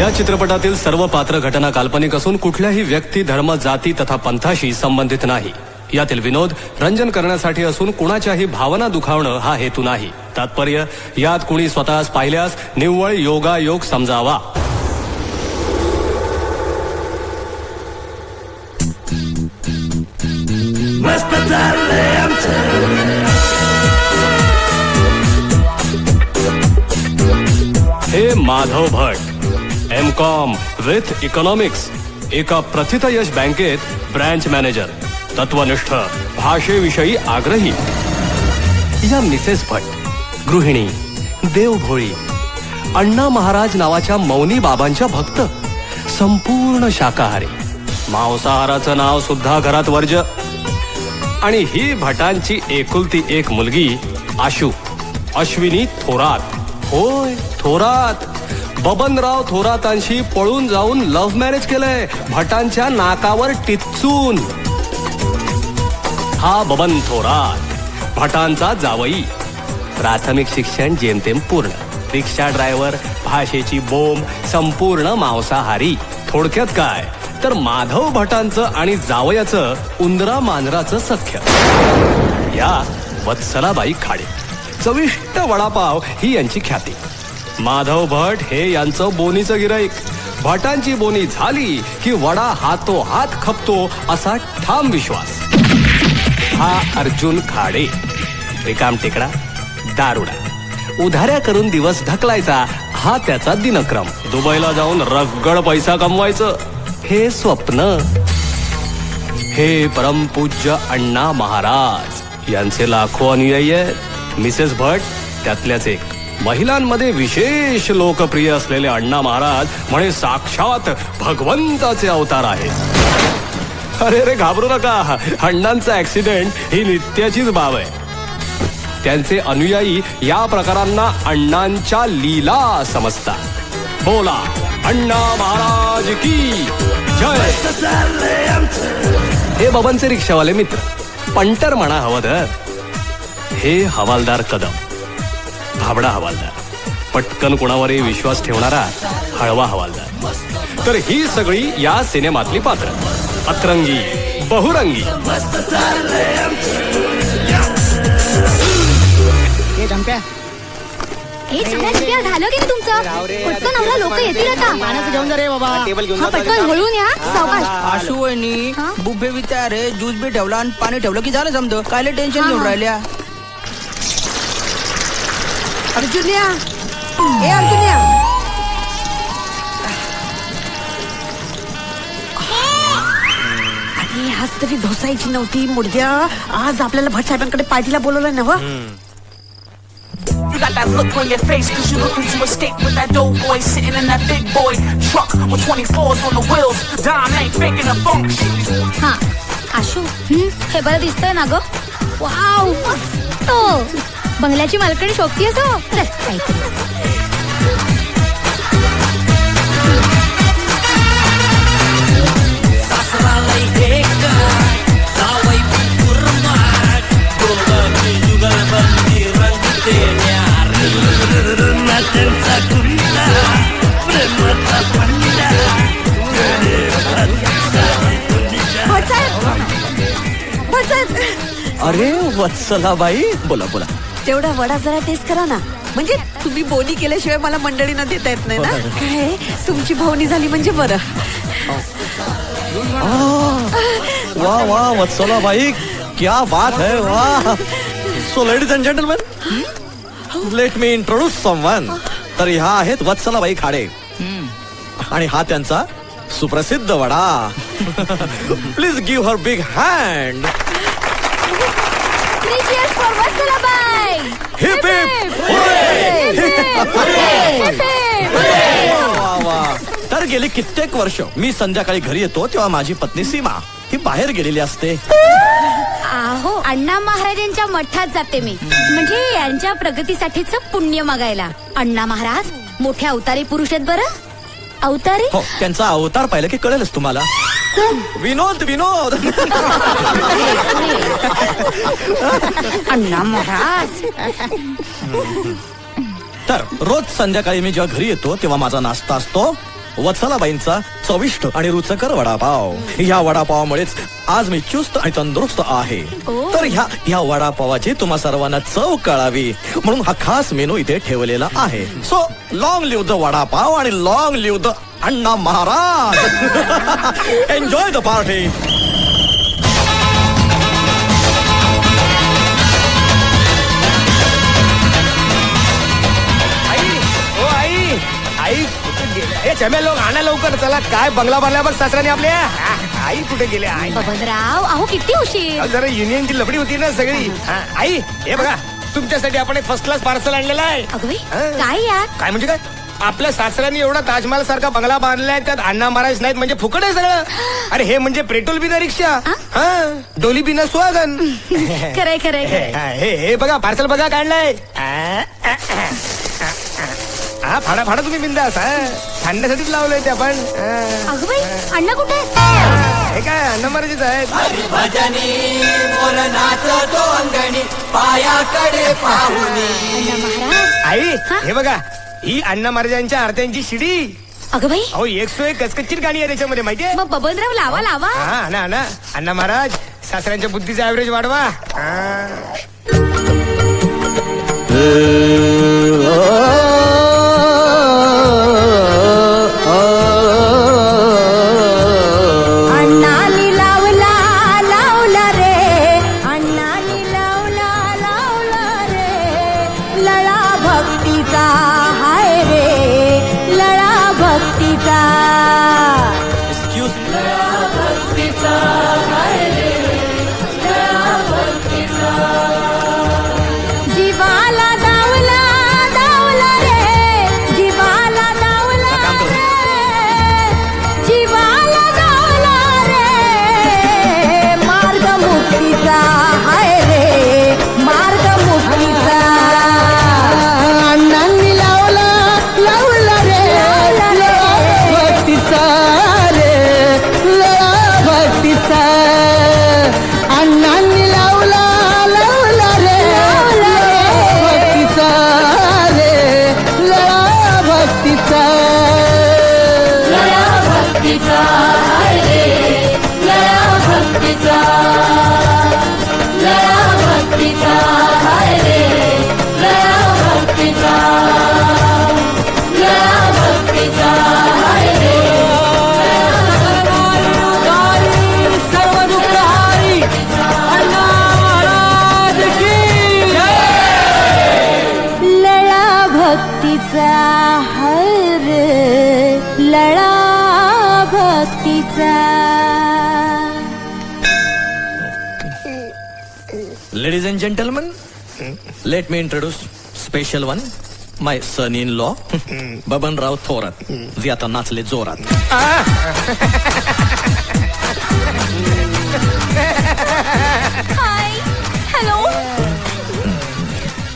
या चित्रपटातील सर्व पात्र घटना काल्पनिक असून कुठल्याही व्यक्ती, धर्म, जाती तथा पंथाशी संबंधित नाही. यातील विनोद रंजन करण्यासाठी असून कुणाच्याही भावना दुखावणं हा हेतू नाही. तात्पर्य, यात कुणी स्वतःच पाहिल्यास निव्वळ योगायोग समजावा. हे माधव भट, M.Com विथ इकॉनॉमिक्स, एका प्रथित यश बँकेत ब्रँच मॅनेजर, तत्वनिष्ठ, भाषेविषयी आग्रही. या मिसेस भट, गृहिणी, देवभोळी, अण्णा महाराज नावाच्या मौनी बाबांच्या भक्त, संपूर्ण शाकाहारी, मांसाहाराचं नाव सुद्धा घरात वर्ज. आणि ही भटांची एकुलती एक मुलगी आशू, अश्विनी थोरात. होय, थोरात. बबनराव थोरातांशी पळून जाऊन लव्ह मॅरेज केलंय, भटांच्या नाकावर टिचून. हा बबन थोरात, भटांचा जावई. प्राथमिक शिक्षण जेमतेम पूर्ण, रिक्षा ड्रायव्हर, भाषेची बोंब, संपूर्ण मांसाहारी. थोडक्यात काय तर माधव भटांचं आणि जावयाचं उंदरा मांजराचं सख्य. या वत्सलाबाई खाडे, चविष्ट वडापाव ही यांची ख्याती. माधव भट हे यांचं बोनीचं गिराईक. भटांची बोनी झाली की वडा हातोहात खपतो असा ठाम विश्वास. हा अर्जुन खाडे, रिकाम टेकडा, दारुडा, उधाऱ्या करून दिवस ढकलायचा हा त्याचा दिनक्रम. दुबईला जाऊन रगड पैसा कमवायचं हे स्वप्न. हे परमपूज्य अण्णा महाराज यांचे लाखो अनुयायी आहेत. मिसेस भट त्यातल्याच एक. महिलांमध्ये विशेष लोकप्रिय असलेले अण्णा महाराज म्हणे साक्षात भगवंताचे अवतार आहेत. अरे रे, घाबरू नका, अण्णांचा ऍक्सिडेंट ही नित्याचीच बाब आहे. त्यांचे अनुयायी या प्रकारांना अण्णांच्या लीला समजतात. बोला अण्णा महाराज की जय. हे बबनचे रिक्षावाले मित्र, पंटर म्हणा हवालदार. हे हवालदार कदम, भाबडा हवालदार, पटकन कोणावरही विश्वास ठेवणारा हळवा हवालदार. तर ही सगळी या सिनेमातली पात्र, अतरंगी, बहुरंगी. झालं की तुमचं पटकन आम्हाला लोक येतील आता. घेऊन जा रे बाबा. हा, पटकन हळून या, सावकाश. आशू वहिनी बुफे विचारे, ज्यूस बी ठेवला आणि पाणी ठेवलं की झालं समज. काय टेन्शन घेऊन राहिल्या. अर्जुनिया, ए अर्जुनिया. अरे आज तरी ढोसायची नव्हती मुडद्या. आज आपल्याला भट साहेबांकडे पार्टीला बोलवलं ना. You got that look on your face cause you looking to escape with that dope boy sitting in that big boy truck with 24s on the wheels. Dime ain't faking a funk. हा आशू, हे बरं दिसतंय ना ग. Wow, मस्त. बंगल्याची मालकणी शोभती असो. अरे वत्सलाबाई, बोला बोला. तेवढा वडा जरा टेस्ट करा ना. म्हणजे तुम्ही बोनी केल्याशिवाय मला मंडळींना देता येत नाही ना. काय तुमची बोनी झाली म्हणजे बरं. वा वा वत्सलाबाई, क्या बात है. वा. So ladies and gentleman, let me introduce someone. तर ह्या आहेत वत्सलाबाई खाडे आणि हा त्यांचा सुप्रसिद्ध vada. Please give her big hand. Heap heap तर गेली कित्येक वर्ष मी संध्याकाळी घरी येतो तेव्हा माझी पत्नी सीमा ही बाहेर गेलेली असते. आहो, अण्णा महाराजांच्या मठात जाते मी, म्हणजे यांच्या प्रगतीसाठीच पुण्य मागायला. अण्णा महाराज मोठे अवतारी पुरुष आहेत बरं. अवतारी? हो, त्यांचा अवतार पाहिलं की कळेलच तुम्हाला. विनोद विनोद. अण्णा महाराज. तर रोज संध्याकाळी मी जेव्हा घरी येतो तेव्हा माझा नाश्ता असतो वत्सलाबाईंचा चविष्ट आणि रुचकर वडापाव. या वडापावामुळेच आज मी चुस्त आणि तंदुरुस्त आहे. तर ह्या वडापावाची तुम्हा सर्वांना चव कळावी म्हणून हा खास मेनू इथे ठेवलेला आहे. So long live the vada pav आणि long live the Anna Maharaj. Enjoy the party. आई कुठे गेल्या? चम्या लोक आणा लवकर, चला. काय बंगला बांधला बघ सासऱ्याने आपल्या. आई कुठे गेल्या? आई बबनराव अहो किती उशीर. जरा युनियनची लफडी होती ना सगळी. आई हे बघा, तुमच्यासाठी आपण एक फर्स्ट क्लास पार्सल आणलेला आहे. अगं बाई, काय यार? काय म्हणजे काय? आपल्या सासऱ्यांनी एवढा ताजमहाल सारखा बंगला बांधलाय, त्यात अण्णा महाराज नाहीत म्हणजे फुकट आहे सगळं. अरे हे म्हणजे पेट्रोल बिना रिक्षा, डोली बिना स्वागन. खरंय खरंय खरंय. हे बघा पार्सल बघा काढलाय. हा फाडा फाडा तुम्ही बिंदास. खाण्यासाठीच लावलंय ते आपण. अगं बाई, अण्णा कुठे? हे काय अण्णा महाराजच आहेत. अण्णा महाराज. आई हे बघा, ही अण्णा महाराजांच्या आरत्यांची शिडी. अगं बाई, अहो 101 कचकच्चीत गाणी आहे त्याच्यामध्ये, माहितीये? मग बबनराव लावा लावा. हा ना ना अण्णा महाराज, सासऱ्यांच्या बुद्धीचा ऍव्हरेज वाढवा. अण्णानी लावला लावला रे, अण्णानी लावला लावला रे, लळा भक्तीचा हाय रे, लळा भक्तीचा. जीवाला दावला दावला रे, जीवाला दावला रे, जीवाला दावला रे, मार्ग मुक्तीचा हाय रे, मार्ग मुक्तीचा. अण्णांनी लावला लावला रे, भक्तीचा रे, भक्तीचा. अण्णांनी लावला लावला रे, भक्तीचा रे, भक्तीचा. भक्तीचा रे, भक्तीचा, भक्तीचा रे, भक्तीचा, भक्तीचा रे. सर्व दुःखहारी अण्णा महाराज की लळा भक्तीचा हर, लळा भक्तीचा. Ladies and gentlemen, let me introduce special one, my son-in-law, Babanrao Thorat, जे आता नाचले जोरात. Hi hello.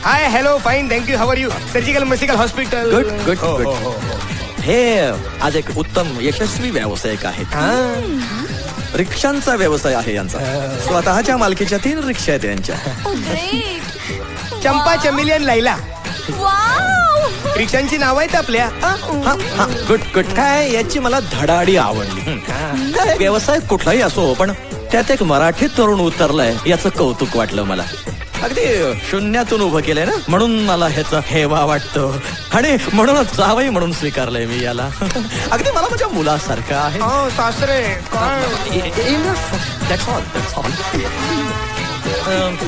Hi hello fine thank you. How are you? Surgical medical hospital. Good good good. हे आज एक उत्तम यशस्वी व्यावसायिक आहेत. रिक्षांचा व्यवसाय आहे यांचा. स्वतःच्या मालकीच्या 3 रिक्षा आहेत यांच्या. ओ ग्रेट. चंपा, चमेलियन, लैला. वाव. रिक्षांची नाव आहेत आपल्या. Good good. काय याची मला धडाडी आवडली. काय व्यवसाय कुठलाही असो, पण त्यात एक मराठी तरुण उतरलाय याचं कौतुक वाटलं मला. अगदी शून्यातून उभं केलंय ना, म्हणून मला ह्याचा हेवा वाटतो आणि म्हणूनच जावई म्हणून स्वीकारलंय मी याला. अगदी मला माझ्या मुलासारखं आहे. सासरे काय? That's all, that's all.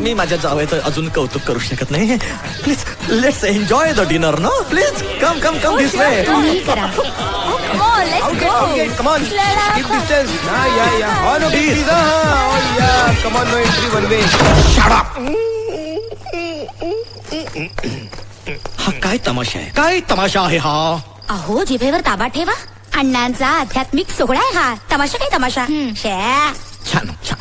मी माझ्या जावयाचं अजून कौतुक करू शकत नाही. Please let's enjoy the dinner. No please come come come this way. तुम्ही करा. Come on, let's go. Come on. Keep distance. Yeah. Oh no, please. Oh yeah. Come on, no entry, one way. Shut up. हा काय तमाशा आहे? काय तमाशा आहे हा? अहो जिभेवर ताबा ठेवा. अण्णांचा आध्यात्मिक सोहळा आहे हा. तमाशा काय तमाशा. छान छान.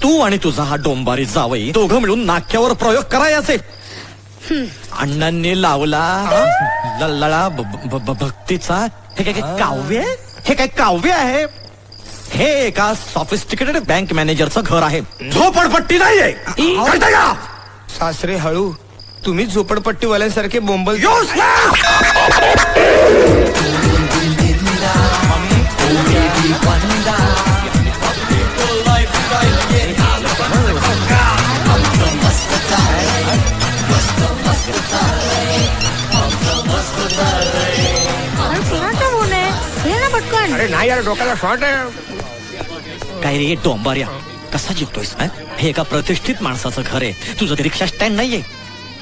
तू आणि तुझा हा डोंबारी जावई दोघं मिळून नाक्यावर प्रयोग करायचे. अण्णांनी लावला लळा भक्तीचा. हे काय काव्य आहे? हे काय काव्य आहे? हे एका सॉफिस्टिकेटेड बँक मॅनेजरचं घर आहे, झोपडपट्टी नाहीये. कळतंय का? सासरे हळू, तुम्ही झोपडपट्टीवाल्यांसारखे बोंबल. अरे नाही यार डोक्याला शॉर्ट आहे. काय रे डोंबार्या कसा जिंकतोयस हं? हे एका प्रतिष्ठित माणसाचं घर आहे, तुझं ते रिक्षा स्टँड नाहीये.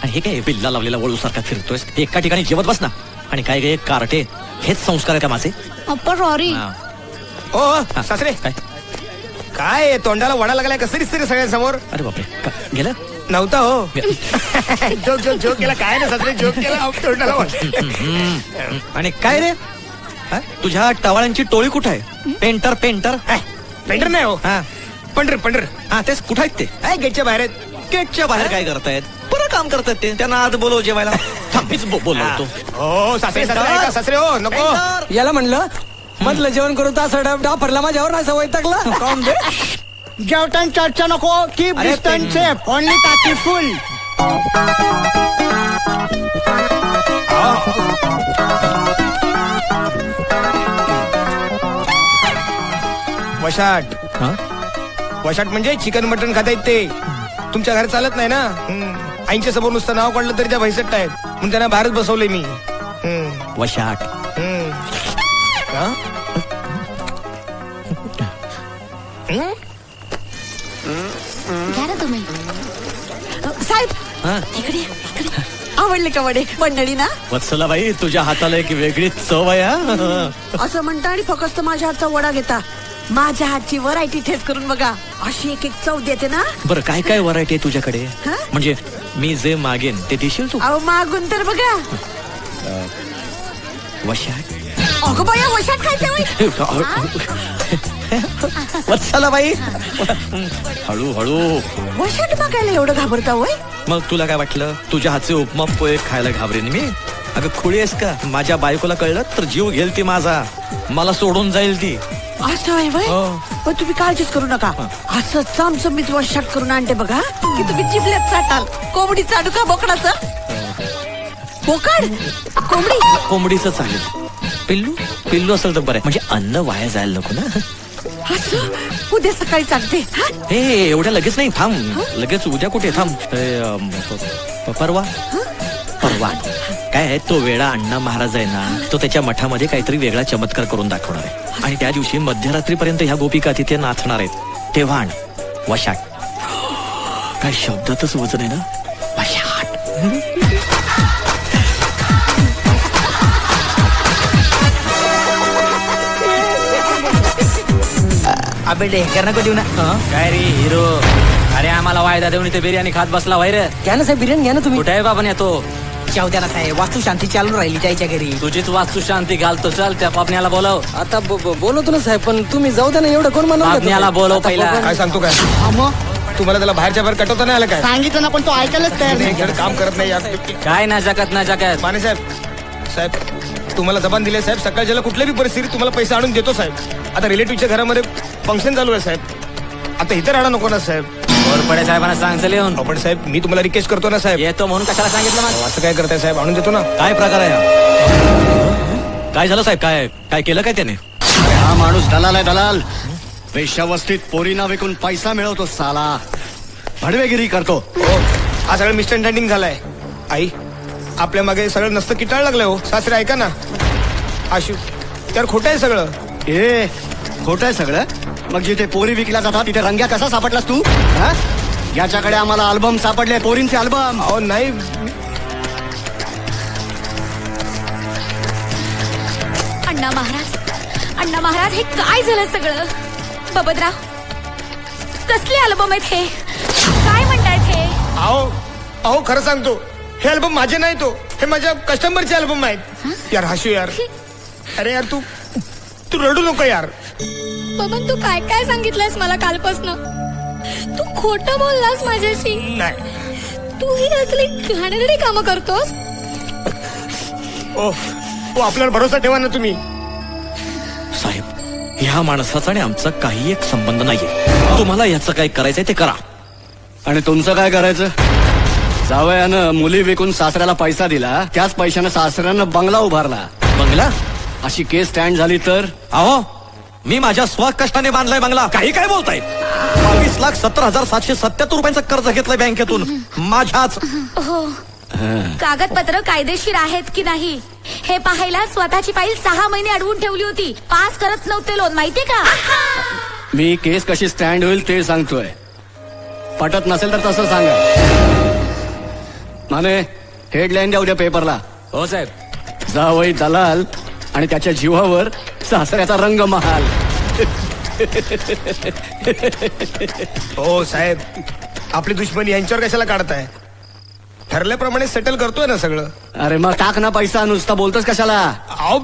आणि हे काय बिल्ला लावलेला वळू सारखा फिरतोयस, एका ठिकाणी जेवत बस ना. आणि काय काय कार्टे, हेच संस्कार आहे का माझे? अप्पा सॉरी. हा. ओ सासरे काय काय तोंडाला वडा लागलाय कसं दिसते रे सगळ्यांसमोर. अरे बापरे गेलं नव्हता हो. जोक जोक जोक केला काय ना सासरे जोक केला तोंडाला वडा. आणि काय रे हं? तुझ्या टवाळ्यांची टोळी कुठं आहे? पेंटर पेंटर पेंटर नाही हो हा पंढर पंढर हा तेच कुठं आहेत ते? काय गेटच्या बाहेर आहेत. गेटच्या बाहेर काय करतायत? बरं काम करतात ते, त्यांना आज बोलव जेवायला. थांबीच बोलवतो. हो सासरे सासरे ऐका, सासरे हो नको. पेंटर! याला म्हणलं मधलं जेवण करून तास डाफरला माझ्यावर नाही सवय टाकला. जेवताना चर्चा नको कीप अरे, डिस्टन्स सेफ ओनली टाकी फुल. वशाट हा? वशाट म्हणजे चिकन मटन खाता येत ते तुमच्या घरात चालत नाही ना. आईच्या समोर नुसतं नाव काढलं तरी त्या भैसट आहेत म्हणून त्यांना बाहेरच बसवलंय मी. वशाट हा? घ्या ना तुम्ही. साहेब हा? इकडे या, इकडे. आवडले का वडे मंडळी ना? वत्सलाबाई तुझ्या हाताला एक वेगळीच चव आहे हा. असं म्हणता आणि फक्त माझ्या हातचा वडा घेता. माझ्या हातची व्हरायटी टेस्ट करून बघा, अशी एक एक चव देते ना. बरं काय काय व्हरायटी आहे तुझ्याकडे? हा? म्हणजे मी जे मागेन ते देशील तू? अहो मागून तर बघा. वशाट अगं बाया वशात खायच्या वत्सलाबाई हळू हळू. वशात मागायला एवढं घाबरता होय? मग तुला काय वाटलं तुझ्या हातचे उपमा पोहे खायला घाबरेन मी? अगं खुळी आहेस का? माझ्या बायकोला कळलं तर जीव घेईल ती माझा, मला सोडून जाईल ती. असं आहे वय? हो. पण तुम्ही काळजीच करू नका. असं चमचमीत वशाट करून आणते बघा की तुम्ही जिबल्यात चाटाल. कोंबडी चाटू का बोकडाचं? बोकड कोंबडी कोंबडीच चालेल. पिल्लू पिल्लू असेल तर बरं आहे. म्हणजे अन्न वाया जायला नको ना. असं उद्या सकाळी चालते. हा? हे एवढ्या लगेच नाही, थांब. लगेच उद्या कुठे? थांब. परवा परवा काय आहे, तो वेळा अण्णा महाराज आहे ना, तो त्याच्या मठामध्ये काहीतरी वेगळा चमत्कार करून दाखवणार आहे. आणि त्या दिवशी मध्यरात्रीपर्यंत ह्या गोपिका तिथे नाचणार आहेत. तेव्हा आण वशाट. काय शब्दातच वजन आहे ना, वशाट. अबे ढेकर नको देऊ ना. काय रे हिरो, अरे आम्हाला वायदा देऊन इथे बिर्याणी खात बसला वायर. घ्या ना साहेब बिर्याणी घ्या ना तुम्ही. कुठे आहे बाबा येतो? चौद्याला साहेब वास्तू शांती चालून राहिली त्याच्या घरी. तुझीच वास्तू शांती घालतो. चल त्या पापण्याला बोलव. आता बोलवतो ना साहेब, पण तुम्ही जाऊ द्या ना, एवढं कोण म्हणून पापण्याला बोलव पहिला. काय सांगतो काय तुम्हाला त्याला बाहेरच्या बाहेर कटवता नाही आलं काय? सांगितलं ना पण तो ऐकायलाच तयार नाही. काम करत नाही यार. काय ना जगत ना जगत. माने साहेब साहेब तुम्हाला जबान दिले साहेब, सकाळच्याला कुठल्याही परिस्थितीत तुम्हाला पैसे आणून देतो साहेब. आता रिलेटिव्हच्या घरामध्ये फंक्शन चालू आहे साहेब, आता इथं राहणं नको ना साहेब. घोरपडे साहेबांना सांगचं लिहून. आपण साहेब मी तुम्हाला रिक्वेस्ट करतो ना साहेब. येतो म्हणून कशाला सांगितलं मग? असं काय करताय साहेब, आणून देतो ना. काय प्रकार आहे हा? काय झालं साहेब? काय काय केलं काय त्याने? हा माणूस दलाल आहे, दलाल. वेश्यावस्थित पोरीना विकून पैसा मिळवतो साला, भडवेगिरी करतो. हो हा सगळं मिसअंडरस्टँडिंग झालाय. आई आपल्या मागे सगळं नसतं किटाळ लागलंय. हो सासरे ऐका ना. आशू त्यावर खोटं आहे सगळं. ए खोटं आहे सगळं? मग जिथे पोरी विकल्या जातात तिथे रंग्या कसा सापडलास तू? हा? याच्याकडे आम्हाला अल्बम सापडले, पोरींचे अल्बम. अहो नाही अण्णा महाराज हे काय झालं सगळं? बबतराव कसले अल्बम आहेत हे? काय म्हणतायत हे? अहो खरं सांगतो, हे अल्बम माझे नाही, तो हे माझ्या कस्टमरचे अल्बम आहेत. यार हसू यार. अरे यार तू रडू नको यार. बबन तू काय काय सांगितलंयस मला कालपासनं? तू खोटं बोललास माझ्याशी. नाही तू ही असली घाणेरडी कामं करतोस. ओ आपल्यावर भरोसा ठेवा ना तुम्ही. साहेब ह्या माणसाचा आणि आमचा काही एक संबंध नाहीये. तुम्हाला याचं काय करायचंय ते करा. आणि तुमचं काय करायचं? जावयानं मुली विकून सासऱ्याला पैसा दिला, त्याच पैशानं सासऱ्यानं बंगला उभारला. बंगला? अशी केस स्टँड झाली तर? अहो मी माझ्या स्वकष्टाने बांधलाय बंगला. काही काय बोलताय? 22,70,777 रुपयांचं कर्ज घेतलंय बँकेतून माझ्याच. हो. कागदपत्र कायदेशीर आहेत की नाही हे पाहायला स्वतःची फाईल 6 महिने अडवून ठेवली होती. पास करत नव्हते लोन, माहितीये का? मी केस कशी स्टँड होईल ते सांगतोय. पटत नसेल तर तसं सांगा. माने हेडलाईन द्या उद्या पेपरला. हो साहेब. जावई दलाल आणि त्याच्या जीवावर सासऱ्याचा रंग महाल. हो साहेब, आपली दुश्मनी यांच्यावर कशाला काढताय? ठरल्याप्रमाणे सेटल करतोय ना सगळं. अरे मग टाक ना पैसा, नुसता बोलतोस कशाला? अहो,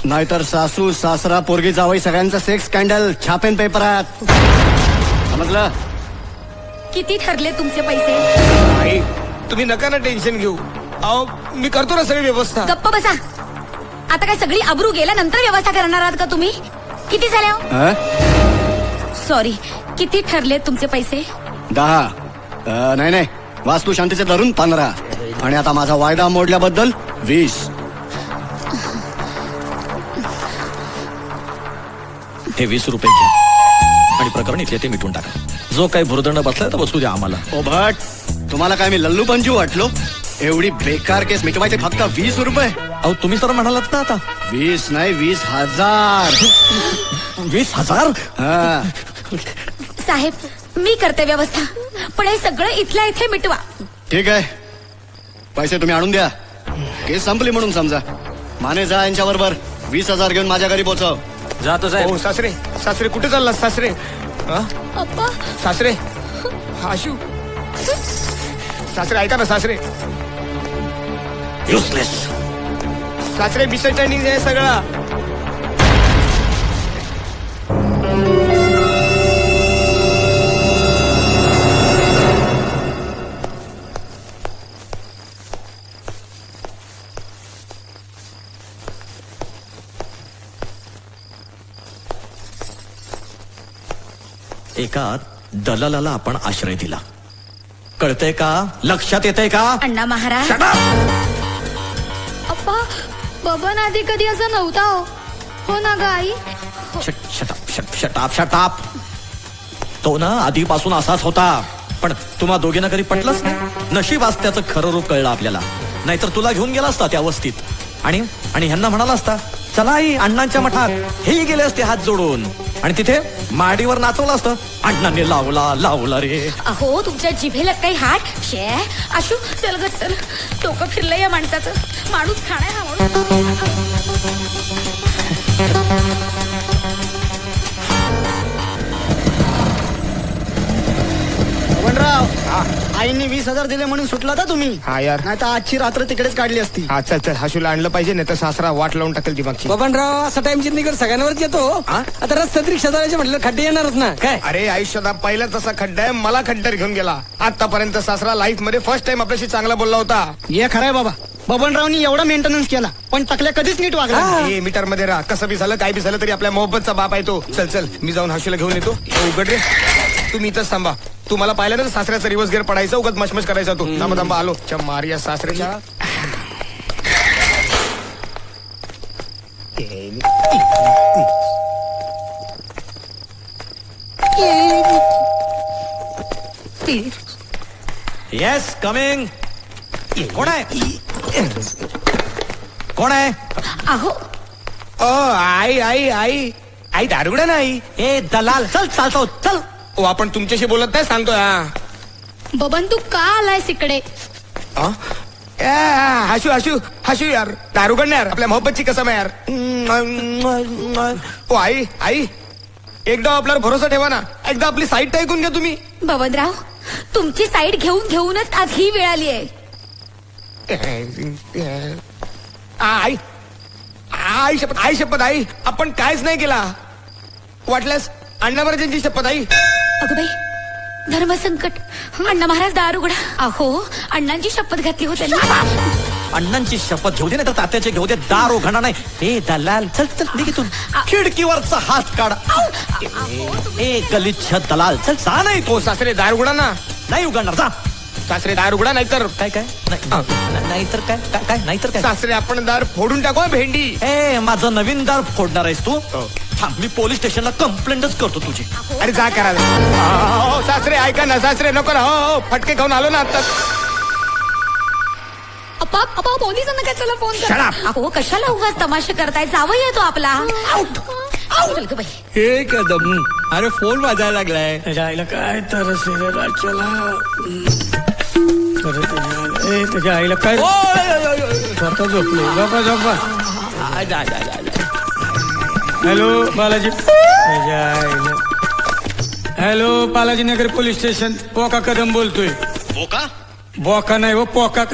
नाहीतर सासू सासरा पोरगी जावई सगळ्यांचं सेक्स स्कॅन्डल छापेन पेपरात. समजलं? किती ठरले तुमचे पैसे? आई, तुम्ही नका ना टेन्शन घेऊ. अहो, मी करतो ना सगळी व्यवस्था. गप्प बसा. आता काय सगळी अब्रू गेल्यानंतर व्यवस्था करणार आहात का तुम्ही? किती झाले हो? सॉरी, किती ठरले तुमचे पैसे? 10. नाही वास्तुशांतीचे धरून 15. आणि आता माझा वायदा मोडल्याबद्दल 20. हे 20 रुपये घ्या आणि प्रकरण इथले ते मिटून टाका. जो काही भुर्दंड बसलाय तर बसू द्या आम्हाला. ओ भट, तुम्हाला काय मी लल्लू पंजू वाटलो? एवढी बेकार केस मिटवायचे फक्त 20 रुपये? अहो तुम्ही तर म्हणालात ना आता 20 नाही 20,000. 20,000? हा. साहेब, मी करते व्यवस्था, पण हे सगळं इथल्या इथे मिटवा. ठीक आहे, पैसे तुम्ही आणून द्या. केस संपली म्हणून समजा. माने जा यांच्याबरोबर 20,000 घेऊन माझ्या घरी पोहोचव. जातो साहेब. हो सासरे, सासरे कुठे चालला सासरे? अप्पा, सासरे, आशू, सासरे ऐका ना सासरे. युजलेस. सासरे मिसअंडरस्टँडिंग आहे सगळा. एका दलालाला आपण आश्रय दिला. कळतंय का? लक्षात येतंय का? अण्णा महाराज. अप्पा, बबन आधी कधी असं नव्हता हो ना ग आई? शटाप. तो ना आधीपासून असाच होता, पण तुम्हा दोघींना कधी पटलंच नाही. नशीब त्याचं खरं रूप कळलं आपल्याला. नाहीतर तुला घेऊन गेला असता त्या अवस्थेत आणि ह्यांना म्हणाला असता चला आई अण्णांच्या मठात. हेही गेले असते हात जोडून आणि तिथे माडीवर नाचवलं असतं. अण्णांनी लावला रे. अहो, तुमच्या जिभेला काही हात शे. आशू, चल ग चल. डोकं फिरलं या माणसाचं. माणूस खाणार हा माणूस. बबनराव, आईंनी 20,000 दिले म्हणून सुटला का तुम्ही? हा यार. नाही तर आजची रात्र तिकडेच काढली असती. हा चल चल, आशूला आणलं पाहिजे, नाही तर सासरा वाट लावून टाकेल दिमागची. बबनराव, असा टाइम चिंदीकर सगळ्यांवरच येतो. आता रस्त्यात रिक्षा चालायचे म्हटलं खड्डे येणारच ना काय? अरे आयुष्यात पहिला तसा खड्डा आहे, मला खड्ड्यावर घेऊन गेला. आतापर्यंत सासरा लाईफ मध्ये फर्स्ट टाइम आपल्याशी चांगला बोलला होता. हे खरंय बाबा, बबनरावनी एवढा मेंटेनन्स केला पण टकल्या कधीच नीट वागला. हे मीटर मध्ये राहा. कसं बी झालं काय बी झालं तरी आपल्या मोहब्बतचा बाप आहे तो. चल चल, मी जाऊन आशूला घेऊन येतो. उघड रे, तुम्ही इथंच थांबा. तुम्हाला पाहिलं ना सासऱ्याचा रिवर्स गेअर पडायचा, उगाच मशमश करायचा तो. थांबा आलो. मारिया सासऱ्याच्या. Yes coming. कोण आहे? कोण आहे? अहो, आई आई आई आई दारुगडा नाही. ए दलाल, चल चालतो चल. ओ, आपण तुमच्याशी बोलत नाही, सांगतोय. बबन, तू का आलायस इकडे? हशू हशू हशू यार, दारुगड नाही यार, आपल्या मोहब्बतची कसम आहे यार. ओ आई आई, एकदा आपल्यावर भरोसा ठेवा ना. एकदा आपली साईट ऐकून घ्या तुम्ही. बबनराव, तुमची साईड घेऊनच आज ही वेळ आली आहे. आई आई शपथ, आई शपथ, आई आपण कायच नाही केला. वाटल्यास अण्णा महाराजांची शपथ. आई अगं बाई, धर्मसंकट. अण्णा महाराज दार उघडा. अहो, अण्णांची शपथ घातली हो त्यांनी. अण्णांची शपथ घेऊ दे, नाही तर तात्याचे घेऊ दे. दार उघडणार नाही. ए दलाल, चल चल निघितून. खिडकीवरचा हात काढ. ए गलिच्छ दलाल, चल जा. नाही तो सासरे दार उघडा ना. नाही उघडणार, जा. सासरे दार उघडा, नाहीतर काय काय नाहीतर काय नाहीतर काय? सासरे आपण दार फोडून टाकू भेंडी. ए माझं नवीन दार फोडणार आहेस तू? थांब मी पोलीस स्टेशनला कंप्लेंटच करतो तुझी. अरे जा करायला. हो सासरे ऐका ना सासरे नको ना. हो फटके खाऊन आलो ना आता. अप्पा अप्पा पोलिसांना कशाला फोन कर. अहो कशाला उगाच तमाशे करताय. जावई येतो आपला. आउट चल ग बाई. हे कदम अरे फोन वाजायला लागलाय. आईला काय तर त्याच्या आईला काय स्वतः झोपलो. झोपा झोपा. Hello Balaji. Hello Balajinagar police station. पोका कदम बोलतोय. बोका नाही हो पोका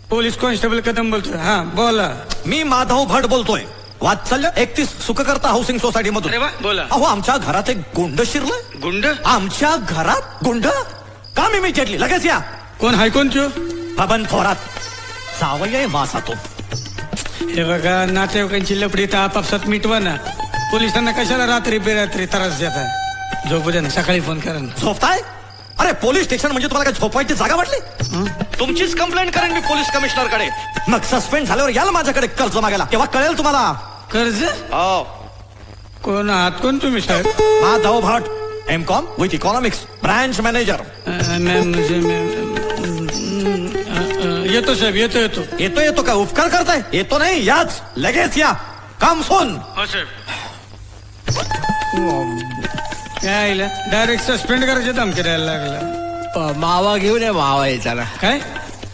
पोलीस कॉन्स्टेबल कदम बोलतोय. हा बोला. मी माधव भट बोलतोय. वात्सल्य 31 सुखकर्ता हाऊसिंग सोसायटी मधून. बोला. अहो आमच्या घरात एक गुंड शिरलंय. गुंड आमच्या घरात गुंड. काम इमिजिएटली लगेच या. कोण हाय कोण त्यो. बबन थोरात जावई आहे मासा तो. हे बघा नातेवाईकांची लपडी तर आपापसात मिटवा ना. पोलिसांना कशाला रात्री बेरात्री त्रास देता. झोपू द्या ना सकाळी फोन करा ना. झोपताय. अरे पोलीस स्टेशन म्हणजे तुम्हाला काय झोपायची जागा वाटली. तुमचीच कंप्लेंट करेन मी पोलीस कमिशनर कडे. मग सस्पेंड झाल्यावर याल माझ्याकडे कर्ज मागायला. तेव्हा कळेल तुम्हाला. कर्ज कोण आहात कोण तुम्ही साहेब. माधव भट M.Com with economics branch manager. येतो साहेब येतो येतो. येतो येतो का उपकार करताय. येतो नाही याच लगेच या. काम सोन. काय डायरेक्ट सस्पेंड करायचे धमकी द्यायला लागला. मावा घेऊन ये मावा यायचा. काय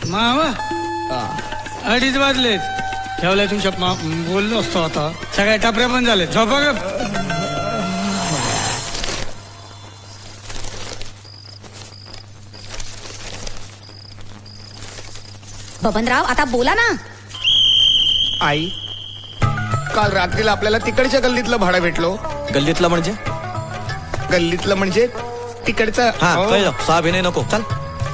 मावा 2:30 वाजलेत. ठेवलाय तुमच्या बोललो असतो आता. सगळ्या टापऱ्या पण झाले. झोपा ग. बबनराव आता बोला ना. आई काल रात्रीला आपल्याला तिकडच्या गल्लीतलं भाडं भेटलो. गल्लीतला म्हणजे गल्लीतलं म्हणजे तिकडचं. हा हो. कळलं. साभिनय नको चल.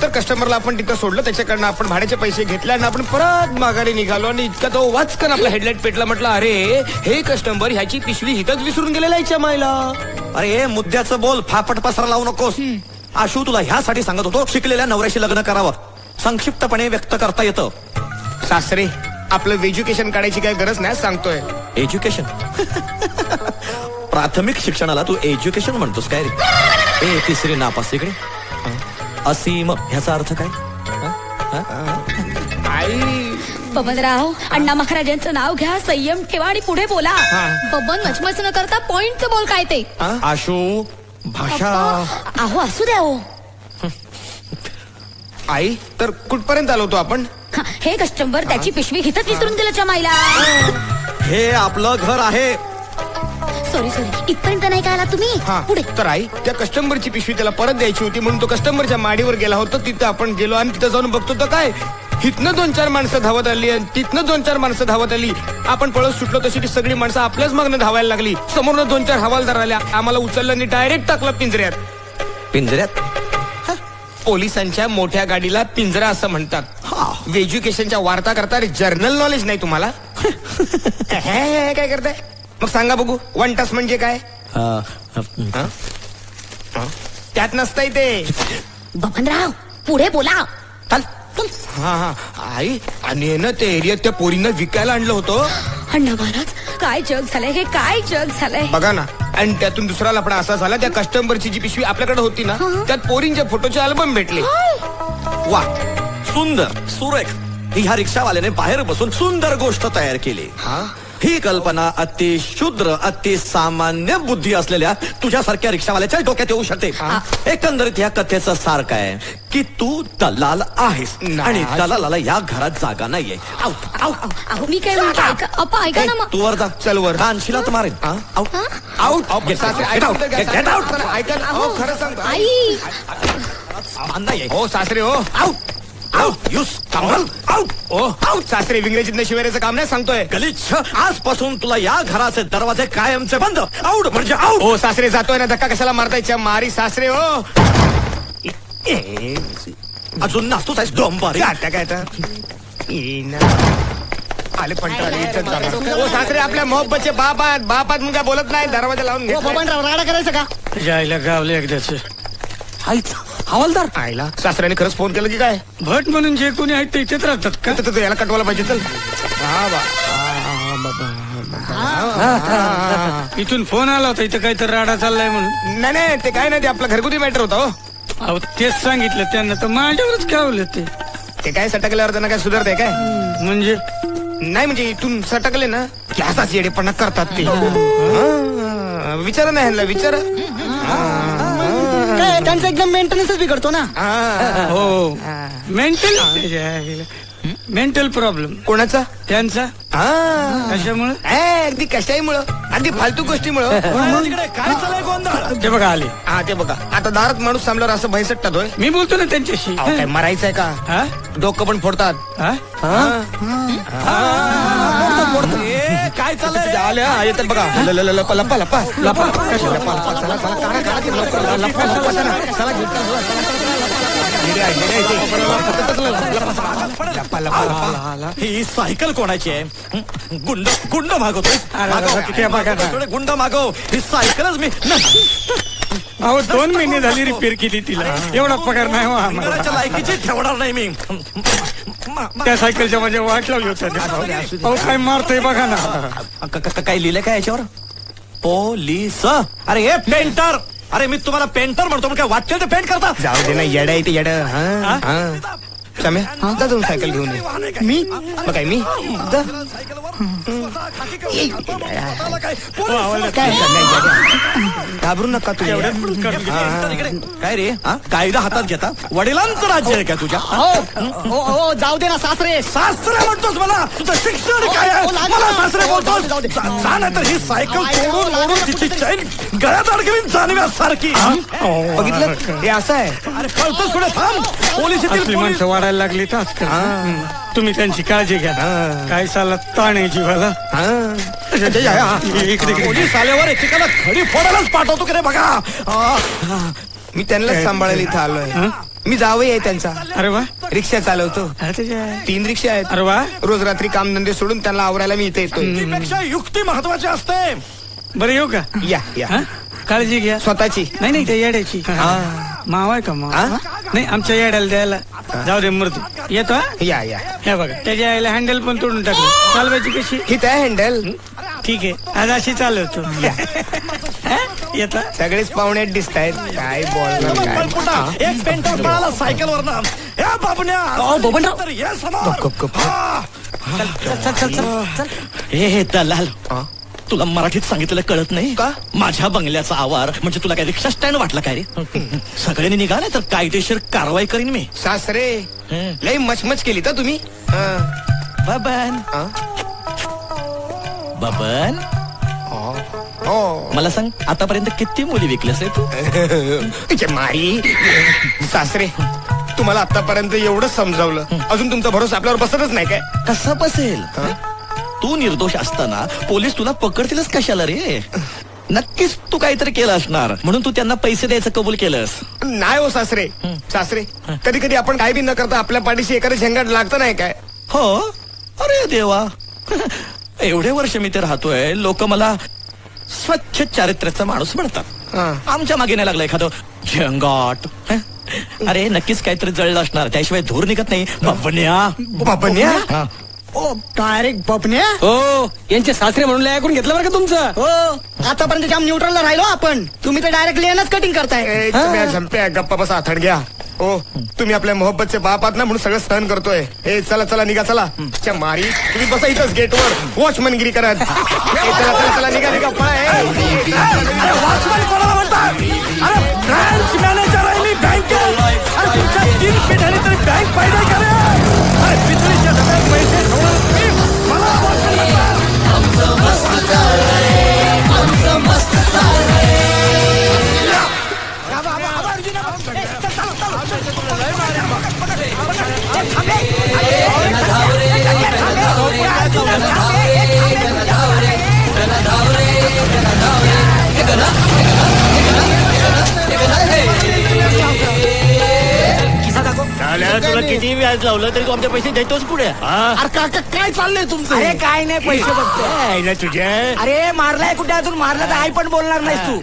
तर कस्टमरला आपण तिथं सोडलं. त्याच्याकडनं आपण भाड्याचे पैसे घेतले आणि आपण परत माघारी निघालो. आणि इतका तो वाचकन आपला हेडलाईट पेटला. म्हटलं अरे हे कस्टमर ह्याची पिशवी हिथंच विसरून गेलेला याच्या मायला. अरे मुद्द्याचं बोल. फापट पसरा लावू नकोस. आशू तुला ह्यासाठी सांगत होतो शिकलेल्या नवऱ्याशी लग्न करावं. संक्षिप्तपणे व्यक्त करता येतं. सासरे आपलं एज्युकेशन काढायची काही गरज नाही सांगतोय. एज्युकेशन प्राथमिक शिक्षणाला तू एज्युकेशन म्हणतोस काय रे. ए तिसरी नापास इकडे. असीम ह्याचा अर्थ काय. आई बबनराव अण्णा महाराजांचं नाव घ्या. संयम ठेवा आणि पुढे बोला. बबन मचमच न करता पॉइंटचं बोल काय ते. आशू भाषा. अहो असू द्या हो. आई तर कुठपर्यंत आलो होतो आपण. हे कस्टमर त्याची पिशवी हिथंच विसरून गेल्याच्या मायला. हे आपलं घर आहे. सॉरी इथपर्यंत नाही काय तुम्ही. पुढे तर आई त्या कस्टमरची पिशवी त्याला परत द्यायची होती म्हणून तो कस्टमरच्या माडीवर गेला होता. तिथं आपण गेलो आणि तिथं जाऊन बघतो तर काय हिथनं 2-4 माणसं धावत आली आणि तिथनं 2-4 माणसं धावत आली. आपण पळत सुटलो तशी ती सगळी माणसं आपल्याच मागणं धावायला लागली. समोरनं 2-4 हवालदार आल्या. आम्हाला उचललं आणि डायरेक्ट टाकलं पिंजऱ्यात. पिंजऱ्यात. पोलिसांच्या मोठ्या गाडीला पिंजरा असं म्हणतात. एज्युकेशनच्या वार्ता करता जर्नल नॉलेज नाही तुम्हाला. काय करताय मग सांगा बघू. 1 तास म्हणजे काय. त्यात नसतंय ते. बबनराव पुढे बोला. हा आई आणि ना ते एरियात त्या पोरींना विकायला आणलं होतं. अण्णा महाराज काय जग झालंय. हे काय जग झालंय. बघा ना. आणि त्यातून दुसरा लफडा असा झाला. त्या कस्टमरची जी पिशवी आपल्याकडे होती ना त्यात पोरींच्या फोटोचे अल्बम भेटले. वा सुंदर सुरेख. ह्या रिक्षावाल्याने बाहेर बसून सुंदर गोष्ट तयार केली. ही कल्पना अति शुद्र अति सामान्य बुद्धी असलेल्या तुझ्यासारख्या रिक्षावाल्याच्या डोक्यात येऊ शकते. एकंदरीत या कथेचं सार काय की तू दलाल आहेस आणि दलालाला या घरात जागा नाहीये. अहो मी काय म्हणतो ऐका. अप्पा ऐका ना मग. तू वर जा. चल वर. कानशिलात मारेन. आउट. ऐका खरं सांगतो आई हो सासरे हो. आउट सासरे इंग्रजीत शिवायचं काम नाही सांगतोय. गलिच्छ आजपासून तुला या घराचे दरवाजे कायमचे बंद. आउट म्हणजे आउट. हो सासरे जातोय ना धक्का कशाला मारतायच्या मारी सासरे हो. अजून नाचतोच आहेस डोंबारी. काय आले पण हो सासरे आपल्या मोहब्बतचे बापात मग काय बोलत नाही. दरवाजा लावून राडा करायचं का. जायला गावले एकदाच. हवालदार आईला सासऱ्याने खरंच फोन केला की काय. भट म्हणून जे कोणी आहेत ते इथेच राहतात का. याला कटवायला पाहिजे. चल इथून फोन आला होता इथं काहीतरी राडा चाललाय म्हणून. नाही नाही ते काय नाही ते आपलं घरगुती मॅटर होता हो. अहो तेच सांगितलं त्यांना तर माझ्यावरच कावलं ते काय सटकल्यावर त्यांना काय सुधारतंय काय म्हणजे नाही म्हणजे इथून सटकले ना की असाच येडेपणा करतात ते विचारा नाही ह्यांना विचारा काय त्यांचा एकदम मेंटेनन्सच बिघडतो ना. हो मेंटल प्रॉब्लेम कोणाचा त्यांचा कशामुळे अगदी कशाईमुळं अगदी फालतू गोष्टीमुळं काय चालय गोंधळ? ते बघा आले. हा ते बघा आता दारात माणूस थांबल्यावर असं भैसटतात मी बोलतो ना त्यांच्याशी. अहो, काय मरायचंय का हा? डोकं पण फोडतात हा? ए, काय चाललंय? आल्या येतात बघा लपा लपा लपा लपा कशा लपा लपा चला चला काढा काढा की लपा लपा लपा चला चला घेऊन लपा लपा लपा ही सायकल कोणाची आहे? गुंड गुंड मागवतोय. किती बघा ना. गुंड मागव. ही सायकलच मी अहो 2 महिने झाली रिपेअर केली तिला. एवढा पगार नाही हो आम्हाला. नगराच्या लायकीची ठेवणार नाही मी. त्या सायकलच्या माझ्या वाट लावली होती. अहो काय मारतोय बघा ना. काय लिहिलंय काय याच्यावर? पोलीस. अरे हे पेंटर. अरे मी तुम्हाला पेंटर म्हणतो पण काय वाटतं ते पेंट करता. जाऊ दे ना येडा आहे ते येड सम्या जा जाऊन सायकल घेऊन ये. मी मग काय मी जा. घाबरू नका तू काय रे? कायदा हातात घेता? वडिलांचं राज्य आहे का तुझ्या? हो जाऊ दे ना सासरे. सासरे म्हणतोस मला? तुझं शिक्षण काय आहे? मला सासरे बोलतोस? जा नाही तर ही सायकल तोडून ओढून तिची चैन गळ्यात अडकवीन जाणव्यासारखी. बघितलं हे असं आहे. अरे कळतोस पुढे थांब. पोलीस येतील, आपली पोलीस. माणसं वाढायला लागली तर आजकाल. तुम्ही त्यांची काळजी घ्या. काय साला ताण आहे जीवाला. इकडे पोलीस आल्यावर एकेकाला खडी फोडायलाच पाठवतो की रे बघा. मी त्यांनाच सांभाळायला इथं आलोय. मी जावई आहे त्यांचा. अरे वा. रिक्षा चालवतो. 3 रिक्षा आहेत. अरे वा. रोज रात्री कामधंदे सोडून त्यांना आवरायला मी इथे येतोय. युक्तीपेक्षा युक्ती महत्वाची असते. बरं येऊ का? या या काळजी घ्या. स्वतःची नाही नाही त्या येड्याची. मावा आहे का मावा? नाही आमच्या येड्याला द्यायला. जाऊ दे मृत्यू. येतो हा? या या हे बघा त्याच्या आईला हँडल पण तोडून टाकलं. चालवायची कशी? ही त्या हँडल ठीक आहे आज अशी चालवतो. येता सगळेच पाहुण्यात दिसत आहेत. काय बोलणार एक पेंटर पळाला सायकल वरनं. या बाबण्या. तर ये समोर. हे दलाल, तुला मराठीत सांगितलेलं कळत नाही का? माझ्या बंगल्याचा आवार म्हणजे तुला काय रिक्षा स्टँड वाटला काय रे? सगळ्यांनी निघाले तर कायदेशीर कारवाई करीन मी. सासरे लई मचमच केली तर तुम्ही. बबन बबन हो मला सांग आतापर्यंत किती मुली विकल्यास रे तू? मारी सासरे तुम्हाला आतापर्यंत एवढं समजावलं अजून तुमचा भरोसा आपल्यावर बसतच नाही काय? कसा बसेल? तू निर्दोष असताना पोलीस तुला पकडतीलच कशाला रे? नक्कीच तू काहीतरी केलं असणार म्हणून तू त्यांना पैसे द्यायचं कबूल केलंस. नाही हो सासरे. सासरे कधी कधी आपण काय बी न करता आपल्या पाठीशी एखादं झंगाट लागतं नाही काय? हो. अरे देवा. एवढे वर्ष मी ते राहतोय लोक मला स्वच्छ चारित्र्याचा माणूस म्हणतात. आमच्या मागे नाही लागला एखादं झंगाट. अरे नक्कीच काहीतरी जळलं असणार त्याशिवाय धूर निघत नाही. बबन्या बबन्या डायरेक्ट बबन्या. हो यांचे सासरे म्हणून ऐकून घेतलं बरं का तुमचं. हो आतापर्यंत जाम न्यूट्रलला राहिलो आपण. तुम्ही तर डायरेक्ट लेनच कटिंग करताय. झंप्या गप्पा बसा थड घ्या. ओ तुम्ही आपल्या मोहब्बतचे बाप आहात ना म्हणून सगळं सहन करतोय. हे चला चला निघा चला. मारी तुम्ही बसा इथंच गेटवर वॉचमनगिरी करत. चला चला चला निघा निघा वॉचमॅन कोणाला म्हणतात? अरे ब्रँच मॅनेजर आहे मी बँकेत. अरे तुमच्या 3 पिढ्यांनी तरी बँक पाहिजे का रे? अरे पितळीच्या डब्यात पैसे ठेवून मला वॉचमॅन म्हणतात. आमचं मस्त चाललंय, आमचं मस्त चाललंय. तुला किती व्याज लावलं तरी तू आमचे पैसे देतोच पुढे. अरे काका काय चाललंय तुमचं? अरे काय नाही पैसे बघतोय. तुझ्या अरे मारलाय कुठे अजून मारला तर आई पण बोलणार नाहीस तू.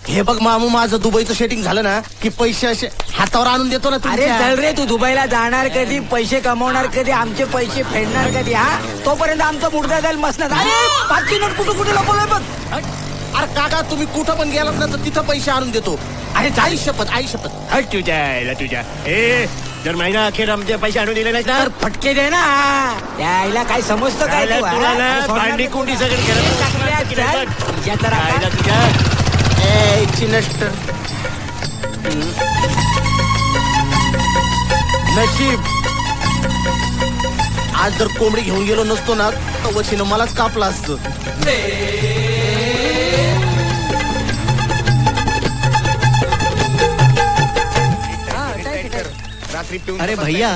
हे बघ मामू माझं दुबईचं सेटिंग झालं ना की पैसे असे हातावर आणून देतो ना. अरे चल रे तू दुबईला जाणार कधी पैसे कमवणार कधी आमचे पैसे फेडणार कधी. हा तोपर्यंत आमचा मुर्दा जाईल मसनात. अरे 5ची नोट कुठं कुठे लपवलंय बघ. अरे काका तुम्ही कुठं पण गेलात ना तर तिथं पैसे आणून देतो. अरे आई शपथ आई शपथ. हट तुझ्या ए जर महिना अखेर आमचे पैसे आणून दिले नाहीत ना तर फटके दे ना. यायला काय समजतं काय तू, हा? तुला ना सोडणार भांडी नाही. कुंडी सगळं तुझ्या तर आता- तुझ्या ए चिनष्ट नशीब आज जर कोंबडी घेऊन गेलो नसतो ना तर वशीनं मलाच कापला असतं. रात्री पिऊन अरे भैया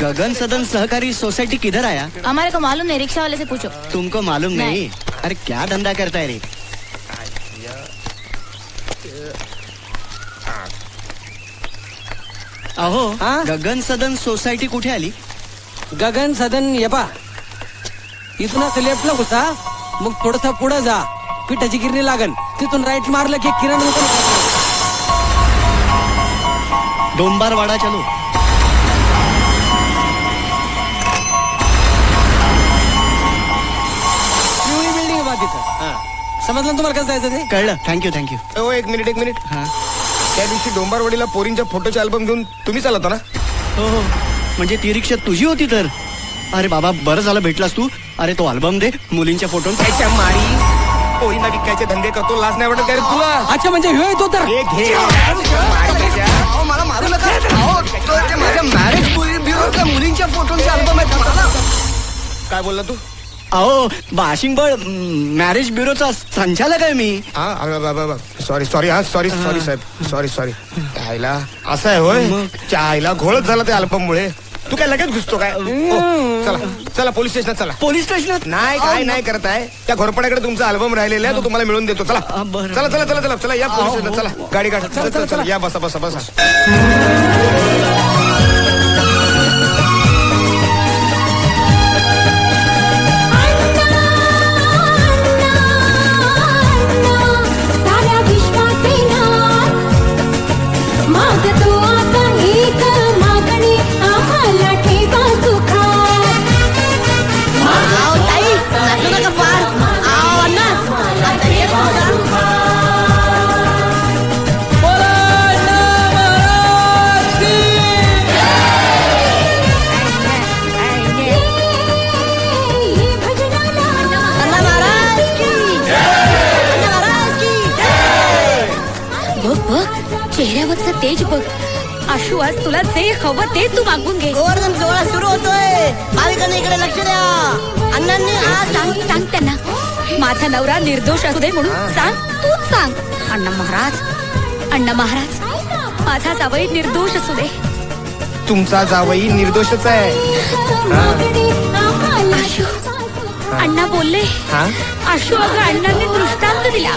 गगन सदन सहकारी सोसाइटी किधर आया? हमारे को मालूम नहीं, रिक्शा वाले से पूछो. तुमको मालूम नहीं. नहीं? अरे क्या धंधा करता है रे? अहो हा? गगन सदन सोसायटी कुठे आली? गगन सदन ये पा इथून असं लेफ्टला घुसा, मग थोडस पुढे जा, पिठाची गिरणी लागल, तिथून राईट मारलं की किराणा दुकान आहे. डोंबारवाडा चलो. पिवळी बिल्डिंग बा तिथं. समजलं ना तुम्हाला कसं जायचं ते? कळलं. थँक्यू. ओ एक मिनिट हा. त्या दिवशी डोंबारवाडीला पोरींच्या फोटोचे अल्बम घेऊन तुम्ही चालवता ना? हो हो म्हणजे ती रिक्षा तुझी होती तर. अरे बाबा बरं झालं भेटलास तू. अरे तो अल्बम दे मुलींच्या फोटो. त्याच्या मारी पोरींना विकायचे धंदे करतो, लाज नाही वाटत काय रे तुला? अच्छा म्हणजे ह्यो येतो तर हे घे मारी त्याच्या. मला मारू नका. माझ्या मॅरेज ब्युरोच्या मुलींच्या फोटोचे अल्बम आहेत मला. काय बोलला तू? अहो बाशिंगबळ मॅरेज ब्युरोचा संचालक आहे मी. सॉरी साहेब सॉरी आईला असं आहे होय. आईला घोळच झाला त्या अल्बममुळे. तू काय लगेच घुसतो काय? चला पोलीस स्टेशनात चला. पोलीस स्टेशनात नाही काय नाही करत आहे. त्या घोरपड्याकडे तुमचा अल्बम राहिलेला आहे, तो तुम्हाला मिळून देतो. चला बरं. चला या पोलीस स्टेशनात. चला गाडी काढा. चला या बसा. साऱ्या विश्वाचे नाथ मागतो आता एक मागणी आम्हाला ठेवा सुखात. बघ चेहऱ्यावरचं तेज बघ. आशू आज तुला जे हवं ते तू मागून घे. गोवर्धन सोहळा सुरू होतोय. भाविकांनी इकडे लक्ष द्या. अण्णांनी आज सांग त्यांना माझा नवरा निर्दोष असू दे म्हणून सांग. तूच सांग. अण्णा महाराज माझा जावई निर्दोष असू दे. तुमचा जावई निर्दोषच आहे. आशू अण्णा बोलले. आशू अगं अण्णांनी दृष्टांत दिला.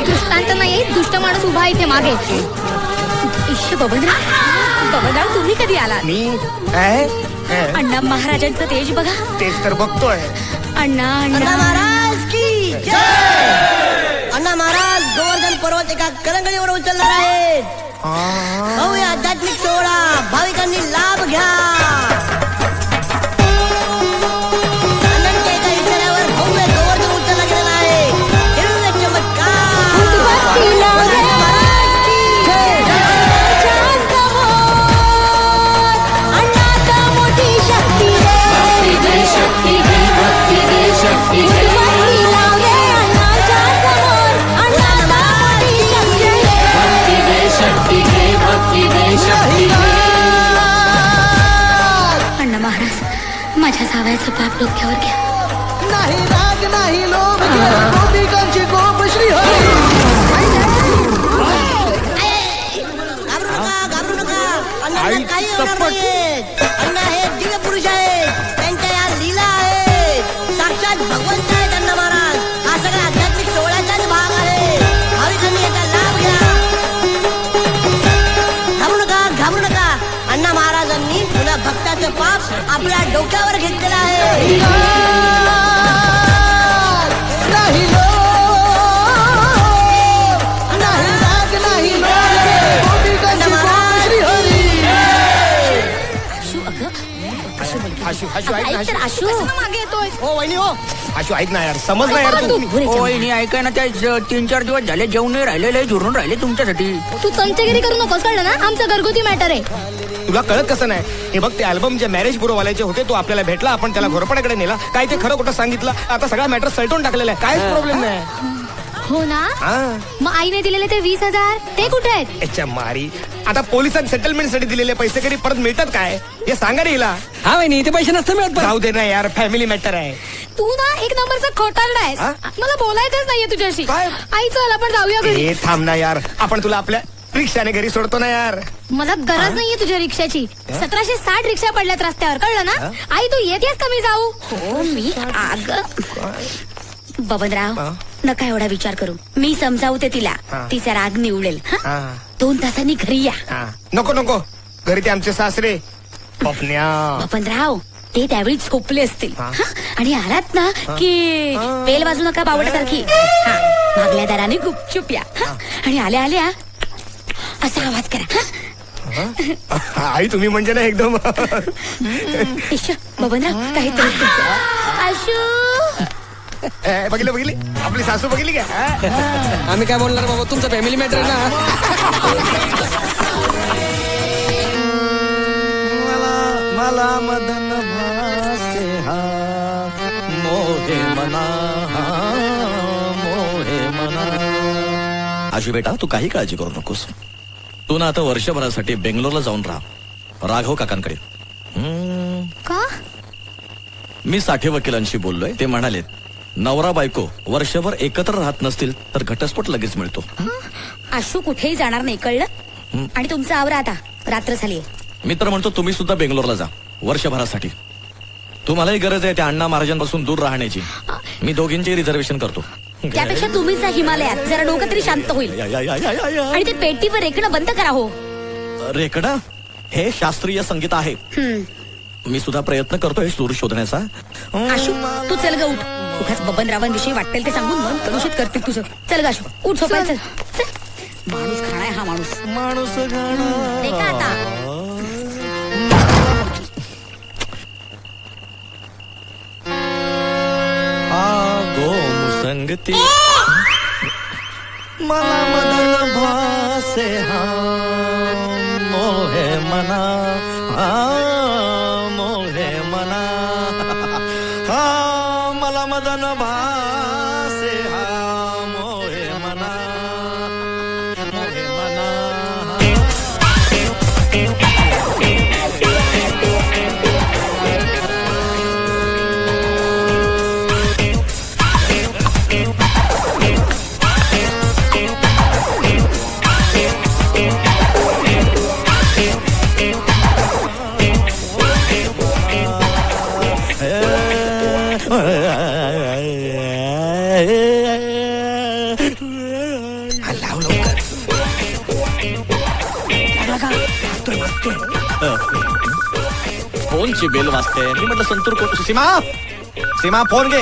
दृष्टांत नाही, दुष्ट माणूस उभा इथे मागे. इश्य बबनराव तुम्ही कधी आलात? मी अण्णा महाराजांचं तेज बघा. तेच तर बघतोय. अण्णा महाराज की जय. अण्णा महाराज गोवर्धन पर्वत एका करंगळीवर उचलणार आहेत. भव्य आध्यात्मिक सोहळा, भाविकांनी लाभ घ्या. अण्णांच्या एका इशाऱ्यावर भव्य गोवर्धन उचलला गेलेला आहे. दिव्य चमत्कार. महाराज की जय. अण्णाचा मोठी शक्ती रे. शक्ती लावले अण्णाच्या समोर. अण्णाचा मोठी शक्ती रे. अण्णा महाराज माझ्या जावयाचं पाप डोक्यावर घ्या. नाही राग नाही लोभ गोपिकांची गोप श्री घाबरू नका. अण्णांना काही होणार नाहीये. अण्णा हे दिव्य पुरुष आहेत. त्यांच्या या लीला आहेत. साक्षात भगवंत आहेत अण्णा महाराज. हा सगळा आध्यात्मिक सोहळ्याचाच भाग आहे. भाविकांनी याचा लाभ घ्या. घाबरू नका. अण्णा महाराजांनी पुन्हा भक्ताचं पाप आपल्या डोक्यावर घेतलेलं आहे. नाही आशू आशू ऐक ना ऐक तर आशू. आशू मागे येतोय. हो वहिनी हो आशू ऐक ना यार समज ना यार तू. वहिनी ऐकाय ना त्या 3-4 दिवस झाले जेवण राहिलेले झुरून राहिले तुमच्यासाठी. तू तंचगिरी करू नकोस कळलं ना आमचं घरगुती मॅटर आहे. तुला कळत कसं नाही हे बघ ते अल्बम जे मॅरेज ब्युरोवाल्याचे होते तो आपल्याला भेटला आपण त्याला घोरपड्याकडे नेला काय ते खरं खोटं सांगितलं आता सगळा मॅटर सलटून टाकलेला आहे काहीच प्रॉब्लेम नाही. हो ना हा मग आईने दिलेले ते 20,000 ते कुठे आहेत? याच्या मारी आता पोलिसांनी सेटलमेंट साठी दिलेले पैसे कधी परत मिळतात काय हे सांगा रे हिला. हा वहिनी ते पैसे नसतं मिळत पण. जाऊ दे ना यार फॅमिली मॅटर आहे. तू ना एक नंबरचा खोटारडा आहेस. हा? मला बोलायचंच नाहीये तुझ्याशी. काय? आई चल आपण जाऊया घरी. हे थांब ना यार आपण तुला आपल्या रिक्षाने घरी सोडतो ना यार. मला गरज नाहीये तुझ्या रिक्षाची. 1760 रिक्षा पडल्यात रस्त्यावर कळलं ना. आई तू येतेस का मी जाऊ? हो मी बबनराव नका एवढा विचार करू मी समजावते तिला तिचा राग निवडेल. हा. 2 तासांनी घरी या. हा. नको नको घरी ते आमचे सासरे पपन्या बबनराव ते त्यावेळी झोपले असतील. हा? आणि आलात ना की बेल वाजू नका बावटासारखी. मागल्या दाराने गुपचूप या. हा? आणि आल्या आल्या असा आवाज करा. हा? आई तुम्ही म्हणजे ना एकदम इश्श, बबनराव काहीतरी आशू बघितलं बघितली आपली सासू बघितली का. आम्ही काय बोलणार बाबा तुमचं फॅमिली मॅटर आहे ना. मला मदन भासे हा मोहे मना मोहे मना. आशू बेटा तू काही काळजी करू नकोस तू ना आता वर्षभरासाठी बेंगलोरला जाऊन राहा राघव काकांकडे. का? मी साठे वकिलांशी बोललोय ते म्हणालेत नवरा बायको वर्षभर एकत्र राहत नसतील तर घटस्फोट लगेच मिळतो. आशू कुठेही जाणार नाही कळलं. आणि तुमचं आवरा आता रात्र झालीये. मी तर म्हणतो तुम्ही सुद्धा बेंगलोरला जा वर्षभरासाठी. तुम्हालाही गरज आहे त्या अण्णा महाराजांपासून दूर राहण्याची. मी दोघींचे रिझर्वेशन करतो. त्यापेक्षा तुम्हीच जा हिमालयात जरा डोकं तरी शांत होईल. आणि ते पेटीवर रेखणं बंद करा. हो रेकडा हे शास्त्रीय संगीत आहे. मी सुद्धा प्रयत्न करतोय सूर शोधण्याचा. आशू तू चल ग उठ. उगाच बबनरावांविषयी वाटेल ते सांगून मन कलुषित करते तुझं. चल ग आशू उठ झोपाय चल. माणूस खाणाय हा माणूस. माणूस ते का आता गोम संगती मला मदन भासे हा मोहे मना मोहे मना मला मदन भासे हा मोहे मना मोहे मना. फोनची बेल वाजते. मी म्हटलं संतूर कोण. सीमा सीमा फोन घे.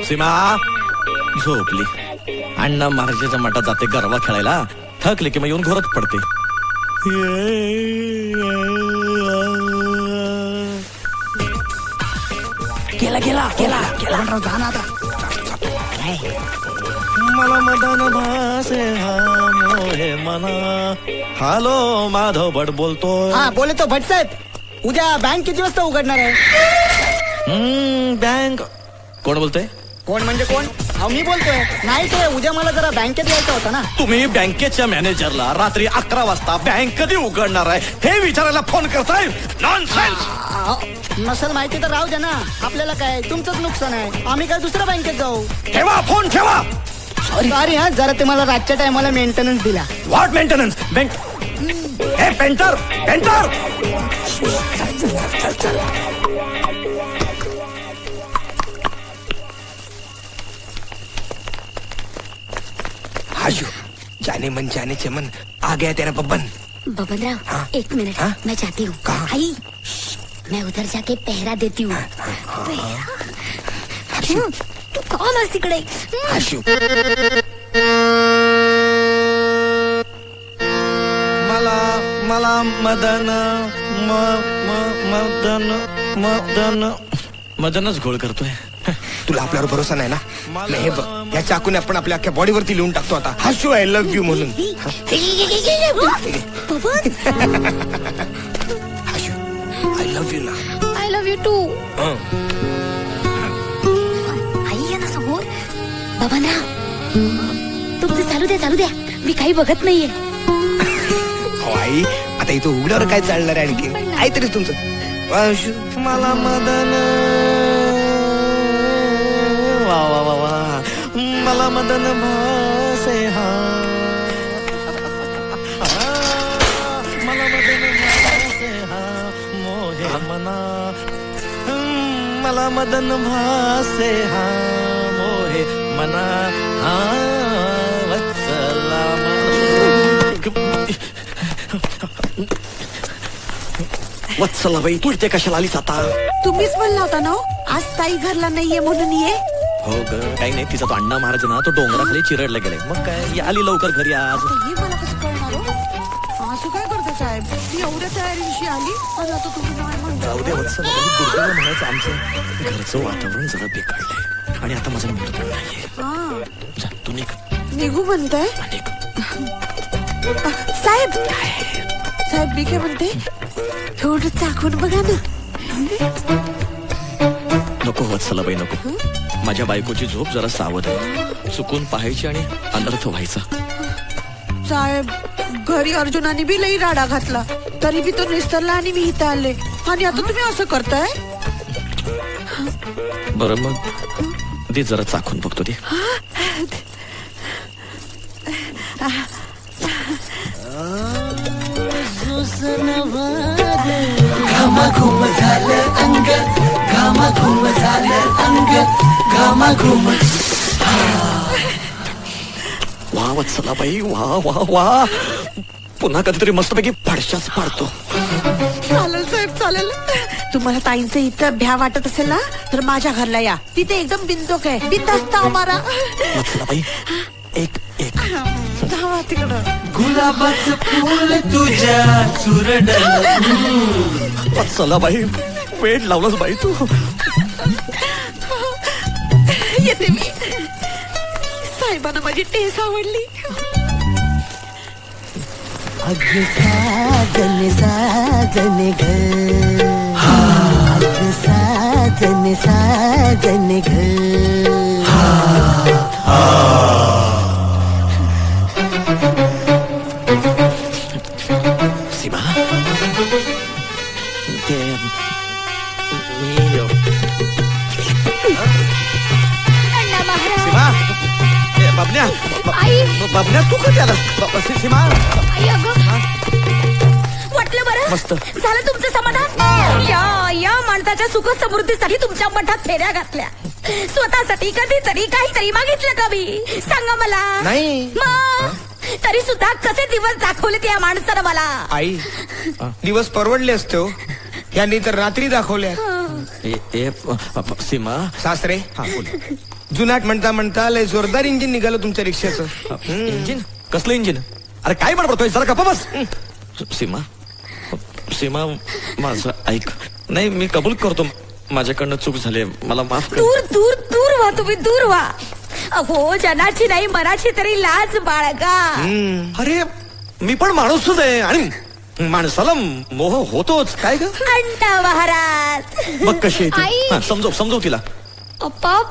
सीमा झोपली. अण्णा महाराजाच्या मठात जाते गरबा खेळायला थकले की मग येऊन घोरत पडते. गेला गेला गेला गेला मला मदन भासे हा मोहे मना. हॅलो माधव भट बोलतोय. हा बोलतो भट साहेब उद्या बँक किती वाजता उघडणार आहे? बँक कोण बोलतोय? कोण म्हणजे कोण? मी बोलतोय. नाही ते उद्या मला जरा बँकेत यायचं होतं ना. तुम्ही बँकेच्या मॅनेजरला रात्री 11 वाजता बँक कधी उघडणार आहे हे विचारायला फोन करताय. नॉनसेन्स. नसेल माहिती तर राहू द्या ना. आपल्याला काय तुमचंच नुकसान आहे. आम्ही काय दुसऱ्या बँकेत जाऊ. ठेवा फोन ठेवा. सॉरी हा जरा ते मला रातच्या टायमाला मेंटेनन्स दिला. What maintenance? बँक हे पेंटर पेंटर. आशू जाने मन जाने चमन आ गया तेरा बब्बन. बबनराव एक मिनट मैं चाहती हूँ. आई मैं उधर जाके पहरा देती हूँ. तू कौन आहेस तिकडे? आशू मला मला मदन मदनच घोळ करतोय. तुला आपल्यावर भरोसा नाही ना? नाही हे बघ, या चाकूने आपण आपल्या अख्ख्या बॉडीवरती लिहून टाकतो आता हशू आय लव्ह यू म्हणून. हशू आय लव्ह यू ना. I love you too. आई आहे ना समोर. बाबा ना तुमचं चालू द्या मी काही बघत नाहीये. हो आई, आता इथं उघड्यावर काय चालणार आहे आणखी? काहीतरी तुमचं. हशू मला मदन वा वा वा वा मला मदन भासे हा मला मदन भासे हा मोहे मना मला मदन भासे हा मोहे मना हा वत्सला वत्सला बाई तू इथे कशाला आलीस आता? तुम्हीच म्हणला होता ना आज ताई घरला नाहीये म्हणून ये. हो ग, काही नाही, तिचा तो अण्णा महाराज ना तो डोंगराखाली चिरडला गेलाय. मग काय आली लवकर घरी आज. हे मला कसं कळणार हो? असं काय करता साहेब? मी एवढ्या तयारीशी आली आणि आता तुम्ही नाही म्हणता. जाऊ दे वत्सला बाई, दुर्दैव म्हणायचं आमचं घरचं वातावरण जरा बिघडलंय आणि आता माझा मूड पण नाहीये. जा तू निघू म्हणताय साहेब? साहेब मी काय म्हणते, थोडं चाकून बघा ना. नको वत्सला बाई नको. माझ्या बायकोची झोप जरा सावध आहे. चुकून पाहायची आणि अनर्थ व्हायचा. साहेब घरी अर्जुनाने बी लई राडा घातला तरी बी तो निस्तरला आणि मी इथं आले आणि आता तुम्ही असं करताय. बरं मग दे जरा चाकून बघतो ते. घामाघूम झालं अंग, घामाघूम झालं अंग, घामाघूम. वा वत्सला बाई वा वा वा. पुन्हा कधीतरी मस्तपैकी फडशाच पाडतो. चालेल साहेब चालेल. तुम्हाला ताईंचं इथं भ्या वाटत असेल ना तर माझ्या घरला या. तिथे एकदम बिंदोक आहे. बिंदास्त मारा. वत्सला बाई एक एक धावा तिकडं. गुलाबाचं फूल तुझ्या चुरडलं. वत्सला बाई वेट लावलास बाई तू. येते मी. साहेबांना माझी टेस आवडली. अग साजन साजन ग, अग साजन साजन ग. सीमा ते अण्णा महाराज. सीमा बाबन्या आई. बाबन्या तू कधी आलास? सीमा आई अगं वाटलं बरं मस्त. झालं तुमचं समाधान. या माणसाच्या सुख समृद्धीसाठी तुमच्या मठात फेऱ्या घातल्या. स्वतःसाठी कधीतरी काहीतरी मागितलं का मी? सांगा मला. नाही. मग तरी सुद्धा कसे दिवस दाखवले त्या माणसानं मला. आई दिवस परवडले असते हो, यांनी तर रात्री दाखवल्या. सीमा सासरे हा बोल. जुनाट म्हणता लय जोरदार इंजिन निघालं तुमच्या रिक्षाचं. इंजिन कसलं इंजिन? अरे काय म्हणतोय जरा गप्प बस. सीमा सीमा माझं ऐक. नाही मी कबूल करतो माझ्याकडनं चूक झाली, मला माफ कर. दूर दूर दूर व्हा तुम्ही, दूर व्हा. अहो जनाची नाही मनाची तरी लाज बाळगा. अरे मी पण माणूसच आहे आणि माणसाला मोह होतोच. काय ग अण्णा महाराज. मग कशी आहे आई. ती? समजव तिला. अप्पा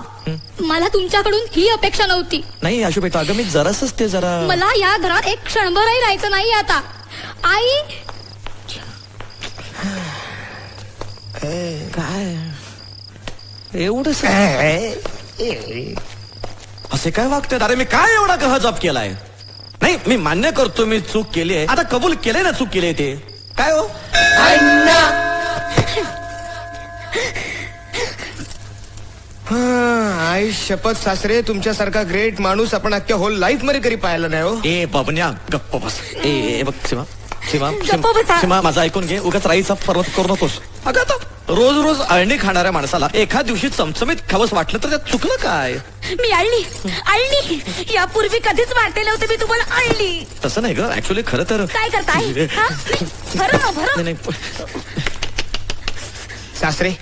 मला तुमच्याकडून ही अपेक्षा नव्हती. नाही आशुबेटा अगं मी जरासच ते जरा. मला या घरात एक क्षणभरही राहायचं नाही आता. आई काय एवढं असे काय वागतात? अरे मी काय एवढा गहजब केलाय? नाही मी मान्य करतो मी चूक केली आहे. आता कबूल केले ना चूक केली आहे ते. काय हो आई शपथ सासरे तुमच्यासारखा ग्रेट माणूस आपण अख्ख्या होल लाईफ मध्ये कधी पाहिला नाही हो. ए बाबन्या गप्प बस. ए बघ सीमा सीमा गप्प बसा. सीमा माझं ऐकून घे. उगाच राईचा पर्वत करू नकोस. अगं आता रोज रोज अळणी खाणाऱ्या माणसाला एखाद दिवशी चमचमीत खावंस वाटलं तर त्यात चुकलं काय? मी आणली यापूर्वी कधीच वाटलेलं होतं मी तुम्हाला आणली. तसं नाही ग, ऍक्च्युली खरं तर काय करताय हा? भरं नाही, सासरे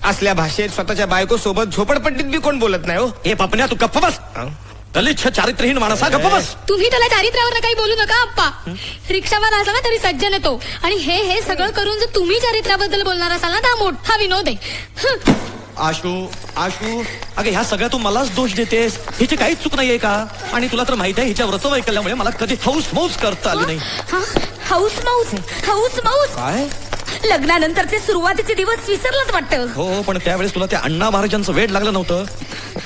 असल्या भाषेत स्वतःच्या बायको सोबत झोपडपट्टीत बी कोण बोलत नाही हो. हे पापण्या तू गप्प बस. गलिच्छ चारित्र्यहीन माणसा गप्प बस. तुम्ही त्याला चारित्र्यावर काही बोलू नका आप्पा. रिक्षावाला असला ना तरी सज्जन येतो आणि हे सगळं करून जर तुम्ही चारित्र्याबद्दल बोलणार असाल ना तर हा मोठा विनोद आहे. आशू आशू अगं ह्या सगळ्या तू मलाच दोष देतेस. हिची काहीच चूक नाहीये का? आणि तुला तर माहिती आहे हिच्या व्रत वैकल्यामुळे मला कधी हौस मौज करता आली नाही. हाऊस माऊस काय? लग्नानंतरचे सुरुवातीचे दिवस विसरलाच वाटतं. हो पण त्यावेळेस तुला त्या अण्णा महाराजांचं वेड लागलं नव्हतं.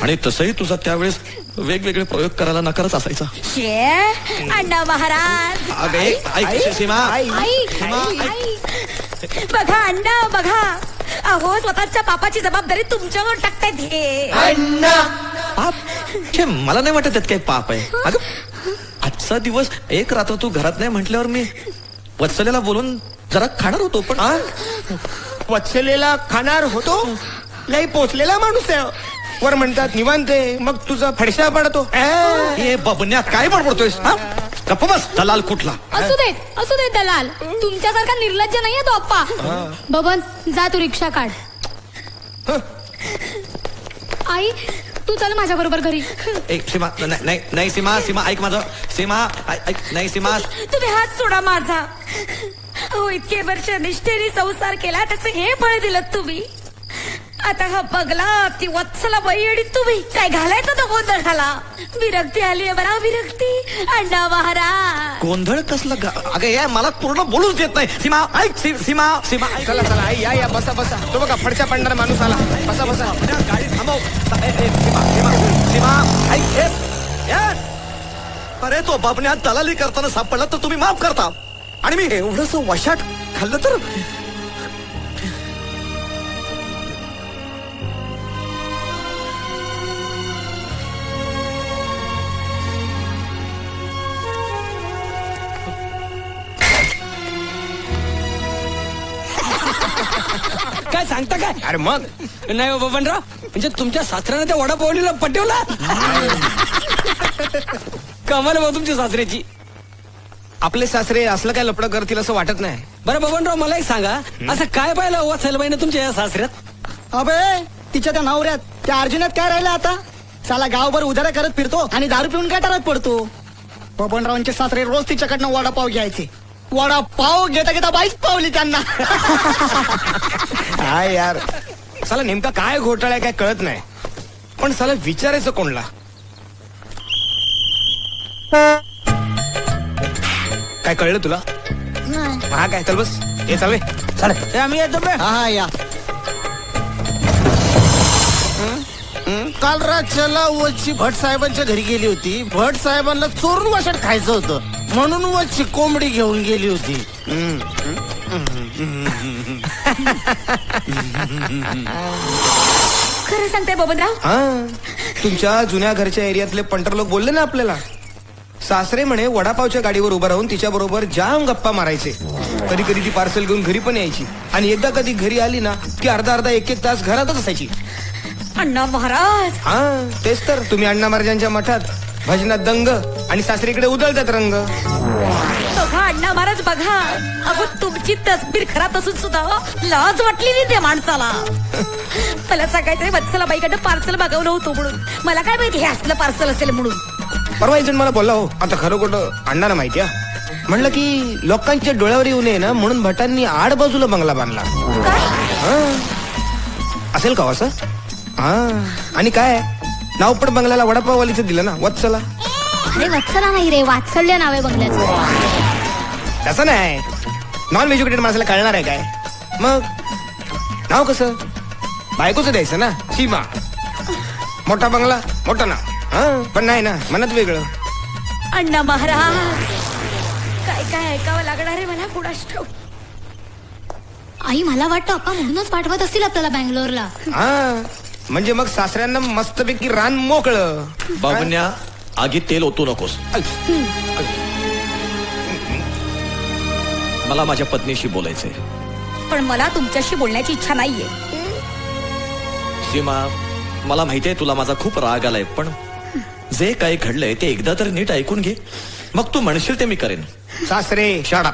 आणि तसंही तुझा त्यावेळेस वेगवेगळे प्रयोग करायला नकारच असायचा. अण्णा महाराज. अगं ऐक सीमा. बघा अण्णा बघा. अहो स्वतःच्या पापाची जबाबदारी तुमच्यावर टाकतायत हे. पाप? छे, मला नाही वाटत त्यात काही पाप आहे. अगं आजचा दिवस एक रात्र तू घरात नाही म्हटल्यावर मी वत्सलेला बोलून जरा खाणार होतो. पण वत्सलेला खाणार होतो. नाही पोचलेला माणूस आहे. वर म्हणतात निवांत आहे, मग तुझा फडशा पडतो. हे बबन्या काय बडबडतोयस? गप्प बस. दलाल कुठला? असू दे दलाल. तुमच्यासारखा निर्लज्ज नाहीये तो आप्पा. बबन जा तू रिक्षा काढ. आई तू चल माझ्या बरोबर घरी. एक सीमा नाही सीमा ऐक माझं. सीमा ऐक नाही सीमा. तुम्ही हात सोडा माझा. हो इतके वर्ष निष्ठेने संसार केला त्याचं हे फळ दिलं तुम्ही. आता हा बगला ती वत्सला बाई आणि तुम्ही काय घालायचं तो गोंधळ झाला. विरक्ती आली आहे बरा विरक्ती. अण्णा महाराज गोंधळ कसला? अगं या मला पूर्ण बोलूच देत नाही. सीमा ऐक. सीमा ऐक. चला चला आई या बसा बसा. तो बघा फडशा पडणारा माणूस आला. बसा गाडी थांबव. सीमा ऐक. अरे तो बाबण्यात दलाली करताना सापडला तर तुम्ही माफ करता आणि मी एवढंच वशाट खाल्लं तर. काय सांगता काय? अरे मग नाही हो बबनराव, म्हणजे तुमच्या सासऱ्याने त्या वडापावलीला पटवला. कमाल भाऊ तुमच्या सासऱ्याची. आपले सासरे असलं काय लपडं करतील असं वाटत नाही. बरं बबनराव मला एक सांगा, असं काय पाहिलं वत्सलबाईने तुमच्या या सासऱ्यात? अबे तिच्या त्या नवऱ्यात त्या अर्जुनात काय राहिलं आता? साला गावभर उधाऱ्या करत फिरतो आणि दारू पिऊन गटारात पडतो. बबनरावांचे सासरे रोज तिच्याकडनं वडापाव घ्यायचे. वडापाव घेता घेता बाईच पावली त्यांना. काय यार साला नेमका काय घोटाळा आहे काय कळत नाही. पण साला विचारायचं कोणला? काय कळलं तुला? हा काय चल बस. हे चालवे चल आम्ही येतो. हा या. काल रातच्याला वच्ची भट साहेबांच्या घरी गेली होती. भट साहेबांना चोरून वाशात खायचं होतं म्हणून वच्ची कोंबडी घेऊन गेली होती. खरं सांगताय बबनराव? हा तुमच्या जुन्या घरच्या एरियातले पंटर लोक बोलले ना आपल्याला. सासरे म्हणे वडापावच्या गाडीवर उभं राहून तिच्या बरोबर जाम गप्पा मारायचे. कधी कधी ती पार्सल घेऊन घरी पण यायची. आणि एकदा कधी घरी आली ना की अर्धा एक तास घरातच असायची. अण्णा महाराज. हा तेच तर. तुम्ही अण्णा महाराजांच्या मठात भजनात दंग आणि सासरीकडे उधळतात रंग. बघा अण्णा महाराज बघा. अगो तुमची तसबीर खराब असून सुद्धा लाज वाटली नाही त्या माणसाला. मला सांगायचं वत्सलाबाईकडनं पार्सल मागवलं होतं म्हणून. मला काय माहिती हे असलं पार्सल असेल म्हणून. परवा एक जण मला बोलला हो. आता खरं खोटं अण्णाला माहिती आहे. म्हणलं की लोकांच्या डोळ्यावर येऊ नये ना म्हणून भटांनी आड बाजूला बंगला बांधला. असेल का असं? हा आणि काय नाव पण बंगल्याला वडापाववालीचं दिलं ना वत्सला. अरे वत्सला नाही रे, वात्सल्य नाव आहे बंगल्याचं. तसं नाही. नॉन व्हेज्युकेटेड माणसाला कळणार आहे काय? मग नाव कसं बायकोचं द्यायचं ना. सीमा. मोठा बंगला मोठं नाव. हा पण नाही ना मनात वेगळं. अण्णा महाराज काय काय ऐकावं लागणार आहे मला कुणास ठाऊक. आई मला वाटतं आपण म्हणूनच पाठवत असतील आपल्याला बँगलोरला. हा म्हणजे मग सासऱ्यांना मस्तपैकी रान मोकळं. बाबन्या आगीत तेल ओतू नकोस. मला माझ्या पत्नीशी बोलायचंय. पण मला तुमच्याशी बोलण्याची इच्छा नाहीये. सीमा, मला माहितीये तुला माझा खूप राग आलाय, पण जे काही घडलंय ते एकदा तरी नीट ऐकून घे. मग तू म्हणशील ते मी करेन. सासरे शाळा.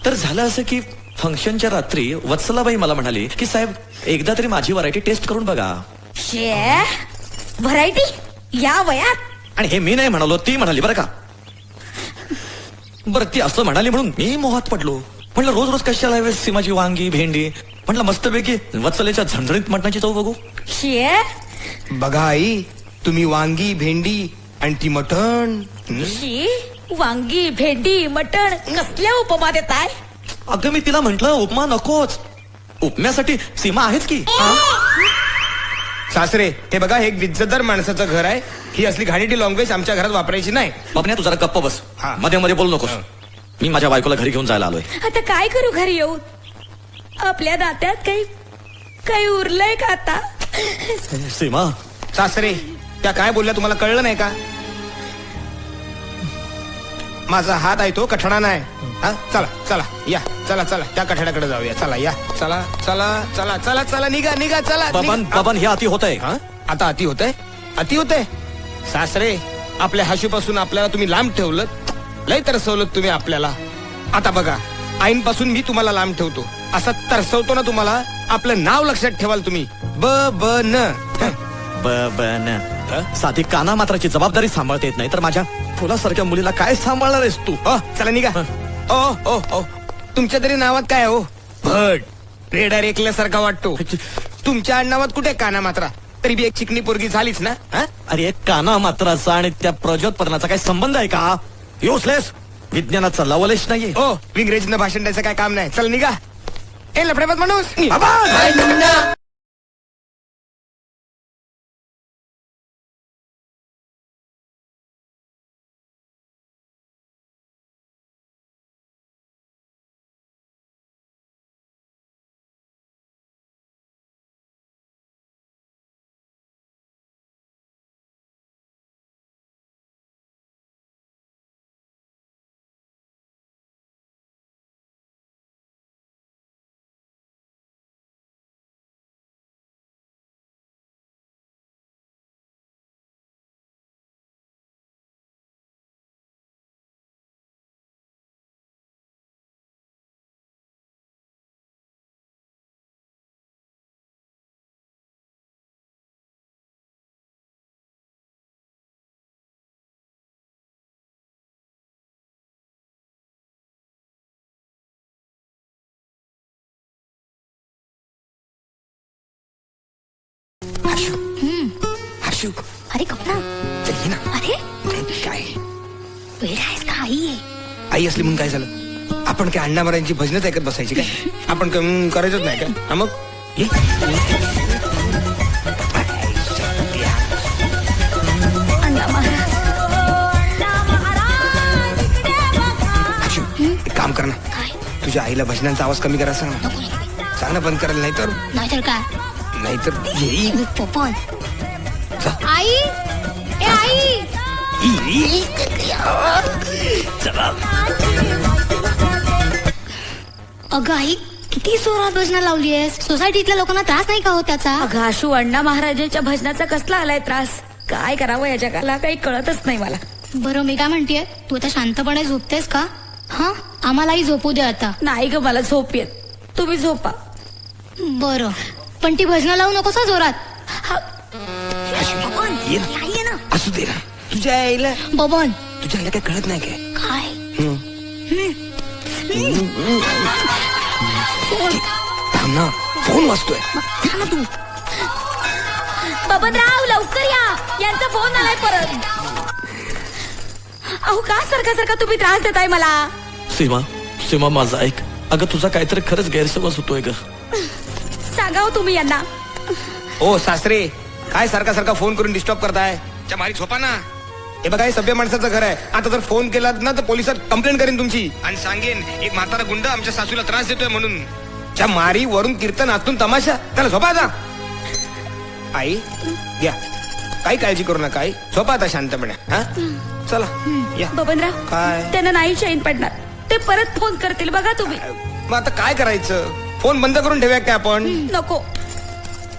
तर झालं असं की फंक्शनच्या रात्री वत्सलाबाई मला म्हणाली की साहेब एकदा तरी माझी व्हरायटी टेस्ट करून बघा. व्हरायटी या वयात? आणि हे मी नाही म्हणालो, ती म्हणाली बरं का. बरं ती असं म्हणाली म्हणून मी मोहात पडलो. म्हणलं रोज रोज कशाला हवे सीमाची वांगी भेंडी. म्हटलं मस्तपैकी वत्सलेच्या झणझणीत मटणाची चव बघू. बघा आई, तुम्ही वांगी भेंडी आणि ती मटण. वांगी भेंडी मटण कसल्या उपमा देताय? अगं मी तिला म्हंटल उपमा नकोच, उपम्यासाठी सीमा आहेच की. सासरे हे बघा, हे एक इज्जतदार माणसाचं घर आहे. ही असली घाणेरडी लँग्वेज आमच्या घरात वापरायची नाही. बाबण्या तू जरा गप्प बस, मध्ये मध्ये बोलू नकोस. मी माझ्या बायकोला घरी घेऊन जायला आलोय. आता काय करू घरी येऊन? आपल्या नात्यात काही काही उरलंय का आता? सीमा. सासरे त्या काय बोलल्या तुम्हाला कळलं नाही का? माझा हात आहे तो कठडा नाही. चला चला या, चला चला त्या कठड्याकडे जाऊया. चला या, चला चला चला चला चला निघा निघा चला. बाबन हे अति होत आहे. आता अति होत आहे, अति होत आहे. सासरे आपल्या हाशीपासून आपल्याला तुम्ही लांब ठेवलं, लय तरसवलं तुम्ही आपल्याला. आता बघा, आईनपासून मी तुम्हाला लांब ठेवतो. असं तरसवतो ना तुम्हाला, आपलं नाव लक्षात ठेवाल तुम्ही. बबन. बबन. साधी काना मात्राची जबाबदारी सांभाळता येत नाही तर माझ्या फुलासारख्या मुलीला काय सांभाळणार आहेस तू? चला निघा. ओ ओ ओ तुमच्या तरी नावात काय हो? भट. रेडर ऐकल्यासारखा वाटतो. तुमच्या आडनावात कुठे काना मात्रा? तरी बी एक चिकनी पोरगी झालीच ना. अरे काना मात्राचा आणि त्या प्रज्योत्पादनाचा काय संबंध आहे का? युजलेस. विज्ञानाचा लवलेश नाहीये. हो, इंग्रजीनं भाषण द्यायचं काय काम नाही. चल निघा. ए लफडेबाज माणूस. हर्षू. अरे कपना. चल ये ना. अरे काय वेळ आहेस का? आई आहे. आई असली म्हणून काय झालं? आपण काय अण्णामारांची भजनच ऐकत बसायची काय? आपण करायचंच नाही काय? मग ये. हर्षू एक काम कर ना, तुझ्या आईला भजनांचा आवाज कमी करा सांग ना. सांग ना बंद करायला. नाहीतर काय? नाहीतर येईल. पप्पन. आई ए आई. अगं आई किती जोरात भजनं लावली आहेस. सोसायटीतल्या लोकांना त्रास नाही का हो त्याचा? अगं आशू, अण्णा महाराजांच्या भजनाचा कसला आलाय त्रास? काय करावं या जगाला काही कळतच नाही मला. बरं मी काय म्हणतेय, तू आता शांतपणे झोपतेस का? हा आम्हालाही झोपू दे आता. नाही ग मला झोप येत. तुम्ही झोपा. बरं पण ती भजनं लावू नकोस हा जोरात. असू दे ना. तुझ्या आईला बबन. तुझ्या आईला काय कळत नाही काय? काय थांब ना, फोन वाजतोय. तू बबनराव लवकर या, यांचा फोन आलाय परत. अहो का सारखा सारखा तुम्ही त्रास देताय मला? सीमा, सीमा माझा ऐक. अगं तुझा काहीतरी खरंच गैरसमज होतोय ग. सांगाव तुम्ही यांना. ओ सासरे, काय सारखा सारखा फोन करून डिस्टर्ब करताय? मारी झोपा ना. हे बघा, हे सभ्य माणसाचं घर आहे. आता जर फोन केला ना तर पोलिसात कंप्लेंट करेन तुमची आणि सांगेन एक म्हातारा गुंड आमच्या सासूला त्रास देतोय म्हणून. च्या मारी वरून कीर्तन आतून तमाशा. त्याला झोपा जा. आई घ्या काही काळजी करू नका आई, झोपा आता शांतपणे. हा चला या. बबनराव काय? त्यांना नाही चैन पडणार, ते परत फोन करतील बघा तुम्ही. मग आता काय करायचं? फोन बंद करून ठेवूया काय आपण? नको,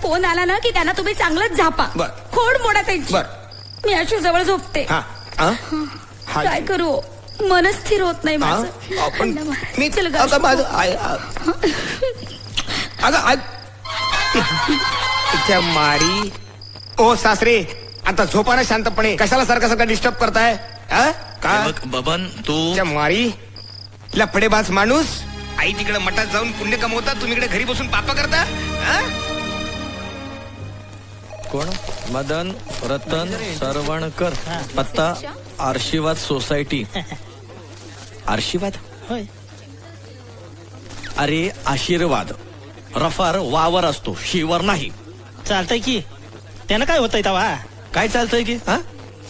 फोन आला ना की त्यांना तुम्ही चांगलंच झापा. बर. खोड मोडा त्यांची. बर. मी अशी जवळ झोपते. हा हा? हा. काय करू, मन स्थिर होत नाही हा? माझं. आपण अण्णा मा- मी चल ग. अगं माझं अगं इच्छा मारी. ओ सासरे, आता झोपा ना शांतपणे, कशाला सारखा सारखा डिस्टर्ब करताय? हा? का बबन तू इच्छा मारी, लफडेबाज माणूस. आई तिकडे मठात जाऊन पुण्य कमवता, तुम्ही इकडे घरी बसून पापा करता. हा? कोण? मदन रतन सरवणकर, पत्ता आशीर्वाद सोसायटी. आशीर्वाद? होय. अरे आशीर्वाद रफार वावर असतो, शिवर नाही. चालतंय की, त्यानं काय होतंय तवा? काय चालतंय की? हा?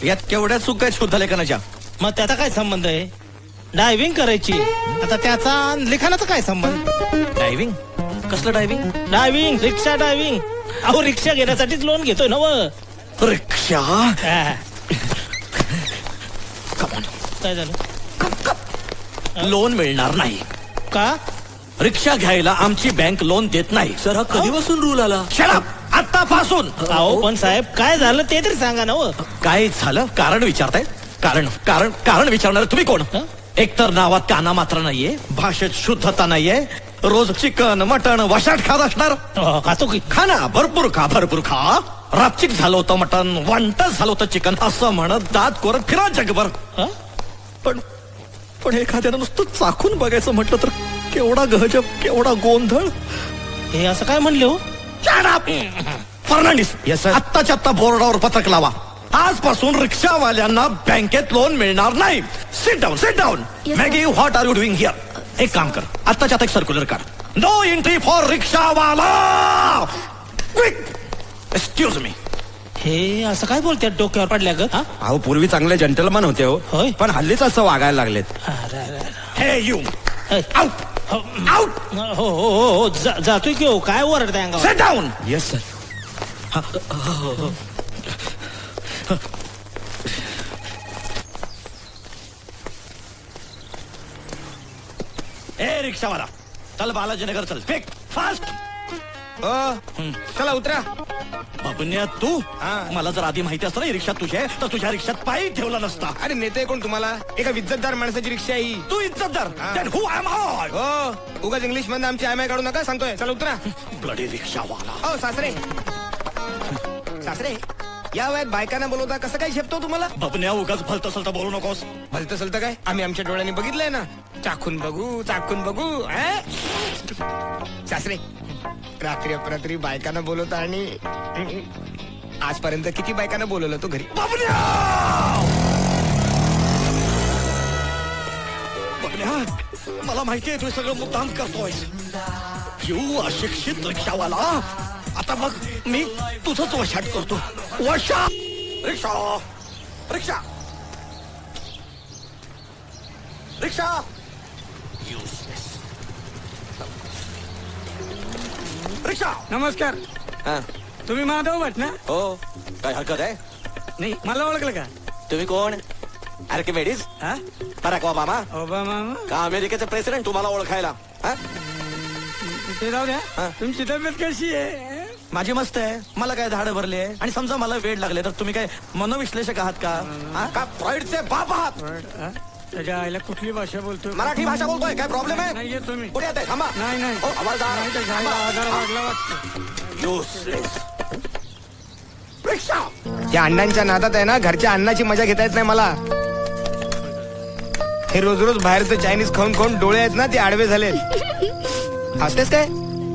यात केवढ्या चूक आहेत शुद्ध लेखनाच्या? मग त्याचा काय संबंध आहे? डायव्हिंग करायची. आता त्याचा लिखाणाचा काय संबंध? डायव्हिंग? कसलं डायव्हिंग? डायव्हिंग, रिक्षा डायव्हिंग. अहो रिक्षा घेण्यासाठीच लोन घेतोय ना व. रिक्षा? काय झालं? लोन मिळणार नाही. का? रिक्षा घ्यायला आमची बँक लोन देत नाही. सर हा कधीपासून रूल आला? आतापासून. अहो पण साहेब काय झालं ते तरी सांगा ना व. काय झालं? कारण विचारताय? कारण कारण कारण विचारणार तुम्ही कोण? एकतर नावात काना मात्र नाहीये, भाषेत शुद्धता नाहीये, रोज चिकन मटण वशाट खात असणार. खातो की? खा ना, भरपूर खा, भरपूर खा. रापचिक झालं होतं मटण, वांटच झालं होतं चिकन, असं म्हणत दात कोरत फिरा जगभर. पण पण एखाद्यानं नुसतं चाखून बघायचं म्हटलं तर केवढा गहजब, केवढा गोंधळ. हे असं काय म्हणले हो? फर्नांडिस, आत्ताच्या आत्ता बोर्डावर पत्रक लावा. आजपासून रिक्षावाल्यांना बँकेत लोन मिळणार नाही. Sit down, sit down. Maggie, what are you doing here? एक काम कर, आत्ताच्या आता एक सर्क्युलर काढ. नो एंट्री फॉर रिक्षावाला. क्विक. Excuse me. हे असं काय बोलतात डोक्यावर पडल्या ग? अहो पूर्वी चांगले जंटलमॅन होते हो, पण हल्लीच असं वागायला लागलेत. हे यू आउट आउट. हो हो हो जातोय की हो. काय ओरडताय अंगावर? Sit down. Yes sir. ए रिक्षावाला, चल बालाजीनगर चल, क्विक फास्ट. चला उतरा. बाबन्या तू, मला जर आधी माहिती असतं ना रिक्षा तुझी आहे तर तुझ्या रिक्षात पायी ठेवला नसता. अरे नेते कोण तुम्हाला? एका इज्जतदार माणसाची रिक्षा आहे ही. तू इज्जतदार? Then who am I? हो, उगाच इंग्लिश मध्ये आमची आय काढू नका, सांगतोय. चला उतरा. ब्लडी रिक्षावाला. हो सासरे, सासरे या वयात बायकांना बोलवता कसं काय झेपतो तुम्हाला? बबन्या उगाच भलतं सलतं बोलू नकोस. भलतं सलतं काय? आम्ही आमच्या डोळ्यांनी बघितलंय ना. चाखून बघू, चाखून बघू. सासरे, रात्री अपरात्री बायकांना बोलवता आणि आजपर्यंत किती बायकांना बोलवलं तो घरी? बबन्या, मला माहिती आहे तू सगळं मुद्दाम करतोय. यू अशिक्षित रिक्षावाला. आता मग मी तुझंच वशाट करतो. वशा. रिक्षा, रिक्षा, रिक्षा. रिक्षा. नमस्कार. तुम्ही माधव भट ना? हो. काय हरकत आहे? नाही, मला ओळखलं का? तुम्ही कोण? आर्किमेडीज? Barack Obama? ओबामा का अमेरिकेचे प्रेसिडेंट तुम्हाला ओळखायला? ते जाऊ द्या. तुमची तब्येत कशी आहे? माझी मस्त आहे. मला काय झाडं भरले आहे. आणि समजा मला वेळ लागले तर तुम्ही काय मनोविश्लेषक आहात का? फ्रॉइडचे बाप आहात? त्याच्या आईला कुठली भाषा बोलतोय? मराठी भाषा बोलतोय. काय प्रॉब्लेम आहे? नाही तुम्ही कुठे येते? थांबा. नाही नाही आधार वाढला वाटतं. रिक्षा. या अण्णांच्या नादात आहे ना, घरच्या अन्नाची मजा घेता येत नाही मला. हे रोज रोज बाहेरचं चायनीज खाऊन खाऊन डोळे आहेत ना ते आडवे झाले. हसतेस काय?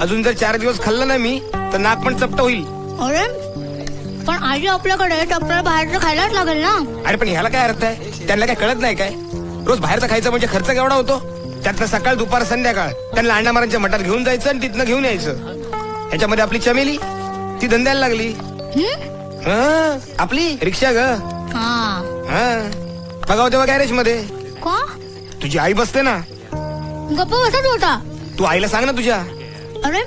अजून जर 4 दिवस खाल्लं ना मी तर नाक पण चपट होईल. अरे पण आजी आपल्याकडे आपल्याला बाहेरचं खायलाच लागेल ना. अरे पण ह्याला काय अर्थ आहे? त्यांना काय कळत नाही काय? रोज बाहेरचं खायचं म्हणजे खर्च केवढा होतो? त्यातनं सकाळ दुपार संध्याकाळ त्यांना अंडामारांच्या मठात घेऊन जायचं आणि तिथनं घेऊन यायचं. ह्याच्यामध्ये आपली चमेली ती धंद्याला लागली. आपली रिक्षा ग. बघाव तेव्हा गॅरेज मध्ये का? तुझी आई बसते ना. गप्प बसत होता. तू आईला सांग ना तुझ्या. अरे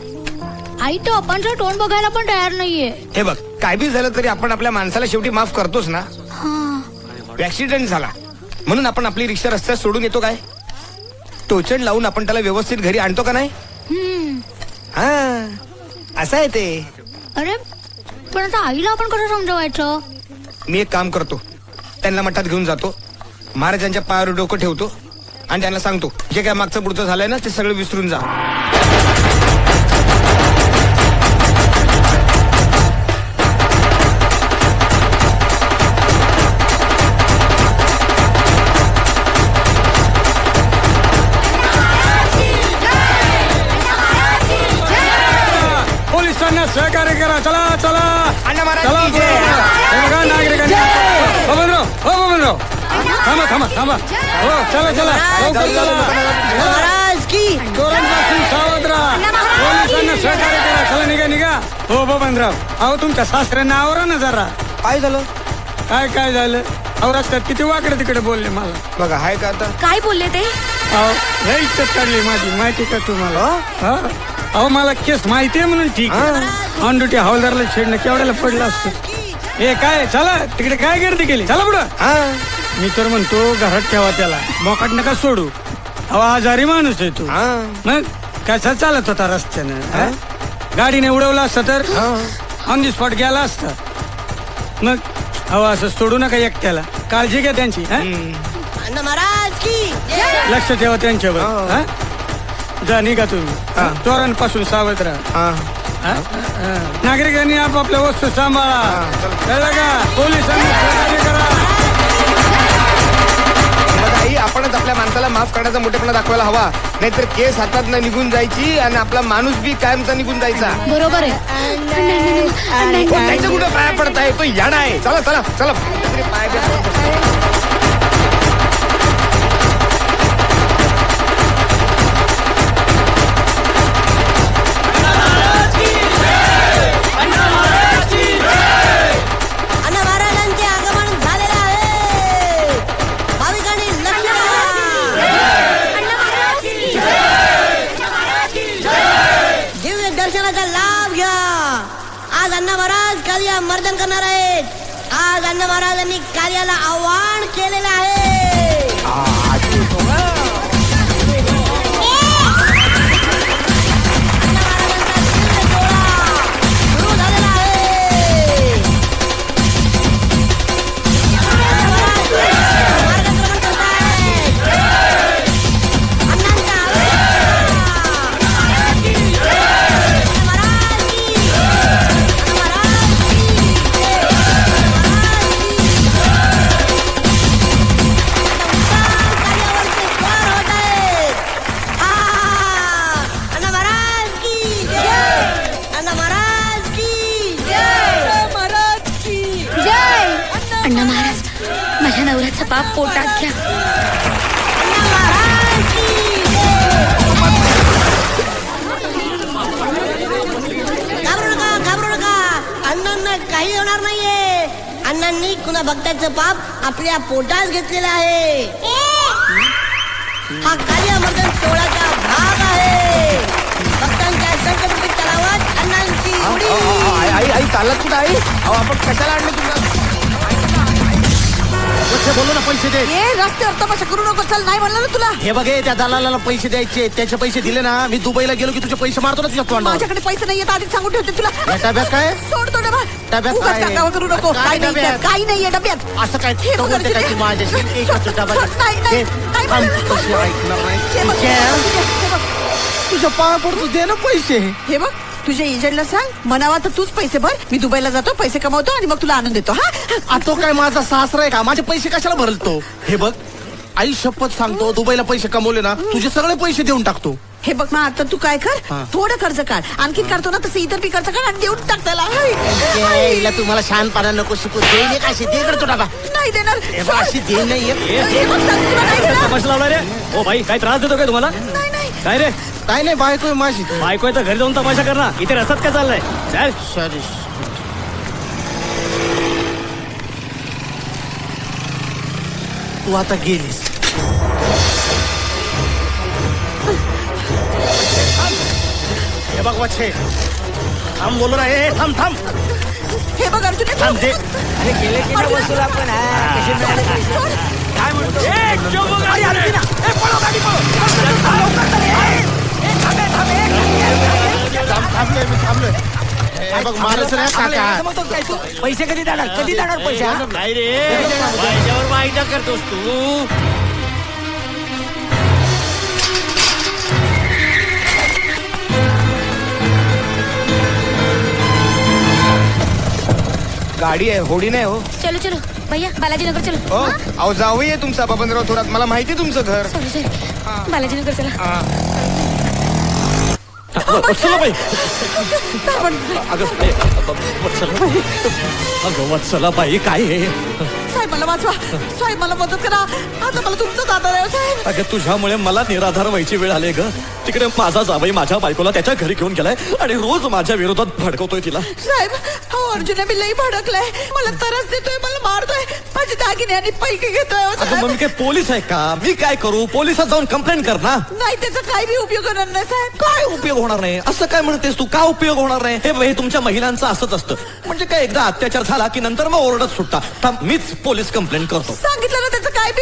आई तो आपणचं तोंड बघायला पण तयार नाहीये. हे बघ, काय बी झालं तरी आपण आपल्या माणसाला शेवटी माफ करतोच ना. ऍक्सिडेंट झाला म्हणून आपण आपली रिक्षा रस्त्यात सोडून येतो काय? टोचण लावून आपण त्याला व्यवस्थित घरी आणतो का नाही? हा, असं आहे ते. अरे पण आता आईला आपण कसं समजवायचं? मी एक काम करतो, त्यांना मठात घेऊन जातो, महाराजांच्या पायावर डोकं ठेवतो आणि त्यांना सांगतो जे काय मागचं पुढचं झालंय ना ते सगळं विसरून जा. पोलिसांना सहकार्य करा. चला चला अण्णा महाराज चला की जय. हे बघा नागरिकांनी. हो बबनराव थांबा थांबा थांबा. हो चला चला लवकर चला. महाराज की चोरांपासून सावध राहा. पोलिसांना सहकार्य करा. चला निघा निघा. हो बबनराव, अहो तुमच्या सासऱ्यांना आवरा ना जरा. काय झालं? काय झालं? अहो रस्त्यात किती वाकडे तिकडे बोलले मला. बघा हाय का आता? काय बोलले ते? अहो लय इज्जत काढली माझी, माहिती का तुम्हाला? हा? अहो मला केस माहिती आहे म्हणून ठीक आहे. ऑन ड्युटी हवालदारला छेडणं केवढ्याला पडलं असतं. हे काय चला तिकडे काय गर्दी केली. चला पुढं. मी तर म्हणतो घरात ठेवा त्याला, मोकाट नका सोडू. अहो आजारी माणूस आहे तू. मग कसा चालत होता रस्त्यानं? गाडीने उडवला असता तर ऑन दी स्पॉट गेला असता. मग अहो असं सोडू नका एकट्याला. काळजी घ्या त्यांची. अण्णा महाराज की लक्ष ठेवा त्यांच्यावर. जा निघा तुम्ही. चोरांपासून सावध राहा. नागरिकांनी आपापल्या वस्तू सांभाळा. कळलं का? पोलिसांनी सहकार्य करा. आई, आपणच आपल्या माणसाला माफ करण्याचा मोठेपणा दाखवायला हवा, नाहीतर केस हातात न निघून जायची आणि आपला माणूस बी कायमचा निघून जायचा. बरोबर आहे. त्याच्या कुठं पाया पडताय? तो याडा आहे. चला चला चला पाय अण्णा महाराजांचे आगमन झालेले आहे. भाविकांनी लक्ष द्या. दिव्य दर्शनाचा लाभ घ्या. आज अण्णा महाराज कार्य मर्दन करणार आहेत. आज अण्णा महाराजांनी कार्याला आव्हान केलेलं आहे. अण्णा महाराज, माझ्या नवऱ्याचा पाप पोटात घ्या. घाबरू नका. अण्णांना काही होणार नाहीये. अण्णांनी कुणा भक्ताचं पाप आपल्या पोटात घेतलेलं आहे. हा कार्यामर्दन सोहळ्याचा भाग आहे. भक्तांच्या संकटपीठ तलावात अण्णांची आई आई चालत कुठं आई? अहो आपण कशाला आणलं तुला? बोलू ना पैसे दे. रस्त्यावर तमाशा करू नको. चल, नाही म्हणलं ना तुला. हे बघे त्या दलालाला पैसे द्यायचे. त्याचे पैसे दिले ना, मी दुबईला गेलो की तुझे पैसे मारतो ना तुझ्या तोंडावर. माझ्याकडे पैसे नाहीये, आधीच सांगून ठेवते तुला. डब्यात काय? सोडतो डबा. डब्यात उगाच काय? काकावा करू नको. काय काही नाही डब्यात? त्यात, काही नाहीये डब्यात. असं काय हे बघ, बोलते काय तू माझ्याशी? एकच डबा दे. नाही, नाही, दे. नाही थांब, म्हणलं. कशी ऐकणार नाही. हे बघ, हे बघ. तुझ्या पाया पडतो, दे ना पैसे. हे बघ, तुझ्या एजंटला सांग म्हणावा तर तूच पैसे भर. मी दुबईला जातो, पैसे कमवतो आणि मग तुला आणून देतो. हा, तो काय माझा सासरा आहे का? माझे पैसे कशाला भरलतो? हे बघ, आई शपथ सांगतो, दुबईला पैसे कमवले ना, तुझे सगळे पैसे देऊन टाकतो. हे बघ, मग आता तू काय कर, थोडं कर्ज काढ. आणखीन काढतो ना तसं इतर बी कर्ज काढ आणि देऊन टाक त्याला. हिला तुम्हाला शहाणपणा नको शिकू. दे अशी दे करतो डबा. नाही देणार. अशी दे नाही. हे बघ, सांग, तुला नाही देणार. तमाशा लावला रे. ओ भाई, काय त्रास देतो काय तुम्हाला? काय रे? काय नाही, बायको आहे माझी. बायको आहे तर घरी जाऊन तमाशा कर ना. इथे रस्त्यात काय चाललंय? चल. सॉरी. तू आता गेलीस. हे बघ वच्छे, थांब बोलू ना, ए थांब थांब हे बघ अर्जुन हे थांब बघ. दे. अरे गेले की नाही वसूल आपण कसे मिळाले पैसे? काय म्हणतो अरे अर्जुना, ए, पळव गाडी पळव. थांबलोय मी थांबलोय. हे बघ मारच नाही काका. पैसे कधी देणार पैसे हा? नाही रे माझ्यावर वाईदा करतोस तू. गाडी आहे, होडी नाही हो. चलो चलो भैया बालाजी नगर चलो. हो अहो जावई आहे तुमचा बबनराव थोरात, मला माहिती आहे तुमचं घर. सॉरी सॉरी बालाजी नगर चला. वत्सलाबाई अगं वत्सलाबाई, अगं वत्सलाबाई काय आहे? साहेब मला वाचवा, साहेब मला मदत करा. आता मला तुमचं आधार आहे साहेब. अगं तुझ्यामुळे मला निराधार व्हायची वेळ आली ग. तिकडे माझा जावई माझ्या बायकोला त्याच्या घरी घेऊन गेलाय आणि रोज माझ्या विरोधात भडकवतोय तिला. साहेब हो अर्जुन मी लई भडकलाय. मला त्रास देतोय, मला मारतोय, माझे दागिने आणि पैके घेतोय. अगं मग मी काय पोलीस आहे का? मी काय करू? पोलिसात जाऊन कंप्लेंट कर ना. नाही त्याचा काही बी उपयोग होणार नाही साहेब. काय उपयोग होणार नाही असं काय म्हणतेस तू? का उपयोग होणार नाही? हे तुमच्या महिलांचं असंच असतं. म्हणजे काय एकदा अत्याचार झाला की नंतर मग ओरडत सुटता. थांब मीच पोलीस कंप्लेंट करतो. सांगितलं ना त्याचा काही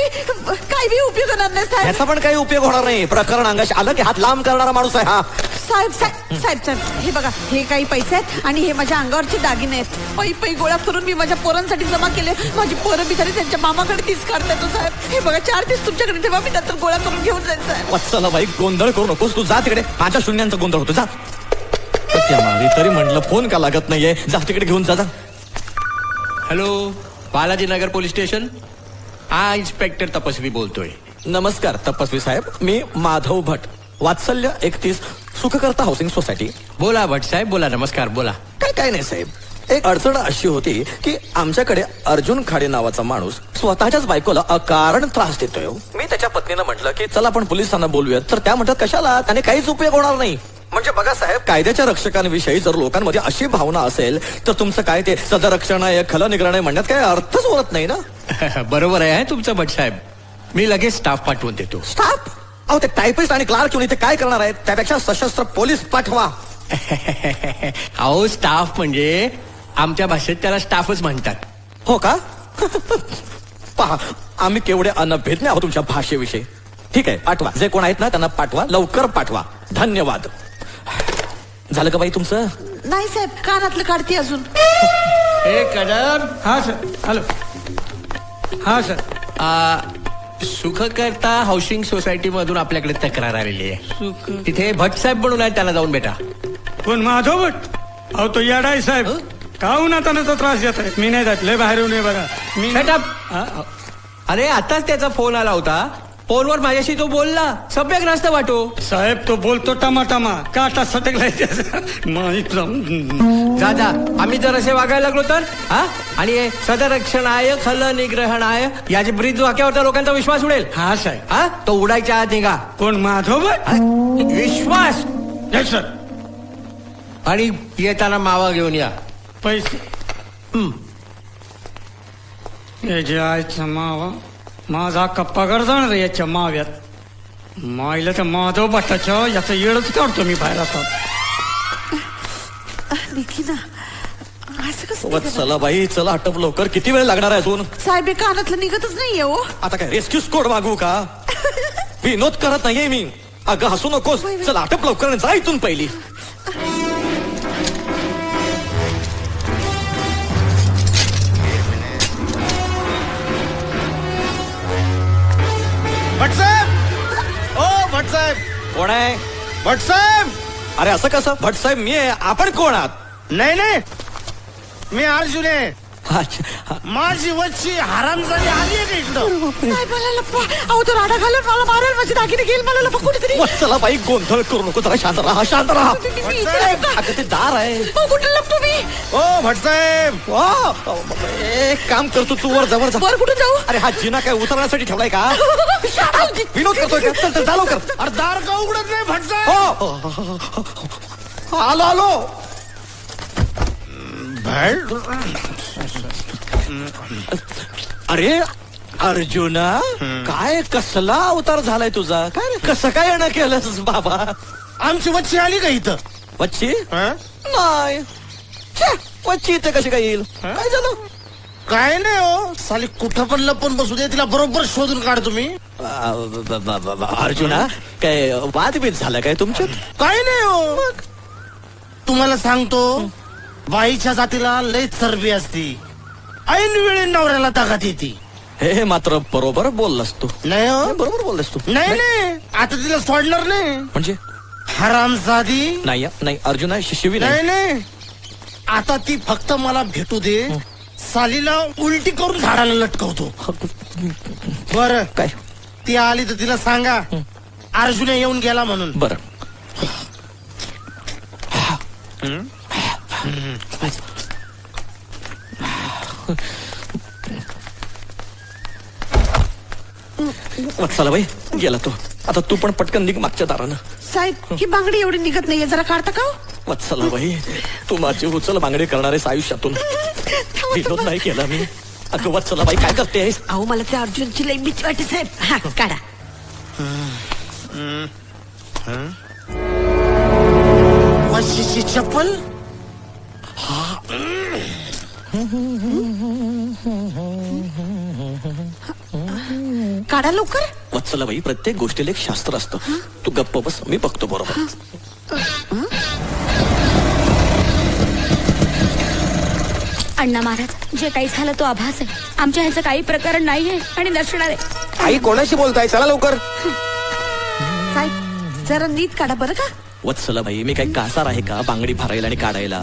बी उपयोग होणार नाही साहेब. ह्याचा पण काही उपयोग होणार नाही. प्रकरण अंगाशी आलं की हात लांब करणारा माणूस आहे हा. साहेब साहेब साहेब साहेब हे बघा, हे काही पैसे आहेत आणि हे माझ्या अंगावरचे दागिने आहेत. पै गोळा करून मी माझ्या पोरांसाठी जमा केले. माझी पोरं बिचारी त्यांच्या मामाकडे तीच काढतात साहेब. हे बघा 4 दिवस तुमच्याकडे ठेवा, मी नंतर गोळा करून घेऊन जाईल साहेब. वत्सला बाई गोंधळ करू नकोस. तू जा तिकडे. माझ्या शून्यांचा गोंधळ होतो. जा तरी म्हटलं फोन का लागत नाहीये. जा तिकडे घेऊन जा. Hello Balaji Nagar police station. हा इन्स्पेक्टर तपस्वी बोलतोय. नमस्कार तपस्वी साहेब, मी माधव भट, वात्सल्य 31 सुखकर्ता हाऊसिंग सोसायटी. बोला भट साहेब बोला. नमस्कार बोला. काय नाही साहेब, एक अडचण अशी होती की आमच्याकडे अर्जुन खाडे नावाचा माणूस स्वतःच्याच बायकोला अकारण त्रास देतोय. मी त्याच्या पत्नीला म्हटलं की चला आपण पोलिसांना बोलूयात, तर त्या म्हणतात कशाला, त्याने काहीच उपयोग होणार नाही. म्हणजे बघा साहेब, कायद्याच्या रक्षकांविषयी जर लोकांमध्ये अशी भावना असेल तर तुमचं काय ते सदरक्षण आहे खलनिग्रहण आहे म्हणण्यात काय अर्थच उरत नाही ना. बरोबर आहे तुमचं भट साहेब. मी लगेच स्टाफ पाठवून देतो. स्टाफ? अहो ते टायपिस्ट आणि क्लार्क येऊन इथे काय करणार आहेत? त्यापेक्षा सशस्त्र पोलीस पाठवा. अहो स्टाफ म्हणजे आमच्या भाषेत त्याला स्टाफच म्हणतात. हो का? पहा आम्ही केवढे अनभिज्ञ आहोत तुमच्या भाषेविषयी. ठीक आहे पाठवा, जे कोण आहेत ना त्यांना पाठवा, लवकर पाठवा. धन्यवाद. झालं का बाई तुमचं? नाही साहेब, कानातलं काढते अजून. हे कदम. हा सर. हॅलो. हा सर. सुखकर्ता हाऊसिंग सोसायटी मधून आपल्याकडे तक्रार आलेली आहे. तिथे भट साहेब म्हणून आहे, त्याला जाऊन भेटा. कोण माधव भट? अहो तो येडा आहे साहेब. का उन्हातानाचा त्रास देत आहे? मी नाही जात, लय बाहेर येऊ नये बघा. मी Shut up. अरे आताच त्याचा फोन आला होता. फोनवर माझ्याशी तो बोलला, सभ्यग्रस्त वाटो. साहेब तो बोलतो टमाटमा, काटा सटकलाय त्याचा. जा जा. आम्ही जर असे वागायला लागलो तर हा. आणि हे सदरक्षणाय खलनिग्रहणाय याचे ब्रिज वाक्यावरचा लोकांचा विश्वास उडेल. हा साहेब. हा तो उडायच्या आत निघा. कोण माधव भट? विश्वास. Yes sir. आणि येताना मावा घेऊन या. पैसे याचे आयचा मावा माझा अख्खा पगार जाणार याच्या माव्यात. माईला त्या माधव भट्टाच्या याचा येडच काढतो मी बाहेर. आता निघी ना असं कसं? वत्सला बाई चला आटप लवकर. किती वेळ लागणार आहे अजून? साहेब हे कानातलं निघतच नाहीये हो. आता काय रेस्क्यू स्कोड मागू का? विनोद करत नाहीये मी. अगं हसू नकोस. चला आटप लवकर जा इथून पहिली. भटसाहेब, ओ भटसाहेब. कोण आहे? भटसाहेब. अरे असं कसं? भट साहेब मी आहे. आपण कोण आहात? नाही नाही, मी अर्जुन आहे. अच्छा. माझी वच्ची हरामजादी आली आहे का इकडं? साहेब मला लपवा. अहो तो राडा घालून मला मारेल, माझे दागिने घेईल, मला लपवा कुठेतरी. वत्सला बाई गोंधळ करू नको. जरा शांत राहा, शांत राहा. मी इथे लपवा. अगं ते दार आहे. अहो, कुठे लपतो मी? ओ भटसाहेब. एक काम करतो, तू वर जवळ जा. वर कुठे जाऊ? अरे हा जिना काय उतरण्यासाठी ठेवलाय का? विनोद करतोय का? चल चल जा लवकर. अरे दार का उघडत नाही भटसाहेब? हो आलो आलो. अरे अर्जुना, काय कसला अवतार झालाय तुझा? काय रे, कसं काय येणं केलंस बाबा? आमची वच्ची आली का इथं? वच्ची? नाही छे, वच्ची इथे कशी काय येईल काय झालं काय नाही हो साली कुठं पण लपून बसू दे तिला बरोबर शोधून काढ तुम्ही. अर्जुना काय वादभेद झाला काय तुमच्यात? काय नाही हो तुम्हाला सांगतो बाईच्या जातीला लय चरबी असती ऐन वेळी नवऱ्याला ताकद येते. हे मात्र बरोबर बोललास तू. नाही हो बरोबर बोललास तू. नाही नाही आता तिला सोडणार नाही म्हणजे हरामजादी. नाही नाही अर्जुना शिवी नाही नाही. नाही आता ती फक्त मला भेटू दे सालीला उलटी करून झाडाला लटकवतो. बर काय ती आली तर तिला सांगा अर्जुन येऊन गेला म्हणून. बर चला बाई गेला तो. आता तू पण पटकन निघ मागच्या दारानं. साहेब ही बांगडी एवढी निघत नाहीये जरा काढता का हो? वत्सला बाई तू माझी उचल बांगडे करणारेस आयुष्यातून. विरोध नाही केला मी. अगं वत्सला बाई काय करतेस? अहो मला त्या अर्जुनची लई भीती वाटते साहेब. हा काढा. वशीची चप्पल. काढा लवकर. वत्सला बाई प्रत्येक गोष्टीला एक शास्त्र असतं. तू गप्प बस मी बघतो बरोबर. अण्णा महाराज जे काही झालं तो आभास आहे. आमच्या ह्याचं काही प्रकरण नाहीये आणि नसणार आहे. आई कोणाशी बोलताय चला लवकर. साहेब जरा नीट काढा बरं का. वत्सला बाई मी काही कासार आहे का बांगडी भरायला आणि काढायला?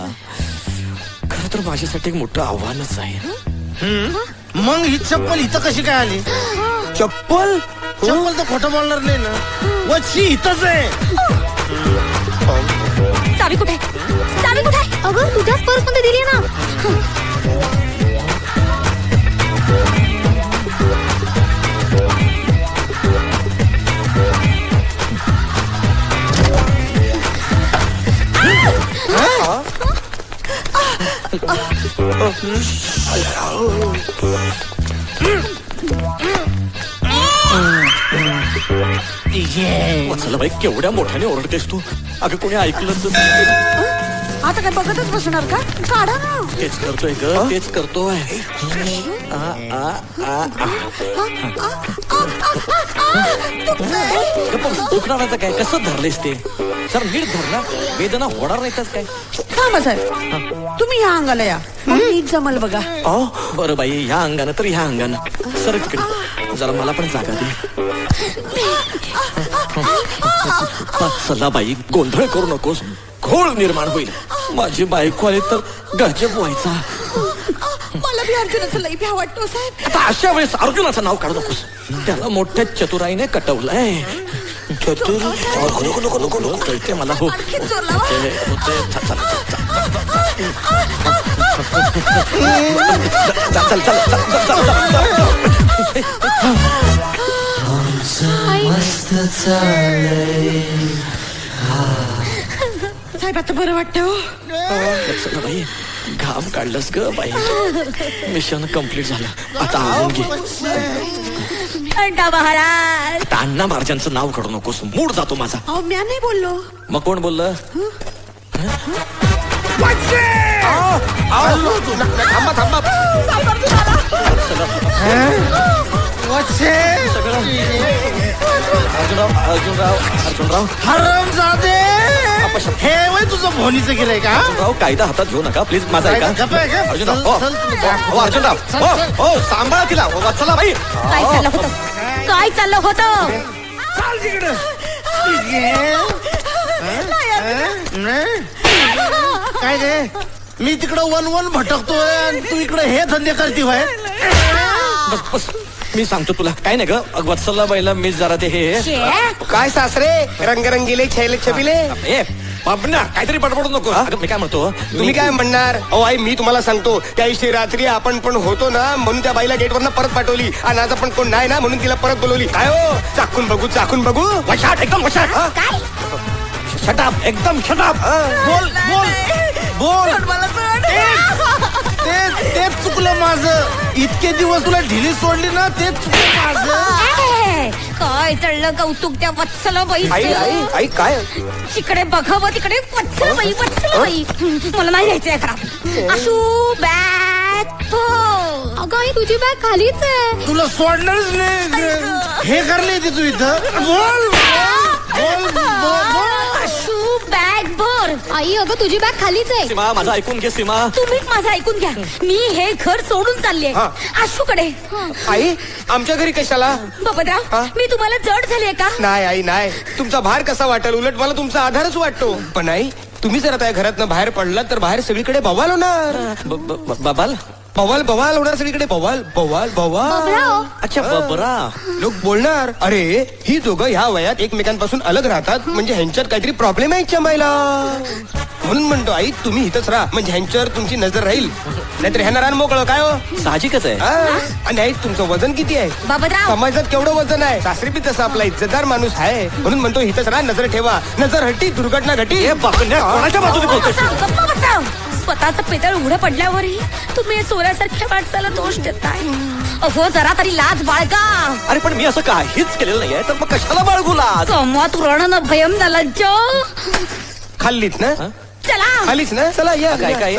खरं तर माझ्यासाठी एक मोठं आव्हानच आहे. मग ही चप्पल इथं कशी काय आली? चप्पल चप्पल तर खोटं बोलणार नाही ना. वशी इथंच आहे. चावी कुठे आहे? चावी कुठे आहे? अगं तुझ्याच पर्स मध्ये दिली ना. वत्सला बाई केवढ्या मोठ्याने ओरडतेस तू. अगं कोणी ऐकलं तर. आता काय बघतच बसणार का? काढा ना. तेच करतोय ग तेच करतोय. दुखणार काय कसं धरलेस ते? सर नीट धरणार वेदना होणार नाही तर काय. थांबा साहेब तुम्ही ह्या अंगाला या. नीट जमल बघा. बरं बाई ह्या अंगानं तर ह्या अंगानं सर तिकडे जरा मला पण जागा दे. चला बाई गोंधळ करू नकोस. घोळ निर्माण होईल. माझी बायको आली तर गजब व्हायचा. मला बी अर्जुनाचं लई भ्या वाटतो साहेब. आता अशा वेळेस अर्जुनाचं नाव काढू नकोस. त्याला मोठ्या चतुराईने कटवलंय. चतुर नको नको नको नको कळते मला. हो चल चल साहेब आता बरं वाटतं हो. बाई घाम काढलंस ग बाई. मिशन कम्प्लीट झालं. आता आवरून घे. अण्णा महाराज आता अण्णा महाराजांचं नाव काढू नकोस. मूड जातो माझा. अहो म्या नाही बोललो. मग कोण बोललं? थांबा थांबा. अर्जुनराव हरामजादे. हे वय तुझं भोनीचं गिराय का? राव कायदा हातात घेऊ नका प्लीज. माझा ऐका अर्जुनराव. अर्जुनराव हो सांभाळा तिला. वत्सला बाई काय चाललं होतं? काय चाललं होतं? चाल तिकडं. काय रे मी तिकडं वन वन भटकतोय आणि तू इकडे हे धंदे करती व्हय? बस बस मी सांगतो तुला काय नाही ग. वत्सला बाईला मी जरा ते हे काय सासरे रंगरंगीले छैले छबिले. बाबना काहीतरी बडबडू नको. मी काय म्हणतो तुम्ही काय म्हणणार? अहो आई मी तुम्हाला सांगतो त्या दिवशी रात्री आपण पण होतो ना म्हणून त्या बाईला गेटवरनं परत पाठवली आणि आज आपण कोण नाही ना म्हणून तिला परत बोलवली. काय हो चाकून बघू चाकून बघू. वशाट एकदम वशाट. शटाप एकदम शटाप. बोल बोल बोल. तेच चुकलं माझं. इतके दिवस तुला ढिली सोडली ना तेच चुकलं माझं. काय काय चढलं कौतुक त्या वत्सलाबाई आई आई आई काय तिकडे बघावं तिकडे वत्सलाबाई मला नाही घ्यायचंय खराब अशू बॅग अगं आई तुझी बॅग खालीच आहे. तुला सोडणारच नाही. हे करले तू इथं बोल बोल बोल. अशू बॅग भर. आई अगं तुझी बॅग खालीच आहे. सीमा माझं ऐकून घे सीमा. तुम्हीच माझं ऐकून घ्या. मी हे घर सोडून चालले आशूकडे. आई आमच्या घरी कशाला बाबतराव मी तुम्हाला जड झाले का? नाही आई नाही तुमचा भार कसा वाटेल उलट मला तुमचा आधारच वाटतो. पण आई तुम्ही जर आता घरातनं बाहेर पडलात तर बाहेर सगळीकडे बवाल होणार. बाबाल बवाल बवाल होणार सगळीकडे बवाल बवाल बवाल. अच्छा बबरा. लोक बोलणार अरे ही दोघं ह्या वयात एकमेकांपासून अलग राहतात म्हणजे ह्यांच्यात काहीतरी प्रॉब्लेम आहे चमाईला. म्हणून म्हणतो आई तुम्ही इथंच राहा म्हणजे ह्यांच्यावर तुमची नजर राहील नाहीतर ह्यांना रान मोकळं काय हो. साहजिकच आहे. आणि आई तुमचं वजन किती आहे बाबतराव समाजात केवढं वजन आहे. सासरी बी तसा आपला इज्जतदार माणूस आहे म्हणून म्हणतो इथंच राहा नजर ठेवा नजर हट्टी दुर्घटना घटी. कोणाच्या बाजूने बोलतोय? गप्पा बसाव. स्वतःच पेतळ उघडं पडल्यावरही तुम्ही सोऱ्यासारख्या माणसाला दोष देताय. अहो जरा तरी लाज बाळगा. अरे पण मी असं काहीच केलेलं नाहीये तर मग कशाला बाळगू लाज? कमवात उरण न भयम न लज्ज. खाल्लीत ना चला खालीच ना चला या काय काय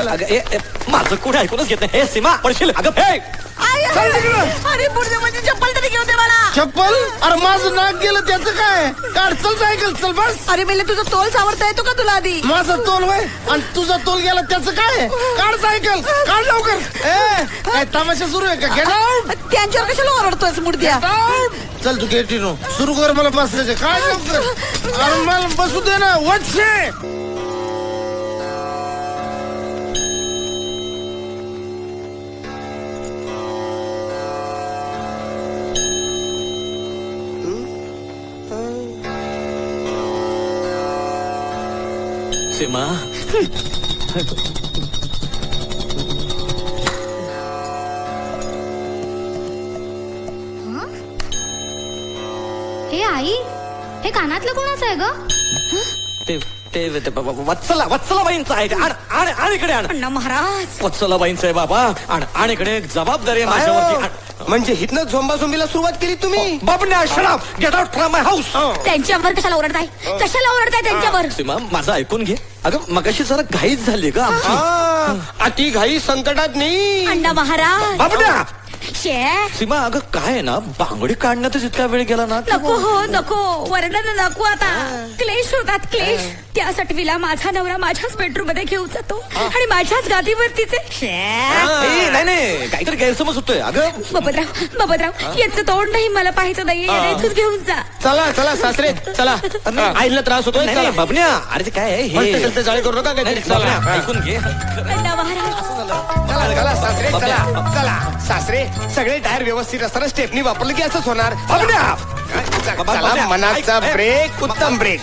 माझं कुठे ऐकूनच घेत नाही. हे सीमा पडशील अगं. हे अरे पुढे म्हणजे चप्पल तरी घेऊ दे मला. चप्पल अरे माझं नाक गेलं त्याचं काय काढ चल सायकल चल बस. अरे मेले तुझा तोल सावरता येतो का तुला आधी? माझा तोल वय आणि तुझा तोल गेला त्याचं काय काढ सायकल काढ लवकर. काय तमाशा सुरू आहे का? Get out. त्यांच्यावर कशाला ओरडतोयस मुडद्या? चल तू गेटीनो सुरू कर मला बसल्याचे काय लवकर. अरे मला बसू दे ना वटशे. सीमा हे आई हे कानातलं कोणाचं आहे ग? ते वत्सलाबाईंचं आहे. आण इकडे आण. अण्णा महाराज वत्सलाबाईंचं आहे बाबा. आण इकडे एक जबाबदारी आहे माझ्यावरती. म्हणजे हिथनं झोंबाझोंबीला सुरुवात केली तुम्ही. बाबण्या शराब get out from my house. त्यांच्यावर कशाला ओरडताय? कशाला ओरडताय त्यांच्यावर? सीमा माझं ऐकून घे. अगं मगाशी जरा घाईच झाली का आमची. अति घाई संकटात नाही. अण्णा महाराज बाबण्या. शे सीमा अगं काय आहे ना बांगडी काढण्यातच इतका वेळ गेला ना. नको हो नको वरडा नको आता. क्लेश होतात क्लेश. त्यासाठी विला माझा नवरा माझ्याच बेडरूम मध्ये घेऊन जातो आणि माझ्याच गादीवरतीचे. नाही नाही काहीतरी गैरसमज होतोय अगं. बाबतराव याचं तोंड नाही मला पाहायचं नाहीये. इथून घेऊन जा. चला चला सासरे चला. आईला त्रास होतोय. नाही, नाही, बाबण्या अरे ते काय आहे हे चलते जाळी करू नका काहीतरी. बाबण्या, चला ऐकून घे. अण्णा महाराज चला चला सासरे चला चला सासरे सगळे टायर व्यवस्थित असताना स्टेपनी वापरलं की असंच होणार. चला मनाचा ब्रेक उत्तम ब्रेक.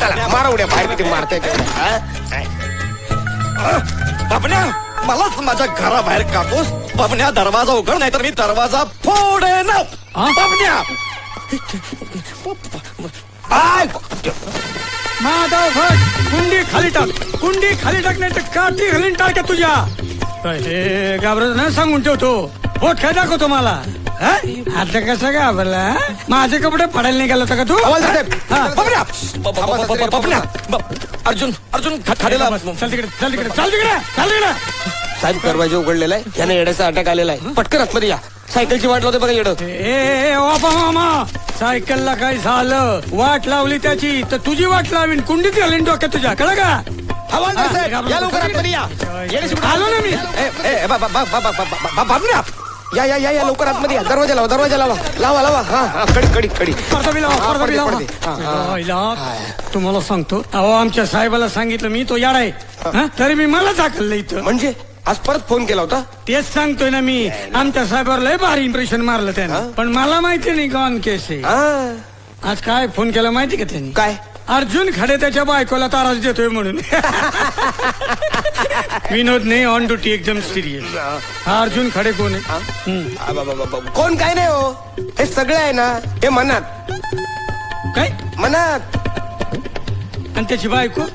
चला मारा उड्या बाहेर किती मारते. बाबण्या मलाच माझ्या घराबाहेर कापूस. बाबण्या दरवाजा उघड नाही तर मी दरवाजा फोडेन. बाबण्या माधव भट कुंडी खाली टाक. कुंडी खाली टाक नाही तर काठी घालून टाक तुझ्या. हे घाबरत ना सांगून ठेवतो. पोट काय दाखवतो मला. आता कसं घाबरला? माझे कपडे फाडायला निघाला होता का तू? अर्जुन अर्जुन खाडेला. चल तिकडे चल तिकडे चल तिकडे चल तिकडे. साहेब दरवाजा उघडलेला आहे. याने येड्याचा अटॅक आलेला आहे. पटकन आतमध्ये या. सायकलची वाट लावते बघा येडं. ए बापा मामा सायकलला काय झालं? वाट लावली त्याची तर तुझी वाट लावीन. कुंडीत घालीन डोक्यात तुझ्या. कळलं का? हवालदार साहेब या लवकर आतमध्ये या. आलो ना मी. बाबण्या या या या या लवकर आतमध्ये या. दरवाजा लावा दरवाजा लावा लावा लावा. हा कडी कडी कडी. तुम्हाला सांगतो अहो आमच्या साहेबाला सांगितलं मी तो याड आहे तरी मी मला दाखललं इथं. म्हणजे आज परत फोन केला होता. तेच सांगतोय ना मी. आमच्या साहेबावर लय भारी इम्प्रेशन मारलं त्यानं. पण मला माहिती नाही गॉन केस आहे. आज काय फोन केला माहिती का त्यांनी? काय? अर्जुन खडे त्याच्या बायकोला तारास देतोय म्हणून. विनोद नाही ऑन ड्युटी एकदम सिरियस. हा अर्जुन खडे कोण आहे? कोण काय नाही हो. हे सगळं आहे ना हे मनात. काय मनात? आणि त्याची बायको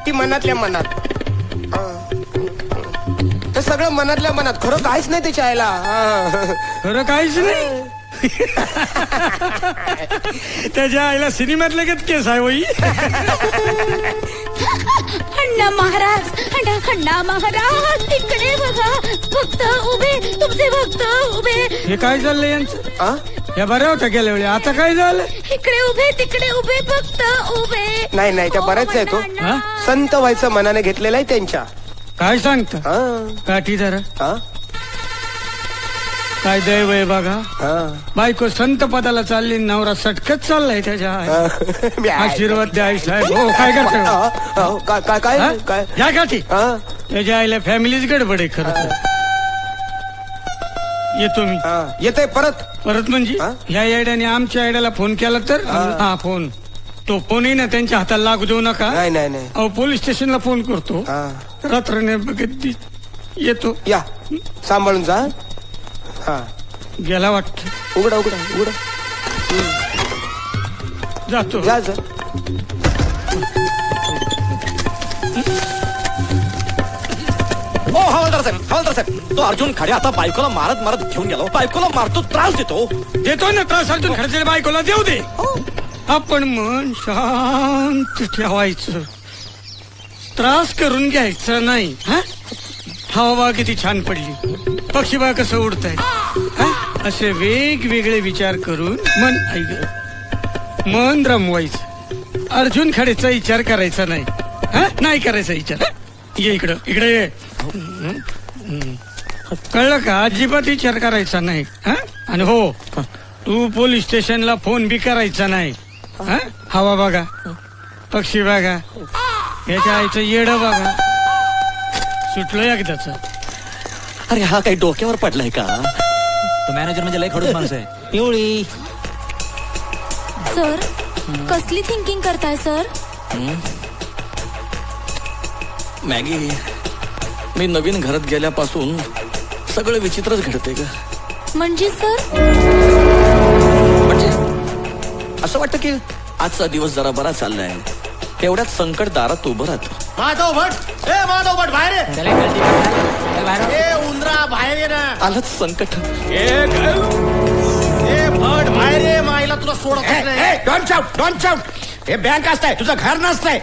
ती मनातल्या मनात. ते सगळं मनातल्या मनात. खरं काहीच नाही त्याच्या आईला. खरं काहीच नाही. त्याच्या आईला सिनेमात लगेच केस आहे वही. अण्णा महाराज, अण्णा महाराज, तिकडे बघा, भक्त उभे, तुमचे भक्त उभे. हे काय चाललंय यांचं? या बऱ्या होत्या गेल्या वेळी, आता काय झालं? इकडे उभे, तिकडे उभे, भक्त उभे. नाही त्या बऱ्याच आहे तो. संत व्हायचं मनाने घेतलेलं आहे त्यांच्या. काय सांगता? काठी जरा. काय दैव आहे बघा. बायको संत पदाला चालली, नवरा सटकत चाललाय त्याच्या. आशीर्वाद द्या आई साहेब. हो काय करतो? काय या काठी. त्याच्या आईला फॅमिलीच गडबड आहे खरं तर. येतो मी. येते परत म्हणजे ह्या आयड्याने आमच्या आयड्याला फोन केला तर. हा फोन, तो फोनही ना त्यांच्या हाताला लागू देऊ नका. नाही अहो पोलीस स्टेशनला फोन करतो. रात्रने बघत येतो. या सांभाळून जा. हा गेला वाटत. उघडा जातो. जा. ओ हवालदार साहेब, तो अर्जुन खडे आता बायकोला मारत घेऊन गेलो. बायकोला मारतो, त्रास देतो ना त्रास. अर्जुन खडे बायकोला देऊ दे. आपण मन शांत ठेवायचं, त्रास करून घ्यायचं नाही. हवा बा किती छान पडली, पक्षी बा कसं उडताय. असे वेगवेगळे विचार करून मन रमवायचं. अर्जुन खडेचा विचार करायचा नाही. नाही करायचा विचार. ये इकडे ये. कळलं का? अजिबात विचार करायचा नाही. आणि हो, तू पोलीस स्टेशनला फोन बी करायचा नाही. हवा बघा, पक्षी बघा, याच्या आईचं येड बघा. सुटलं एकदाच. अरे हा काही डोक्यावर पडलाय का? तो मॅनेजर म्हणजे लय खडूस माणूस आहे. पिवळी. सर, कसली थिंकिंग करताय सर? मॅगी, मी नवीन घरात गेल्यापासून सगळं विचित्रच घडतंय का? म्हणजे सर, म्हणजे असं वाटतं की आजचा दिवस जरा बरा चाललाय, तेवढ्यात संकट दारात उभं राहतं. माधव भट बाहेर ये. उंदरा बाहेर ये ना. आलंच संकट. भट बाहेर ये. माईला तुला सोडत नाही. Don't shout. हे बँक असताय, तुझं घर नसतंय.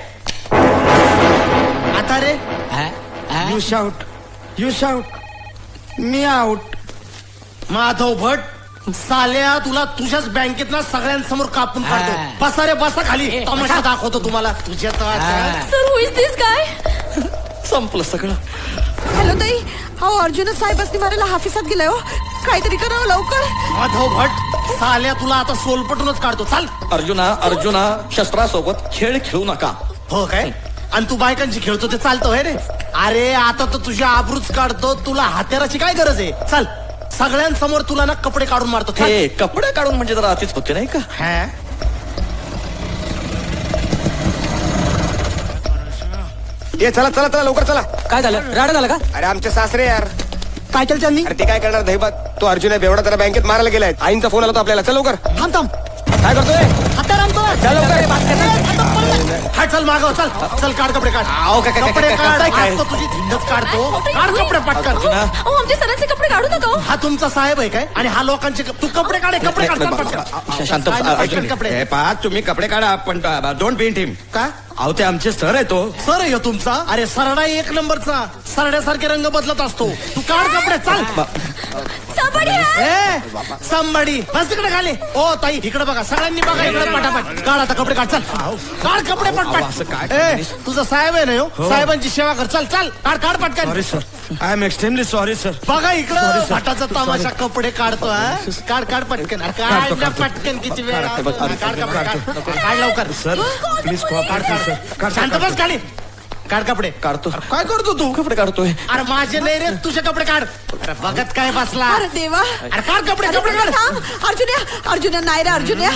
आता रे you shout me out. Madhav Bhat, साल्या तुला तुझ्याच बँकेत ना सगळ्यांसमोर कापून काढतो. बसा रे, बसा खाली. तमाशा दाखवतो तुम्हाला तुझ्या. Sir who is this guy? संपलं सगळं. हॅलो ताई, अहो अर्जुन साहेब असती मारायला हाफिसात गेलाय हो. काहीतरी करावं लवकर. माधव भट, साल्या तुला आता सोलपटूनच काढतो. चाल. अर्जुना शस्त्रासोबत खेळ खेळू नका. हो काय? आणि तू बायकांची खेळतो ते चालतो आहे रे? अरे आता तर तुझ्या आबरूच काढतो. तुला हत्याराची काय गरज आहे? चल, सगळ्यांसमोर तुला ना कपडे काढून मारतो. कपडे काढून म्हणजे जरा अतिच होते नाही का? ये चला लवकर चला. काय झालं? राडा झाला का? अरे आमचे सासरे यार. काय केलं त्यांनी? अरे ते काय करणार दहीबात. तो अर्जुन आहे बेवडा, त्याला बँकेत मारायला गेलाय. आईंचा फोन आला तो आपल्याला. चल लवकर. थांब. काय करतोय? हत्यार आणतो. चल लवकर. हाय चल मागव. चल काढ कपडे काढ. कपडे काढ. आज तर तुझी धिंडच काढतो. काढ कपडे पटकन. आमच्या सरांचे कपडे काढू नका. हा तुमचा साहेब आहे काय? आणि हा लोकांचे. तू कपडे काढ. शांत. कपडे तुम्ही कपडे काढा, पण डोंट बीट हिम. का? अहो ते आमचे सर आहे. तो सर आहे तुमचा? अरे सरडा एक नंबरचा. सरड्यासारखे रंग बदलत असतो. तू काढ कपडे. चल. संबडी बस तिकडे खाली. ओ ताई इकडे बघा. सगळ्यांनी बघा इकडे. पटापट काढ आता कपडे काढ. चल काढ कपडे पटपट. तुझा साहेब आहे ना हो? साहेबांची सेवा कर. चल काढ पटकन. Sorry sir, I am extremely sorry sir. बघा इकडं भटाचा तमाशा. कपडे काढतो. काढ पटकन. काढ पटकन. किती वेळ? काढ कपडे. काढ लवकर. सर प्लीज काढ. शांत बस. खाली काढ कपडे. काढतो. काय करतो तू? कपडे काढतोय. अरे माझे नाही रे, तुझे कपडे काढ. बघत काय बसला? अरे देवा. अरे काढ कपडे. काढ. अर्जुन्या नाही रे अर्जुन्या.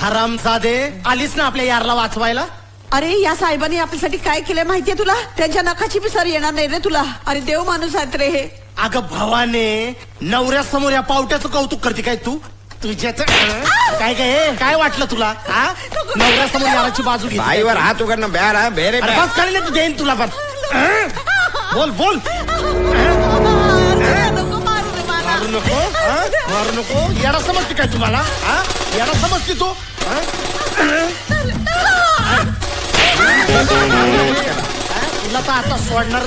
हरामजादे, आलीस ना आपल्या यारला वाचवायला. अरे या साहेबांनी आपल्यासाठी काय केलंय माहितीये तुला? त्यांच्या नखाची बी सर येणार नाही रे तुला. अरे देव माणूस आहेत रे हे. अगं भवाने, नवऱ्यासमोर या पावट्याचं कौतुक करते काय तू? तुझ्याच काय वाटलं तुला? नवऱ्यासमोर याराची बाजू घे. बाईवर हात उघडणं बेर आहे. बेरे बस कळले तू. देईन तुला पण. बोल. नको मारू रे मला. मारू नको. मारू नको. येडा समजते काय तुम्हाला? हा? येडा समजते तू? हा? तुला तर आता सोडणार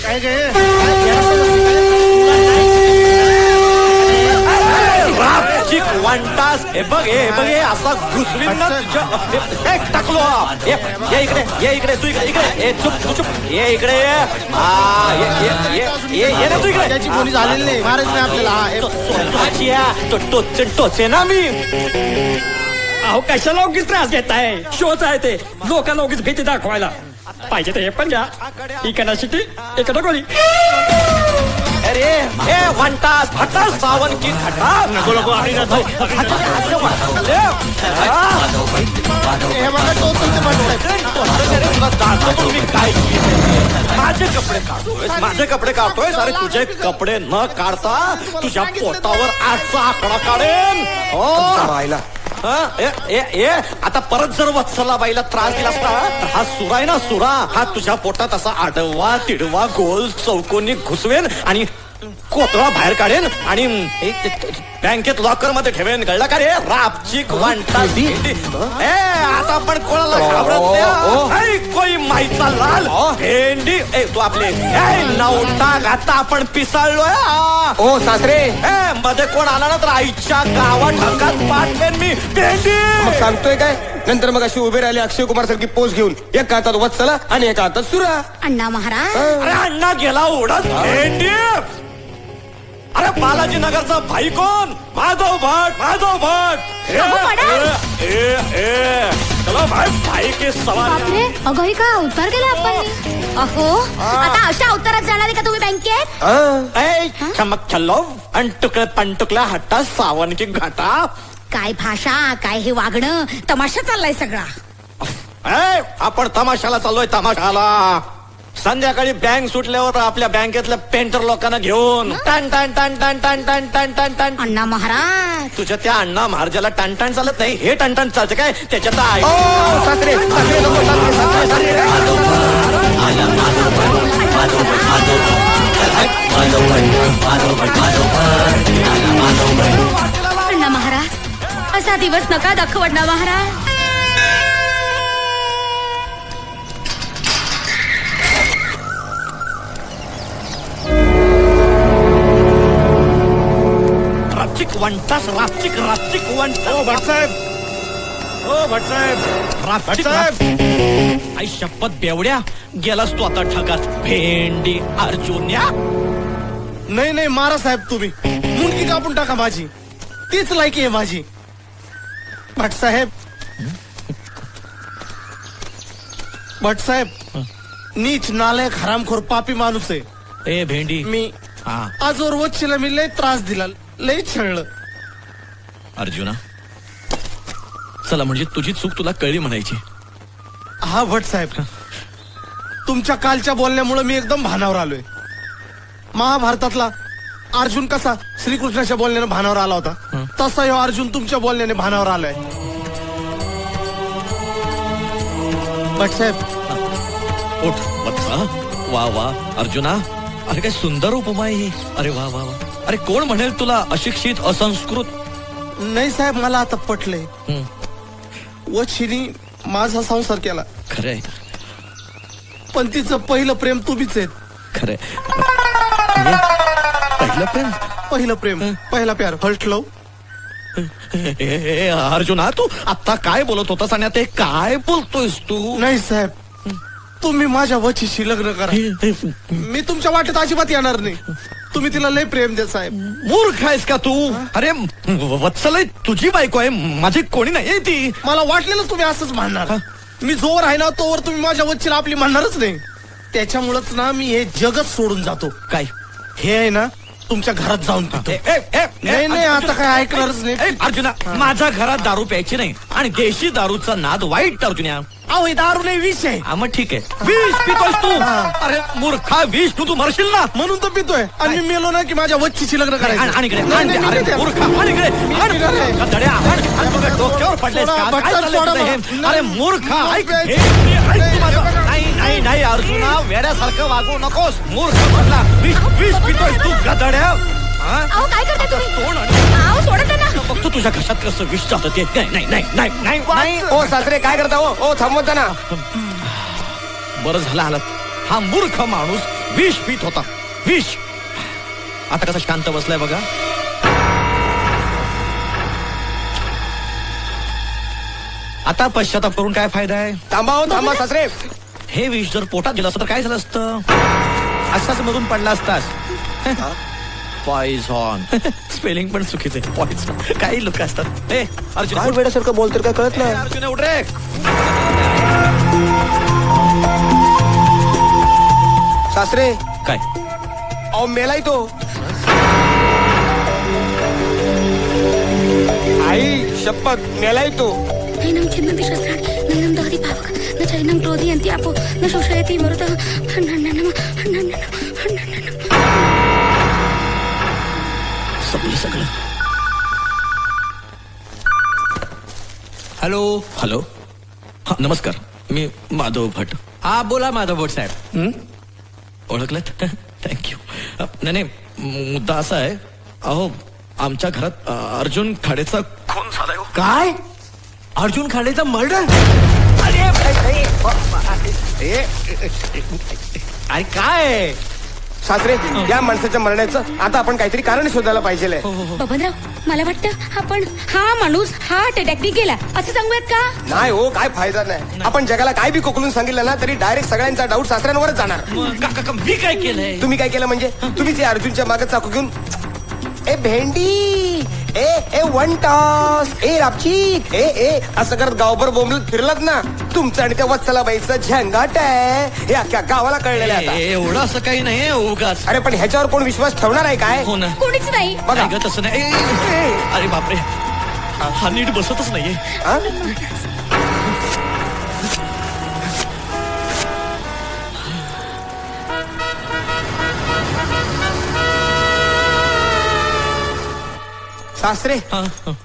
काय गे? वांटास हे बघ हे असा घुसवीन ना तुझ्या टाकलो. ये इकडे तू इकडे चुप ये इकडे ये ना तू इकडे. त्याची कोणी झालेली नाही. महाराज नाही आपल्याला. टोचे ना मी. अहो कशाला उगीच त्रास घेताय? शोच आहे ते, लोकांना उगीच भीती दाखवायला. पाहिजे तर हे पण घ्या. इकडा शिटी इकडं गोळी. अरे ए वंटास हटास सावन की घटा. नको माझे कपडे काढतोय. अरे तुझे कपडे न काढता तुझ्या पोटावर आजचा आकडा काढेन. राहिला आता परत जर वत्सलाबाईला त्रास दिला असता तर हा सुरा आहे ना सुरा, हा तुझ्या पोटात असा आडवा तिडवा गोल चौकोनी घुसवेन आणि कोतळा बाहेर काढेन आणि बँकेत लॉकर मध्ये ठेवेन. कळलं का रे? रापचिक वांटा आता पण कोणाला घाबरत कोई माईचा लाल भेंडी. तू आपले नवटाक आता आपण पिसाळलोय. ओ सासरे मध्ये कोण आला ना तर आईच्या गावात ढगात पाठवेन मी भेंडी. मग सांगतोय काय? नंतर मग अशी उभे राहिले अक्षय कुमार सारखी पोच घेऊन, एका हातात वत्सला आणि एका हातात सुरा. अण्णा महाराज. अरे अण्णा गेला उडत भेंडी. अरे बालाजी नगरचा भाई कोण? माधव भट. चलो भाई के सवाल. बापरे, अगं हे का उतार केला आपण? अहो आता अशा अवतारात जाणार आहे का तुम्ही बँकेत? चमक छल्लो अंटुकले पंटुकला हट्टा सावन की घाटा. काय भाषा, काय हे वागणं, तमाशा चाललाय सगळा. आपण तमाशाला चाललोय तमाशाला. संध्याकाळी बँक सुटल्यावर आपल्या बँकेतल्या पेंटर लोकांना घेऊन टन टन टन टन टन टन टन टन टन. अण्णा महाराज. तुझ्या त्या अण्णा महाराजाला टन चालत नाही, हे टन चालतं काय? त्याच्यात सासरे अण्णा महाराज असा दिवस नका दाखवणार महाराज. रापचिक वंटा. ओ भटसाहेब. आई शपथ बेवड्या, गेलास तू आता ढगात भेंडी अर्जुन्या. नाही मारा साहेब तुम्ही. मुंडकी कापून टाका माझी. तीच लायकी आहे माझी. भटसाहेब नीच नालायक हरामखोर पापी माणूस आहे. ए भेंडी मी आजवर वच्छीला मी लय त्रास दिला, लय छळलं. अर्जुना चला म्हणजे तुझी चूक तुला कळली म्हणायची. हा भटसाहेब, तुमच्या कालच्या बोलण्यामुळे मी एकदम भानावर आलोय. महाभारतातला अर्जुन कसा श्रीकृष्णाच्या बोलण्याने भानावर आला होता, तसा ह्यो अर्जुन तुमच्या बोलण्याने भानावर आलाय. भटसाहेब उठ वत्सा. वा वा अर्जुना, अरे काय सुंदर उपमा आहे ही. अरे वा वा वा. अरे कोण म्हणेल तुला अशिक्षित असंस्कृत? नाही साहेब, मला आता पटलंय. वच्छीनी माझा संसार केला खरंय, पण तिचं पहिलं प्रेम तुम्हीच आहेत. खरंय. पहिलं प्रेम पहिला प्यार, फर्स्ट लव. अर्जुना तू आता काय बोलत होतास आणि आता काय बोलतोयस तू? नाही साहेब, तुम्ही माझ्या वच्छीशी लग्न करा. मी तुमच्या वाटेत अजिबात येणार नाही. तुम्ही तिला लय प्रेम द्या साहेब. मूर्ख आहेस का तू? अरे वत्सला तुझी बायको आहे, माझी कोणी नाही ती. मला वाटलेलं तुम्ही असंच म्हणणार. मी जोवर आहे ना तोवर तुम्ही माझ्या वच्छीला आपली म्हणणारच नाही. त्याच्यामुळेच ना मी हे जगच सोडून जातो. काय हे आहे ना तुमच्या घरात जाऊन पितो. नाही आता काय ऐकणारच नाही. अर्जुना माझ्या घरात दारू प्यायची नाही आणि देशी दारूचा नाद वाईट. अर्जुना अहो हे दारू नाही, विष आहे. मग ठीक आहे, विष पितोयस तू? अरे मूर्खा, विष तू मरशील ना. म्हणून तर पितोय. आणि मी मेलो ना की माझ्या वच्छीची लग्न करायचं. डोक्यावर पडलेस का? अरे मूर्खा ऐक. नाही अर्जुना, वेड्यासारखं वागू नकोस. मूर्ख म्हटला विष पितोय तू गधड्या. अहो काय करताय तुम्ही? अहो सोडा त्यांना. बघतो तुझ्या घशात कसं विष जातं ते. नाही नाही नाही नाही नाही. ओ सासरे काय करता ओ थांबवता ना. बरं झालं आलात. हा मूर्ख माणूस विष पित होता. विष. आता कसा शांत बसलाय बघा. आता पश्चाताप करून काय फायदा आहे? थांबा सासरे. हे विष जर पोटात गेलं असतं तर काय झालं असतं? असाच मधून पडला असतास. पॉइझॉन. स्पेलिंग पण चुकीचे. पॉइझॉन. काही लोक असतात. ए अर्जुन काय वेड्यासारखं बोलतो काय कळत नाही. अर्जुन उठ रे. सासरे काय? अहो मेलाय तो. आई शपथ मेलाय तो. नैनं छिन्नन्ति शस्त्राणि नैनं दहति पावक न चैनं क्रोधयन्ति आपो न शोषयति मरुतः. संपलं सगळं. हॅलो. हॅलो. हा नमस्कार. मी माधव भट. हा बोला माधव भट साहेब. ओळखलत? थँक्यू. नाही मुद्दा असा आहे. अहो आमच्या घरात अर्जुन खाडेचा खून झालाय. काय? अर्जुन खाडेचा मर्डर? अरे काय सासरे या माणसाच्या मरण्याचं आता आपण काहीतरी कारण शोधायला पाहिजे. बबनराव मला वाटतं आपण हा माणूस हार्ट अटॅकने गेला असं सांगूयात का? नाही हो काय फायदा नाही. आपण जगाला काय बी कोकलून सांगितलं ना तरी डायरेक्ट सगळ्यांचा डाऊट सासऱ्यांवरच जाणार. मी काय केलंय? तुम्ही काय केलं म्हणजे तुम्हीच अर्जुनच्या मागे चाकू घेऊन ए भेंडी ए वन टॉस ए रापचिक ए असं करत गावभर बोंबलत फिरलात ना तुमचं आणि त्या वत्सलाबाईचं झंगाट आहे हे अख्ख्या गावाला कळलेलं आहे. एवढं असं काही नाही उगाच. अरे पण ह्याच्यावर कोण विश्वास ठेवणार आहे काय? हो ना. कोणीच नाही. बघा तसं नाही. अरे बापरे हा नीट बसतच नाहीये. सासरे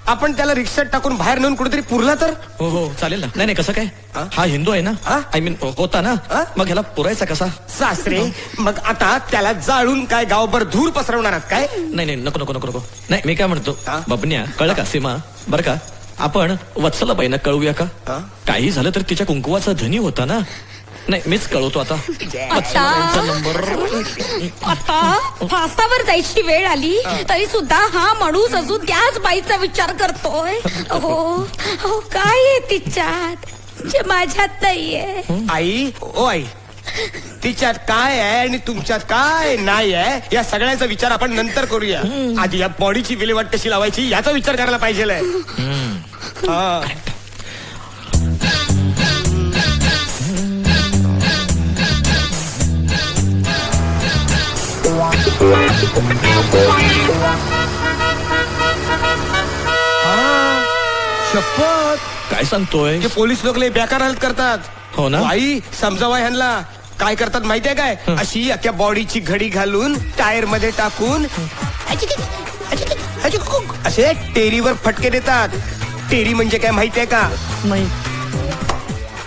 आपण त्याला रिक्षात टाकून बाहेर नेऊन कुठेतरी पुरला तर? हो चालेल ना. नाही कसं काय? हा हिंदू आहे ना. आय मीन होता ना. मग ह्याला पुरायचा कसा? सासरे मग आता त्याला जाळून काय गावभर धूर पसरवणार काय? नाही नको. नाही मी काय म्हणतो बबन्या कळलं का? सीमा बरं का आपण वत्सलाबाईंना कळवूया का? काही झालं तर तिच्या कुंकुवाचा धनी होता ना. नाही मीच कळवतो आता. आता फासावर जायची वेळ आली तरी सुद्धा हा माणूस अजून त्याच बाईचा विचार करतोय. हो काय आहे तिच्यात जे माझ्यात नाहीये? आई तिच्यात काय आहे आणि तुमच्यात काय नाही आहे या सगळ्याचा विचार आपण नंतर करूया. आधी या बॉडीची विल्हेवाट कशी लावायची याचा विचार करायला पाहिजे. शपथ काय सांगतोय? पोलीस लोक लय बेकार हालत करतात. हो ना. आई समजावा ह्यांना काय करतात माहितीये काय? अशी अख्ख्या बॉडीची घडी घालून टायर मध्ये टाकून असे टेरीवर फटके देतात. टेरी म्हणजे काय माहितीये का? नाही.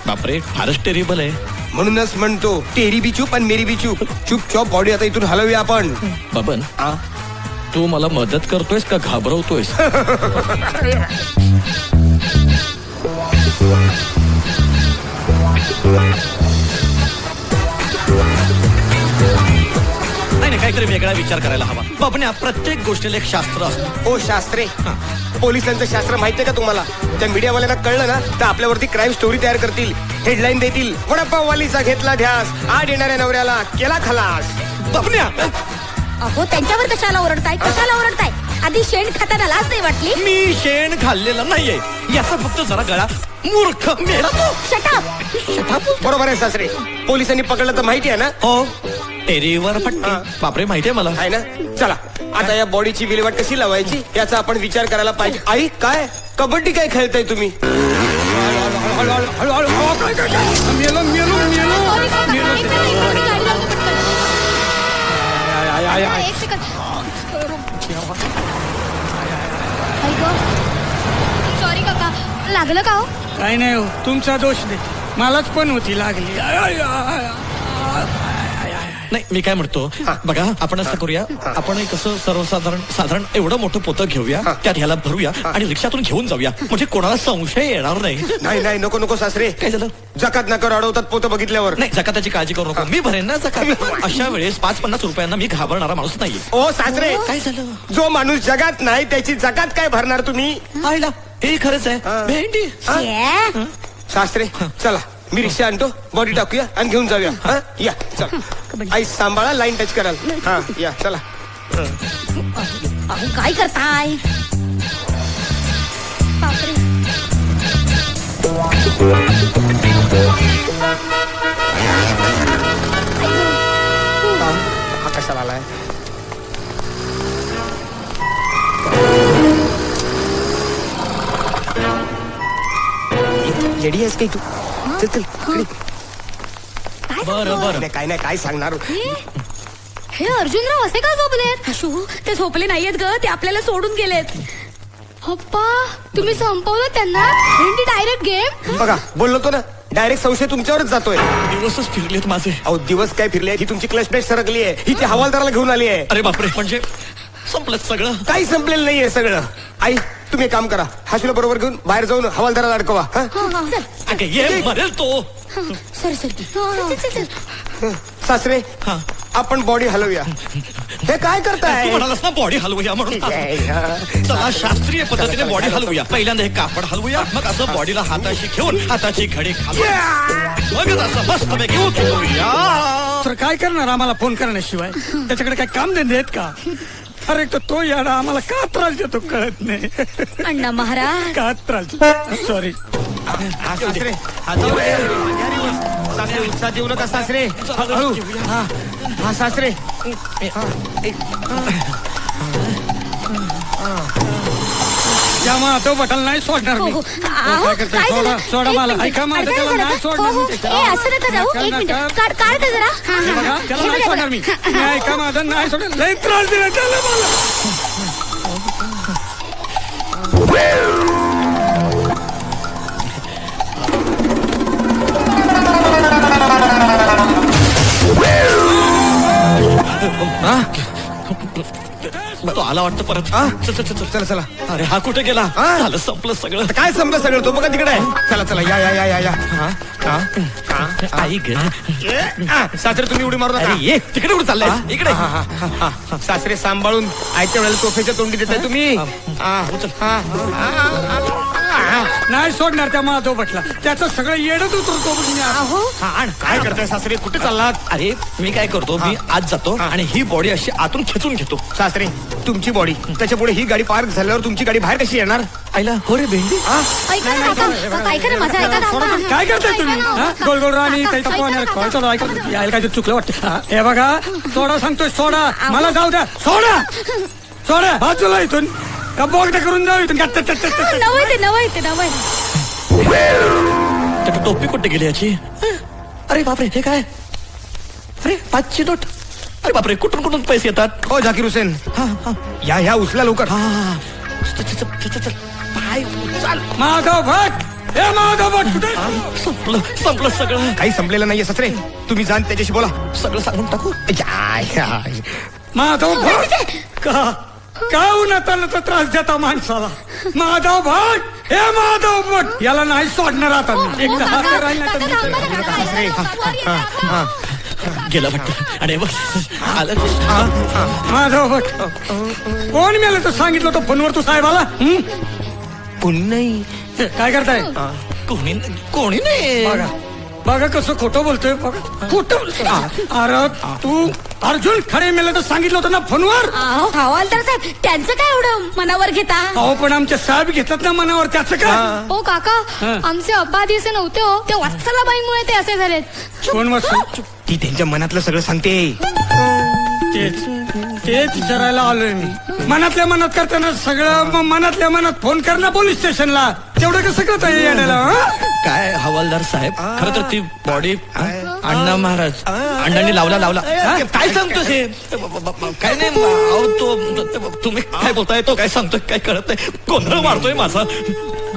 बापरे फारच टेरिबल आहे. म्हणूनच म्हणतो टेरी बी चूप आणि मेरी बी चूप. चुपचाप बॉडी आता इथून हलवूया आपण. बबन तू मला मदत करतोयस का घाबरवतोयस? नाही काहीतरी वेगळा विचार करायला हवा. बबन्या प्रत्येक गोष्टीला एक शास्त्र असतं. ओ शास्त्रे पोलिसांचं शास्त्र माहितीये का तुम्हाला? त्या मीडियावाल्यांना कळलं ना तर आपल्यावरती क्राईम स्टोरी तयार करतील. हेडलाईन देतील वडापाववालीचा घेतला ध्यास आड येणाऱ्या नवऱ्याला केला खलास. बबन्या अहो त्यांच्यावर कशाला ओरडताय? आधी शेण खाताना लाज नाही वाटली? मी शेण खाल्लेलं नाहीये. याचा फक्त जरा गळा मूर्ख मेला तो. शटाप. बरोबर आहे सासरे. पोलिसांनी पकडलं तर माहिती आहे ना? हो टेरीवर फटके. बापरे माहितीये मला. आहे ना. चला आता या बॉडीची विल्हेवाट कशी लावायची याचा आपण विचार करायला पाहिजे. आई काय कबड्डी काय खेळताय तुम्ही? सॉरी काका लागलं का? हो काही नाही हो तुमचा दोष नाही. मलाच पण होती लागली. नाही मी काय म्हणतो बघा आपण असं करूया आपण एक असं साधारण एवढं मोठं पोतं घेऊया त्यात ह्याला भरूया आणि रिक्षातून घेऊन जाऊया म्हणजे कोणाला संशय येणार नाही. नाही नको सासरे. काय झालं? जकात नकर अडवतात पोतं बघितल्यावर. नाही जकाताची काळजी करू नको मी भरेन ना जकात. अशा वेळेस 5-50 रुपयांना मी घाबरणारा माणूस नाही. ओ सासरे काय झालं? जो माणूस जगात नाही त्याची जकात काय भरणार तुम्ही? आईला हे खरंच आहे भेंडी. सासरे चला मी रिक्षा आणतो बॉडी टाकूया आणि घेऊन जाऊया. या चल आई सांभाळा लाईन टच कराल. हा या चला. अहो काय करताय? बापरे. हा कशाला आलाय? येडी आहेस काही तू? चल बरं काय नाही काय सांगणार. हे अर्जुनराव असे का झोपलेत? अशू ते झोपले नाहीयेत ग, ते आपल्याला सोडून गेलेत. अप्पा तुम्ही संपवलं त्यांना? भेंडी डायरेक्ट गेम? बघा बोललो तो ना डायरेक्ट संशय तुमच्यावरच जातोय. दिवसच फिरलेत माझे. अहो दिवस काय फिरले? ही तुमची क्लच प्लेट सरकली आहे. ही ती हवालदाराला घेऊन आली आहे. अरे बापरे म्हणजे संपलं सगळं? काही संपलेलं नाहीये सगळं. आई तुम्ही एक काम करा हाशूला बरोबर घेऊन बाहेर जाऊन हवालदाराला अडकवा. ये मरेल तो. सॉरी. सासरे आपण बॉडी हलवूया. हे काय करताय? तू म्हणालास ना बॉडी हलवूया म्हणून. चला शास्त्रीय पद्धतीने बॉडी हलवूया. पहिल्यांदा हे कापड हलवूया मग असं बॉडीला हाताशी घेऊन हाताची घडी घालूया मग असं मस्तपैकी उचलूया. तर काय करणार आम्हाला फोन करण्याशिवाय? त्याच्याकडे काय काम धंदे आहेत का? अरे तो याडा आम्हाला का त्रास देतो कळत नाही. अण्णा महाराज का त्रास? सॉरी सासरे सासरे उत्साह देऊ नका सासरे. हळू. हा सासरे. तो बटल नाही सोडणार मी. काय करतोय? सोडा मला. ऐका माझं त्याला नाही सोडणार मी. असं नका जाऊ. एक मिनिट काढ ते जरा. त्याला नाही सोडणार मी. ऐका माझं नाही सोडणार. लई त्रास दिला त्याला मला. तो आला वाटतं परत. चला. अरे हा कुठे गेला? झालं संपलं सगळं. काय संपलं सगळं? तो बघा तिकडे आहे. चला या. आई ग सासरे तुम्ही उडी मारू नका. ये तिकडे कुठे चाललाय? इकडे. सासरे सांभाळून आयत्या वेळेला तोफेच्या तोंडी देताय तुम्ही. नाही सोडणार त्या माधव भटला. त्याचं सगळं येडत उतरतो. काय करताय सासरे? कुठे चाललात? अरे मी काय करतो मी आज जातो आणि ही बॉडी अशी आतून खेचून घेतो. सासरे तुमची बॉडी त्याच्या पुढे ही गाडी पार्क झाल्यावर तुमची गाडी बाहेर कशी येणार? आईला हो रे भेंडी. ऐका ना माझं ऐका ना. काय करताय तुम्ही? गोल गोल राणी यायला काय चुकलं वाटतं. हे बघा सोडा सांगतोय सोडा. मला जाऊ द्या. सोडा बाजूला इथून का बोगदा करून जाऊ इथून. नवय टोपी कुठे गेली याची? अरे बापरे हे काय? अरे 5ची नोट. अरे बापरे कुठून पैसे येतात? हो झाकीर हुसेन. या उचला लवकर. पाय उचल. माधव भट. हे माधव भट कुठे? संपलं सगळं. काही संपलेलं नाहीये सासरे. तुम्ही जाण त्याच्याशी बोला. सगळं सांगून टाकू. माधव भट का उन्हातानाचा त्रास देता माणसाला? माधव भट. हे माधव भट याला नाही सोडणार आता. गेला भट. अरे माधव भट कोण मेलं तर सांगितलं होतं फोनवर तू साहेबाला? नाही. काय करताय? कोणी नाही. बघा कसं खोटं बोलतोय. बघा खोटं. अरे तू अर्जुन खरे मेलं तर सांगितलं होतं ना फोनवर. हवालदार साहेब त्यांचं काय एवढं मनावर घेता? अहो पण आमचे साहेब घेतात ना मनावर. त्याचं काय? ओ काका आमचे अब्बा आधी असे नव्हते हो. ते वत्सलाबाईमुळे ते असे झालेत. कोण वत्सल? ती त्यांच्या मनातलं सगळं सांगते. तेच विचारायला आलोय मी. मनातल्या मनात करताना सगळं मनातल्या मनात फोन कर ना पोलीस स्टेशनला. तेवढं कसं करता येण्याला? काय हवालदार साहेब खरं तर ती बॉडी अण्णा महाराज अण्णांनी लावला. काय सांगतोस हे? काय नाही तो तुम्ही काय बोलताय? तो काय सांगतोय काय कळत नाही. गोंधळ मारतोय माझा.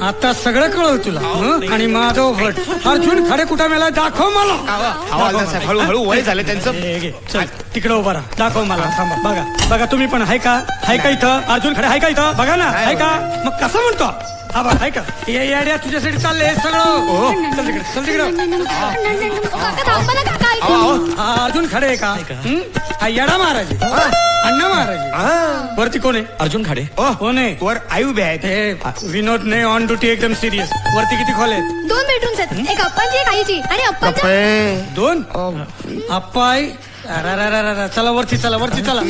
आता सगळं कळलं तुला हं? आणि माधव भट अर्जुन खडे कुठं मेला दाखव मला हळूहळू वय झालं त्यांचं. चल तिकडे उभा राहा दाखव मला थांबा बघा बघा तुम्ही पण आहे का इथं अर्जुन खडे आहे का इथं बघा ना आहे का मग कसं म्हणतो हा बघ आहे का ये आयडिया तुझ्यासाठी चालले हे सगळं चल तिकडे अर्जुन खडे आहे का हा येडा महाराज अण्णा महाराज वरती कोण आहे अर्जुन खाडे कोण आहे वर आयु बी आहेत हे विनोद नाही ऑन ड्युटी एकदम सिरियस वरती किती खोल आहेत 2 बेडरूम्स आहेत एक अप्पांची एक आईची आणि अप्पांच्या 2 अप्पा आई चला वरती चला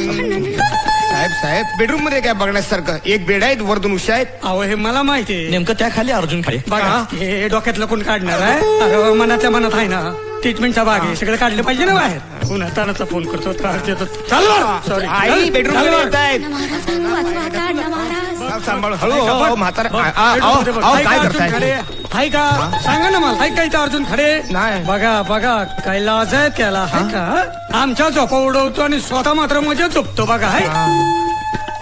साहेब बेडरूम मध्ये काय बघण्यासारखं एक बेड आहेत वर 2 उशा आहेत. अहो हे मला माहिती आहे नेमकं त्या खाली अर्जुन खाडे बघा हे डोक्यातलं कोण काढणार आहे अरे मनातल्या मनात आहे ना ट्रीटमेंटचा भाग आहे सगळं काढलं पाहिजे ना बाहेर पुन्हा तानाचा फोन करतो त्रास देतो सॉरी आई बेडरूम मध्ये येत आहेत. सांभाळ हळू म्हातारा काय करताय हाय का सांगा ना मला हाय का इथं अर्जुन खडे नाही बघा काय लाज आहे त्याला हाय का आमच्या झोपा उडवतो आणि स्वतः मात्र मजा झोपतो बघा हाय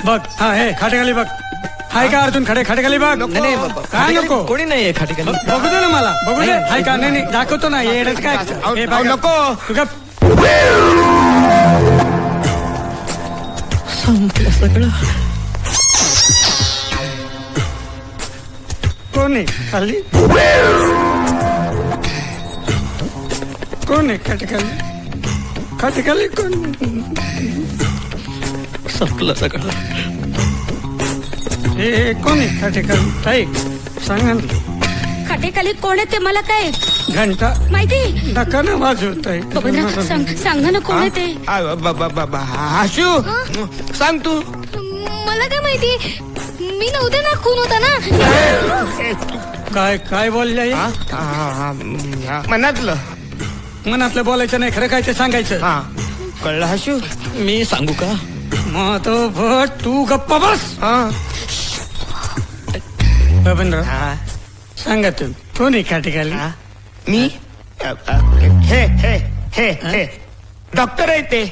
बघ हा हे खाटेखाली बघ हाय का अर्जुन खडे खाटेखाली बघ काय नको कोणी नाहीये खाटेखाली बघू दे ना मला बघू दे हाय का नाही दाखवतो ना येडच काय हे बघ नको तुझ्या संपलं सगळं कोण आहे खाली कोण आहे खाटेखाली कोण संपलं सगळं हे कोण आहे खाटेखाली ताई सांगा ना खाटेखाली कोण आहे ते मला काय घंटा माहिती नका ना वाजवत सांगा ना कोण आहे ते आशू सांग तू मला काय माहिती मी नव्हते ना खून होता ना काय बोलले मनातलं बोलायचं नाही खरं काय ते सांगायचं कळलं आशू मी सांगू का मग भट तू गप्पा बस बबनराव सांगा तुम्ही कोण आहे खाटेखाली मी हे डॉक्टर आहे ते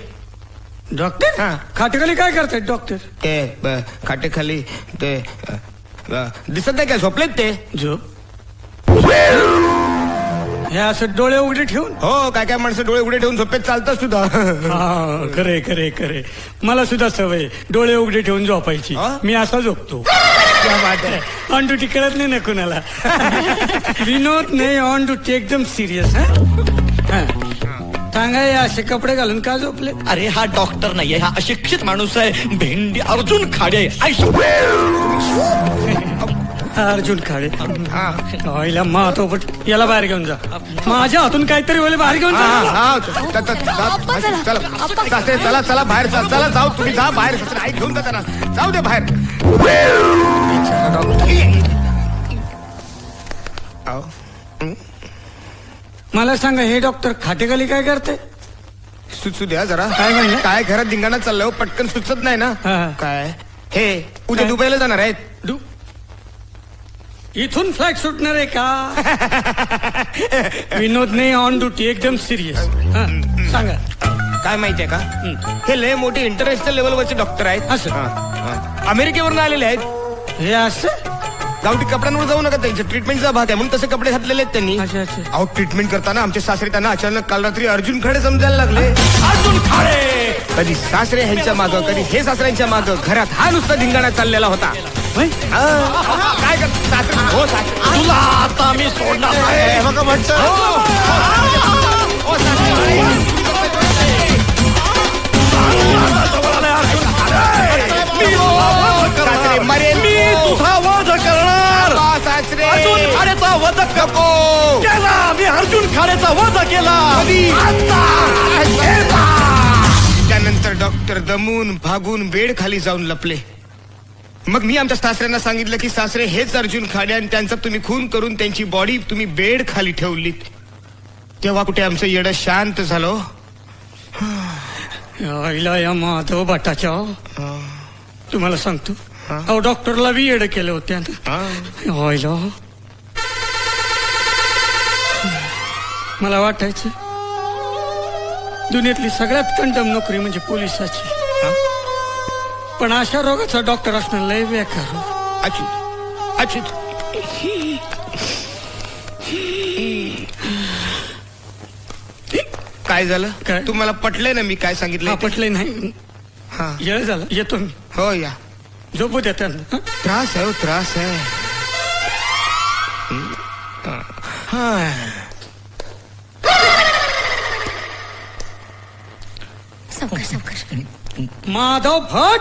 डॉक्टर खाटेखाली काय करतात डॉक्टर ते खाटेखाली ते दिसत नाही काय झोपलेत ते हे असं डोळे उघडे ठेवून हो काय माणसं डोळे उघडे ठेवून झोपेत चालतात सुद्धा हा खरे मला सुद्धा सवय डोळे उघडे ठेवून झोपायची मी असा झोपतो ऑन ड्युटी कळत नाही ना कुणाला विनोद नाही ऑन ड्युटी एकदम सिरियस सांगा असे कपडे घालून का झोपले अरे हा डॉक्टर नाहीये हा अशिक्षित माणूस आहे भेंडी अर्जुन खाडे अर्जुन खाडे याला बाहेर घेऊन जा माझ्या हातून काहीतरी होईल बाहेर घेऊन चला चला बाहेर चला जाऊ तुम्ही जा बाहेर आई घेऊन जाताना जाऊ दे बाहेर मला सांगा हे डॉक्टर खाटेखाली काय करते सुचू द्या जरा काय घरात धिंगाणा चाललं पटकन सुचत नाही ना काय हे उद्या दुबईला जाणार आहेत इथून फ्लाईट सुटणार आहे का विनोद नाही ऑन ड्युटी एकदम सिरियस सांगा काय माहितीये का हे लय मोठे इंटरनॅशनल लेवलवरचे डॉक्टर आहेत असं अमेरिकेवरून आलेले आहेत हे असं गावठी कपड्यांवर जाऊ नका त्यांच्या ट्रीटमेंटचा भाग आहे म्हणून तसे कपडे घातलेले आहेत त्यांनी अहो ट्रीटमेंट करताना आमचे सासरे त्यांना अचानक काल रात्री अर्जुन खडे समजायला लागले अर्जुन खडे कधी सासरे ह्यांच्या मागं कधी हे सासऱ्यांच्या मागं घरात हा नुसता धिंगाणा चाललेला होता काय सासरे हो सासरे तुला आता मी सोडणार आहे बघा मी तुझा वध करणार अर्जुन खाडेचा वध केला मी अर्जुन खाडेचा वध केला त्यानंतर डॉक्टर दमून भागून बेड खाली जाऊन लपले मग मी आमच्या सासऱ्यांना सांगितलं की सासरे हेच अर्जुन खाडे आणि त्यांचा तुम्ही खून करून त्यांची बॉडी तुम्ही बेड खाली ठेवलीत तेव्हा कुठे आमचं येडं शांत झालं या माधव भटाच्या तुम्हाला सांगतो अहो डॉक्टरला बी येडं केलं होत्या मला वाटायचं दुनियेतली सगळ्यात कंडम नोकरी म्हणजे पोलिसाची पण अशा रोगाचा डॉक्टर असणं लय बेकार अच्युत काय झालं काय? तुम्हाला पटलंय ना मी काय सांगितलं पटले नाही हा येळ झालं येतो मी हो या झोपू द्या त्यांना त्रास आहे हो, त्रास आहे हा. सावकाश सावकाश. माधव भट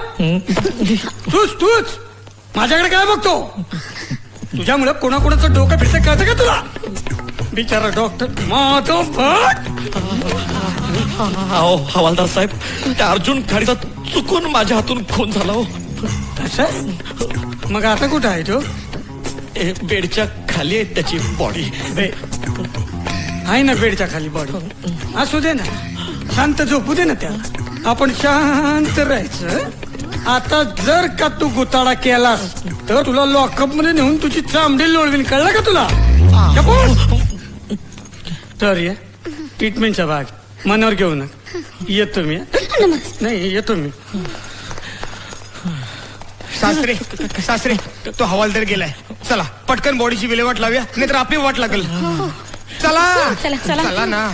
तूच माझ्याकडे काय बघतो तुझ्यामुळे कोणाकोणाचं डोकं फिरतं कळतं का तुला बिचारा डॉक्टर माधव भट. अहो हवालदार साहेब त्या अर्जुन खाडीचा चुकून माझ्या हातून खून झाला हो. असं मग आता कुठं आहे तो बेडच्या खाली आहे त्याची बॉडी. आहे ना बेडच्या खाली बॉडी असू दे ना शांत झोपू दे ना त्याला आपण शांत राहायचं. आता जर का तू गुताडा केलास तर तुला लॉकअप मध्ये नेऊन तुझी चामडी लोळवीन कळलं का तुला तर ये ट्रीटमेंटचा भाग मनावर घेऊ नका येतो मी नाही येतो मी. सासरे सासरे तो हवालदार गेलाय चला पटकन बॉडीची विल्हेवाट लावूया नाहीतर आपली वाट लागेल. चला चला, चला. चला ना.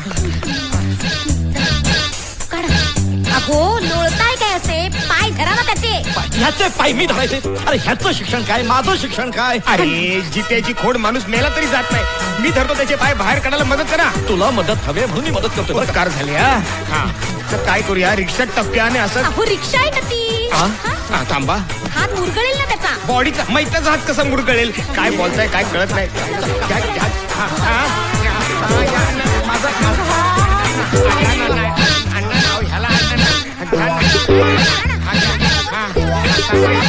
अहो लोळताय काय असे पाय धरा ना त्याचे. ह्याचे पाय मी धरायचे. अरे ह्याचं शिक्षण काय माझं शिक्षण काय. अरे जित्याची खोड माणूस मेला तरी जात नाही मी धरतो त्याचे पाय बाहेर काढायला मदत करा. तुला मदत हवे म्हणून मी मदत करतो. कार झाली हा तर काय करूया रिक्षात टप्प्याने असं अहो रिक्षा आहे ना ती. हा, थांबा हात मुरगळेल ना त्याचा. बॉडीचा मैताचा हात कसा मुरगळेल काय बोलताय काय कळत नाही. घ्या, घ्या. हा, हा. माझा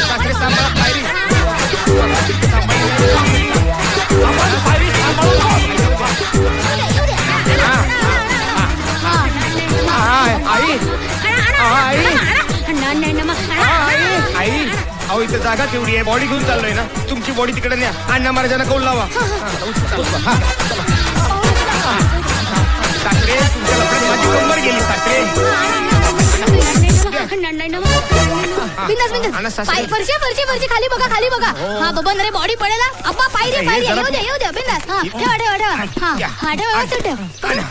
सासरे सांभाळा पायरी. आई आई अहो इथं जागा तेवढी आहे बॉडी घेऊन चाललोय ना तुमची बॉडी तिकडे न्या अण्णा महाराजांना कौल लावा. सासरे तुमच्या लफड्यात माझी कंबर गेली सासरे. वरची खाली बघा खाली बघा. हा बबन रे बॉडी पडेल. अप्पा पाय रे पाय येऊ द्या बिंदास. ठेवा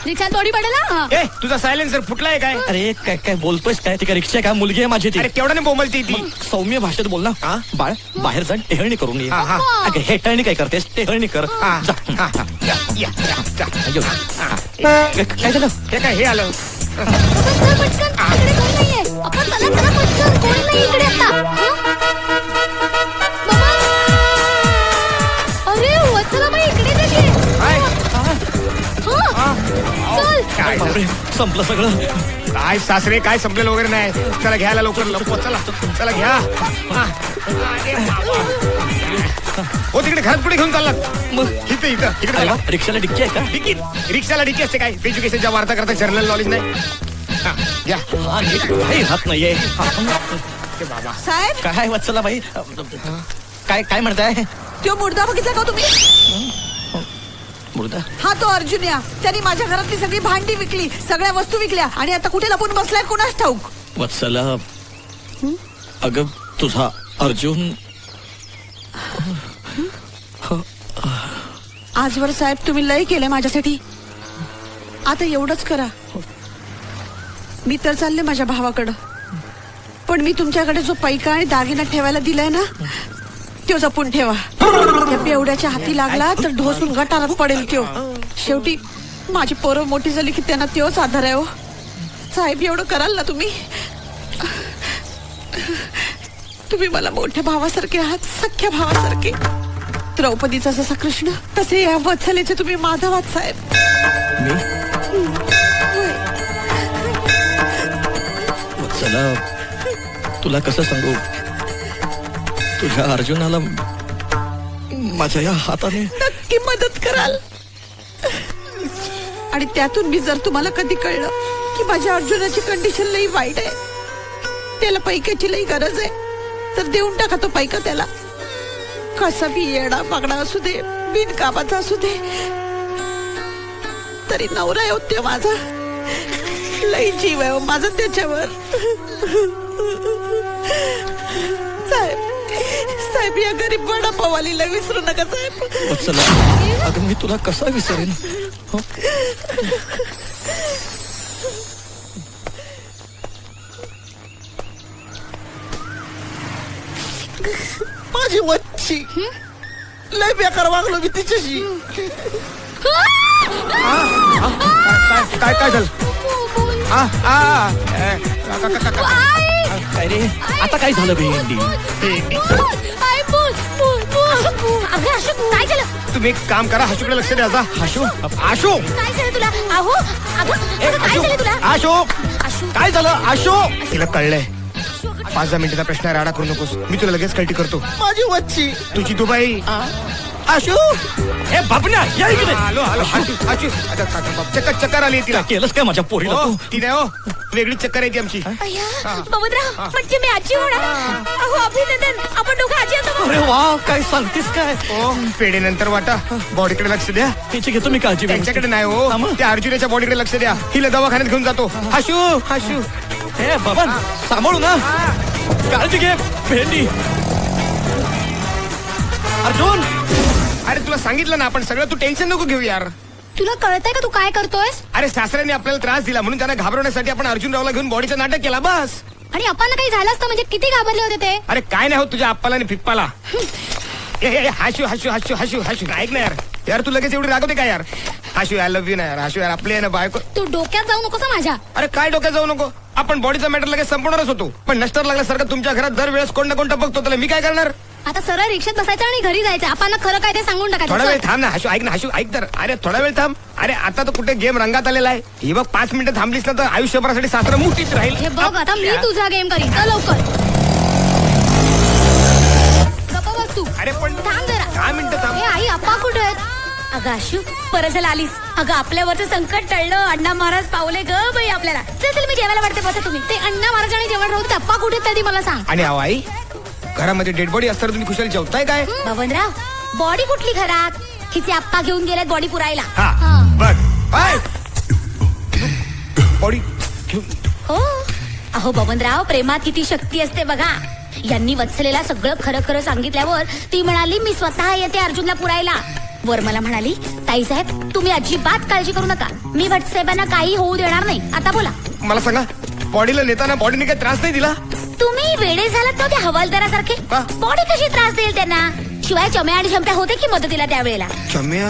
रिक्षात बॉडी पडेल. ए तुझा सायलेन्सर फुटलाय काय. अरे काय काय बोलतोयस काय ती काय रिक्षा काय मुलगी आहे माझी ती. अरे केवढ्याने बोंबलती ती. सौम्य भाषेत बोल ना बाळ बाहेर जाण टेहळणी करून ये. हेटळणी काय करतेस टेहळणी कर. काय झालं हे काय हे आलं. अरे वत्सला बाई इकडे संपलं सगळं. काय सासरे काय संपलेलं वगैरे नाही. चला घ्यायला लवकर लवकर चला चला घ्या. हो तिकडे घरात पुढे घेऊन चाललात मग इथं इथं इकडे रिक्षाला डिक्की आहे का. डिक्की रिक्षाला डिक्की असते काय एज्युकेशनच्या वार्ता करता जनरल नॉलेज नाही. घ्या हात नाहीये. बाबा साहेब काय वत्सला बाई काय काय म्हणताय. तो मुर्दा बघितला का तुम्ही. मुर्दा हा तो अर्जुन या त्यांनी माझ्या घरातली सगळी भांडी विकली सगळ्या वस्तू विकल्या आणि आता कुठे लपून बसलाय कुणाच ठाऊक. वत्सला अगं तुझा अर्जुन आजवर साहेब तुम्ही लय केलंय माझ्यासाठी. आता एवढंच करा मी तर चालले माझ्या भावाकडं पण मी तुमच्याकडे जो पैका आणि दागिना ठेवायला दिलाय ना तो जपून ठेवा. त्या बेवड्याच्या हाती लागला तर ढोसून गटारात पडेल त्यो. शेवटी माझी पोरं मोठी झाली की त्यांना त्योच आधार आहे हो. साहेब एवढं कराल ना तुम्ही. तुम्ही मला मोठ्या भावासारखे आहात सख्या भावासारखे. द्रौपदीचा जसा कृष्ण तसे या वत्सलेचे तुम्ही माधव आहात साहेब. वत्सला तुला कसं सांगू तुझ्या अर्जुनाला माझ्या या हाताने नक्की मदत कराल. आणि त्यातून मी जर तुम्हाला कधी कळलं की माझ्या अर्जुनाची कंडिशन लई वाईट आहे त्याला पैक्याची लई गरज आहे तर देऊन टाका तो पैका त्याला. कसा बी येडा मागणा असू दे बिनकामाचा असू दे तरी नवरा आहे होते माझा. लई जीव आहे माझा त्याच्यावर. साहेब साहेब या गरीब वडापावालीला विसरू नका साहेब. वत्सला अगं मी तुला कसा विसरेन. हो? माझी वच्ची लय बेकार वागलो मी तिच्याशी. काय काय झालं काय रे आता काय झालं भेंडी. अगं अशोक काय झालं? तुम्ही एक काम करा, हाशूकडे लक्ष द्या आता. हाशू आशू काय झालं तुला? अहो अगं काय झालं तुला? आशू अशोक काय झालं आशू? तिला कळलंय. 5-10 मिनिटाचा प्रश्न आहे, राडा करू नकोस. मी तुला लगेच कल्टी करतो. माझी वच्ची तुझी दुबाई आशू. ए बापण्या या इकडे. आलो आलो आशू आशू चक्कर आली तिला. केलंस काय माझ्या पोरीला हो, तू? ती नाही हो, वेगळी चक्कर आहे ती आमची. बबनराव म्हणजे मी आजी होणार. अहो अभिनंदन, आपण दोघं आजी असतो. अरे वा काय सांगतेस काय. पेढे नंतर वाटा, बॉडीकडे लक्ष द्या. तिची घेतो मी काळजी. त्यांच्याकडे नाही हो, त्या अर्जुनाच्या बॉडीकडे लक्ष द्या. हिला दवाखान्यात घेऊन जातो. हाशू हाशू हे बबन सांभाळू ना, काळजी घे. भेंडी अर्जुन. अरे तुला सांगितलं ना आपण सगळं, तू टेन्शन नको घेऊ यार. तुला कळतंय का तू काय करतोयस? अरे सासऱ्याने आपल्याला त्रास दिला म्हणून त्यांना घाबरवण्यासाठी आपण अर्जुनरावला घेऊन बॉडीचं नाटक केला बस. आणि आपण काही झालं असतं म्हणजे किती घाबरले होते ते. अरे काय नाही होत तुझ्या आप्पाला आणि फिप्पाला. हाशू हाशू हाशू हाशू हाशू ऐक ना यार. यार तू लगेच एवढी रागवते काय यार. हाशू आय लव्ह यू ना यार. हाशू यार आपली आहे ना बायको. तू डोक्यात जाऊ नकोस हं माझ्या. अरे काय डोक्यात जाऊ नको, आपण बॉडीचा मॅटर लगेच संपवणारच होतो. पण नष्टर लागल्यासारखं तुमच्या घरात दरवेळेस कोण ना कोण बघतो, त्याला मी काय करणार. आता सरळ रिक्षात बसायचं आणि घरी जायचं. आपण खरं काय ते सांगून थोडा टाकायचं. वेळ थांब ना हाशू, ऐक ना हाशू ऐक तर. अरे थोडा वेळ थांब. अरे आता तर कुठे गेम रंगात आलेला आहे. ही बघ 5 मिनिटं थांबलीस ना तर आयुष्यभरासाठी सासरा मुठीत राहील. हे बघ आता मी तुझा गेम करीन. चल लवकर. गप्पा बस तू. अरे पण थांब जरा. 10 मिनिटं थांब. हे आई आप्पा कुठे आहेत? अगं आशू परत झाला आलीस. अगं आपल्यावरचं संकट टळलं. अण्णा महाराज पावले ग बाई आपल्याला. चल चल मी जेवायला वाटते. बसा तुम्ही. ते अण्णा महाराजांनी जेवण राहू आप्पा कुठे आहेत ते मला सांग. आणि आई घरामध्ये डेड बॉडी असताना तुम्ही खुशाल जेवताय काय. बबनराव बॉडी कुठली घरात? हिचे आप्पा घेऊन गेलेत बॉडी पुरायला. हा बघ बॉडी हो अहो बबनराव प्रेमात किती शक्ती असते बघा. यांनी वत्सलेला सगळं खरं खरं सांगितल्यावर ती म्हणाली मी स्वतः येते अर्जुनला पुरायला. वर मला म्हणाली ताई साहेब तुम्ही अजिबात काळजी करू नका, मी भटसाहेबांना काही होऊ देणार नाही. आता बोला मला सांगा, बॉडीला नेताना बॉडीने काही त्रास नाही दिला? तुम्ही वेडे झालात ना त्या हवालदारासारखे. बॉडी कशी त्रास देईल त्यांना? शिवाय चम्या आणि झमट्या होते की मदतीला त्यावेळेला. चम्या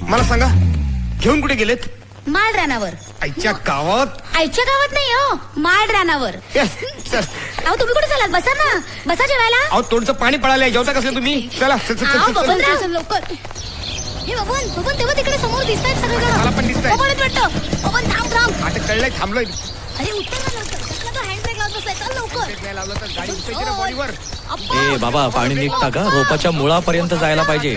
मला सांगा घेऊन कुठे गेलेत? माळ रानावर. आईच्या गावात? आईच्या गावात नाही हो, माळ रानावर. अहो तुम्ही कुठे चालात? बसा ना, बसा जेवायला. अहो तोंडचं पाणी पळालंय, जेवता कसले तुम्ही? चला बबनराव लवकर. हे बबन बबन तेव्हा तिकडे समोर दिसतायत सगळे. मला पण दिसतंय. बबनच वाटतं. बबन थांब थांब. आता कळलंय थांबलोय. अरे उत्तर ना लवकर. कसला तो हँड ब्रेक लावत बसलाय. चल लवकर. नाही लावलं तर गाडी उठायची ना बॉडीवर. ए बाबा पाणी निघता का? रोपाच्या मुळापर्यंत जायला पाहिजे.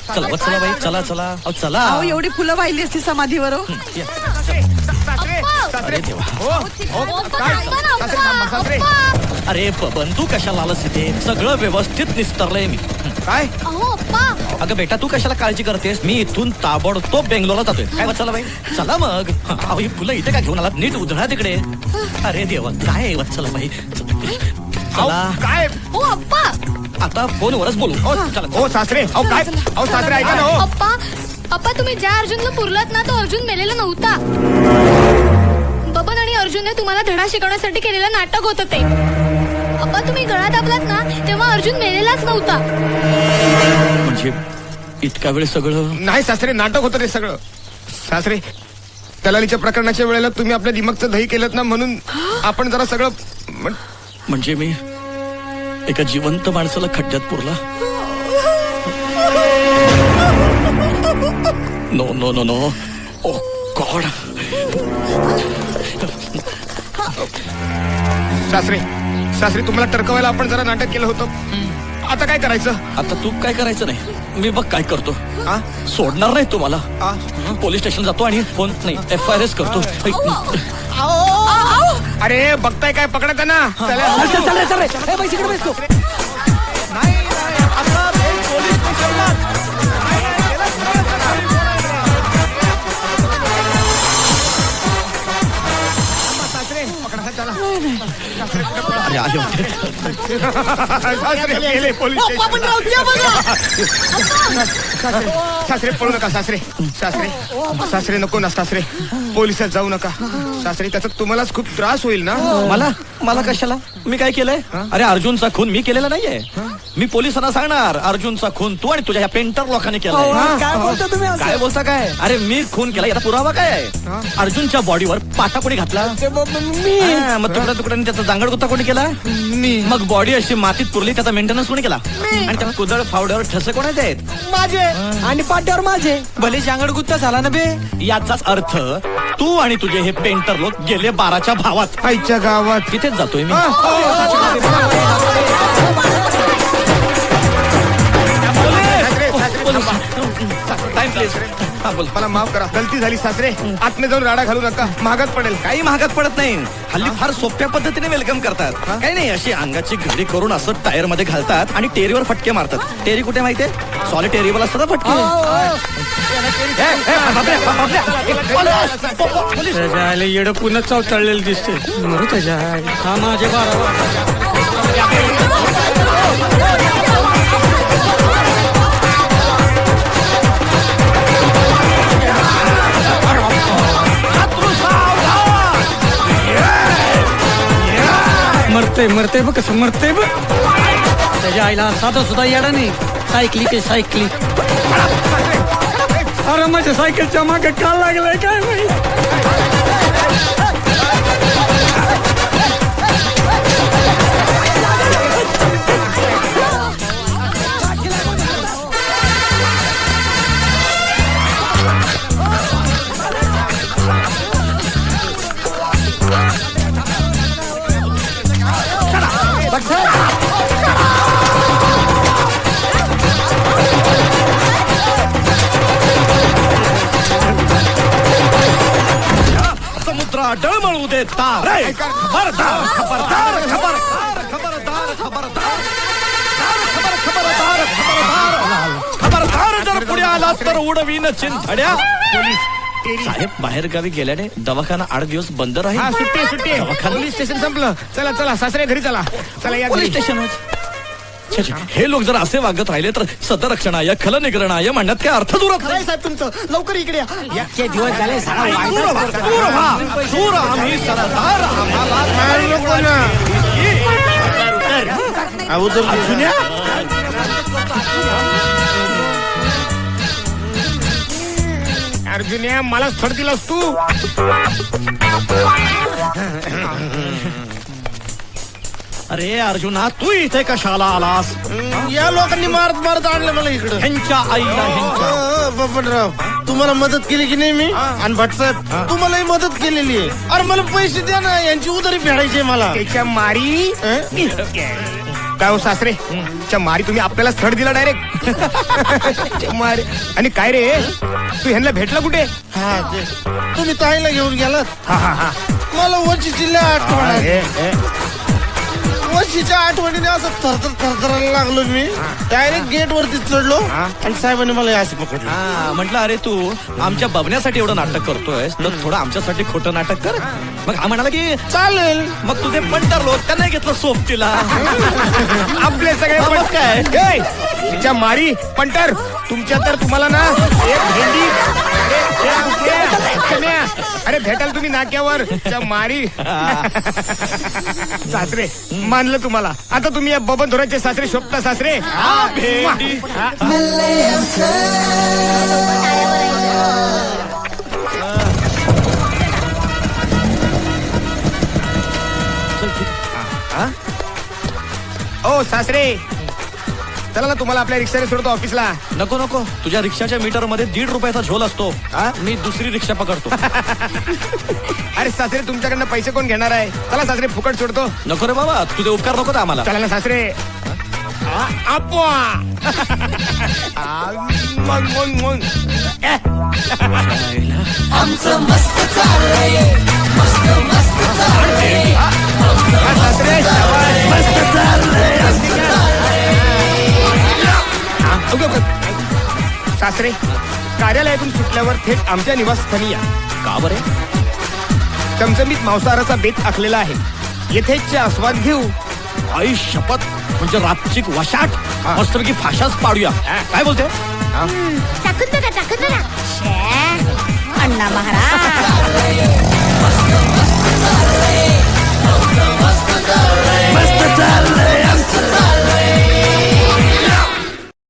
चला चला बाई चला चला. अहो चला. अहो एवढी फुलं वाहिली असती समाधीवर. अरे बंधू कशाला आलास इथे? सगळं व्यवस्थित निस्तरलंय मी. काय अहो अप्पा. अगं बेटा तू कशाला काळजी करतेस? मी इथून ताबडतोब बेंगलोरला जातोय. काय चला बाई चला मग. अहो ही फुलं इथे का घेऊन आलात? नीट उधळा तिकडे. अरे देवा काय वत्सला बाई. चला काय हो अप्पा. आता फोनवरच बोलू. चला हो सासरे. अहो काय अहो सासरे ऐका ना. हो अप्पा अप्पा तुम्ही ज्या अर्जुनला पुरलात ना तो अर्जुन मेलेला नव्हता. बबन आणि अर्जुनने तुम्हाला धडा शिकवण्यासाठी केलेलं नाटक होतं ते. अप्पा तुम्ही गळा दाबलात ना तेव्हा अर्जुन मेलेलाच नव्हता. म्हणजे इतका वेळ सगळं? नाही सासरे, नाटक होतं ते सगळं. सासरे दलालीच्या प्रकरणाच्या वेळेला तुम्ही आपल्या दिमागचं दही केलं ना, म्हणून आपण जरा सगळं म्हणजे मी एका जिवंत माणसाला खड्ड्यात पुरला. No no no no. Oh god. सासरे सासरे तुम्हाला टरकवायला आपण जरा नाटक केलं होतं. आता काय करायचं? आता तू काय करायचं नाही, मी बघ काय करतो. सोडणार नाही तुम्हाला. पोलीस स्टेशन जातो आणि फोन नाही FIR करतो. अरे बघताय काय, पकडा त्यांना. अरे आले होते. सासरे गेले पोलीस सासरे पळू नका सासरे सासरे सासरे नको ना सासरे पोलिसात जाऊ नका सासरे त्याचा तुम्हालाच खूप त्रास होईल ना. मला कशाला? मी काय केलंय? अरे अर्जुनचा खून मी केलेला नाहीये. मी पोलिसांना सांगणार अर्जुनचा खून तू आणि तुझ्या ह्या पेंटर लोकांनी केलाय. काय बोलता तुम्ही असं? काय बोलता काय? अरे मी खून केला याचा पुरावा काय आहे? अर्जुनच्या बॉडीवर पाटा कोणी घातला? मग तुकड्या तुकड्याने त्याचा जांगड गुत्ता कोणी केला? मग बॉडी अशी मातीत पुरली त्याचा मेंटेनन्स कोणी केला? आणि त्या कुदळ फावड्यावर ठसे कोणाचे आहेत? माझे आणि पाट्यावर माझे. भले जांगड गुत्ता झाला ना बे. याचाच अर्थ तू आणि तुझे हे पेंटर लोक गेले 12च्या भावात आईच्या गावात तिथेच जातोय मी. Time please. मला माफ करा गलती झाली सासरे आतमध्ये जाऊन राडा घालू नका महागात पडेल. काही महागात पडत नाही. हल्ली फार सोप्या पद्धतीने वेलकम करतात. काही नाही अशी अंगाची घडी करून असं टायर मध्ये घालतात आणि टेरीवर फटके मारतात. टेरी कुठे माहितीये? सॉलिटेरीवर असतात फटके. त्याच्या येड पुन्हा चौथळलेलं दिसते. मरू त्याच्या हा माझे 12. मरते बघ कसं मरते बघ. त्याच्या आईला साधा सुद्धा येडा नाही. सायकली ते सायकली. अरे माझ्या सायकलच्या मागे का लागलाय काय माहिती. समुद्रा डळमळू दे तारे. खबरदार खबरदार खबरदार खबरदार खबरदार खबरदार खबरदार खबरदार जर पुढे आला तर उडवीन चिंधड्या. साहेब बाहेर गावी गेल्याने दवाखाना 8 दिवस बंद राहील. सुट्टी पोलीस स्टेशन संपलं. चला चला सासरे घरी चला. चला या पोलीस स्टेशन. हे लोक जर असे वागत राहिले तर सतरक्षणाय खलनिग्रहणाय म्हणण्यात काय अर्थ उरत नाही. साहेब तुमचं लवकर इकडे या. दिवस झाले दूर आम्ही सरदार अर्जुन्या मला स्थळ दिलास तू. अरे अर्जुना तू इथे कशाला आलास? या लोकांनी मारत मारत आणलं मला इकडं. ह्यांच्या आईला ह्यांच्या. बबनराव तुम्हाला मदत केली की नाही मी? आणि भटसाहेब तुम्हालाही मदत केलेली आहे. अरे मला पैसे द्या ना यांची उधारी फेडायची मला. त्याच्या मारी काय हो सासरे च्या मारी तुम्ही आपल्याला स्थळ दिला डायरेक्ट. मारी आणि काय रे तू ह्यांना भेटला कुठे? हा ते तुम्ही ताईला घेऊन गेलात. हा मला वचीची आठवण वशीच्या आठवणीने असं थरथरायला लागलो मी. डायरेक्ट गेट वरती चढलो आणि साहेबांनी मला अशी पकडलं. म्हटलं अरे तू आमच्या बघण्यासाठी एवढं नाटक करतोय तर थोडं आमच्यासाठी खोटं नाटक कर. मग हा म्हणाला की चालेल. मग तुझे पंटर लोक त्यांना घेतलं सोबतीला. आपले सगळे काय तिच्या मारी पंटर तुमच्या तर तुम्हाला ना एक भेंडी. अरे भेटाल तुम्ही नाक्यावर मारी. सासरे मानलं तुम्हाला. आता तुम्ही या बबन धोराचे सासरे शोभता सासरे. ओ सासरे चला ना तुम्हाला आपल्या रिक्षाने सोडतो ऑफिसला. नको नको तुझ्या रिक्षाच्या मीटर मध्ये 1.5 रुपयाचा झोल असतो. मी दुसरी रिक्षा पकडतो. अरे सासरे तुमच्याकडनं पैसे कोण घेणार आहे? चला सासरे फुकट सोडतो. नको रे बाबा तुझे उपकार नको आम्हाला. चला ना सासरे. आमचं मस्त चाललंय मस्त मस्त चाललंय मस्त चाललंय. सासरे कार्यालयातून सुटल्यावर थेट आमच्या निवासस्थानी या. का बरे? चमचमीत मांसाहाराचा बेत आखलेला आहे. येथेच आस्वाद घेऊ आई शपथ म्हणजे रापचिक वशाट मस्तपैकी फाशाच पाडूया काय बोलते चाकून बघा अण्णा महाराज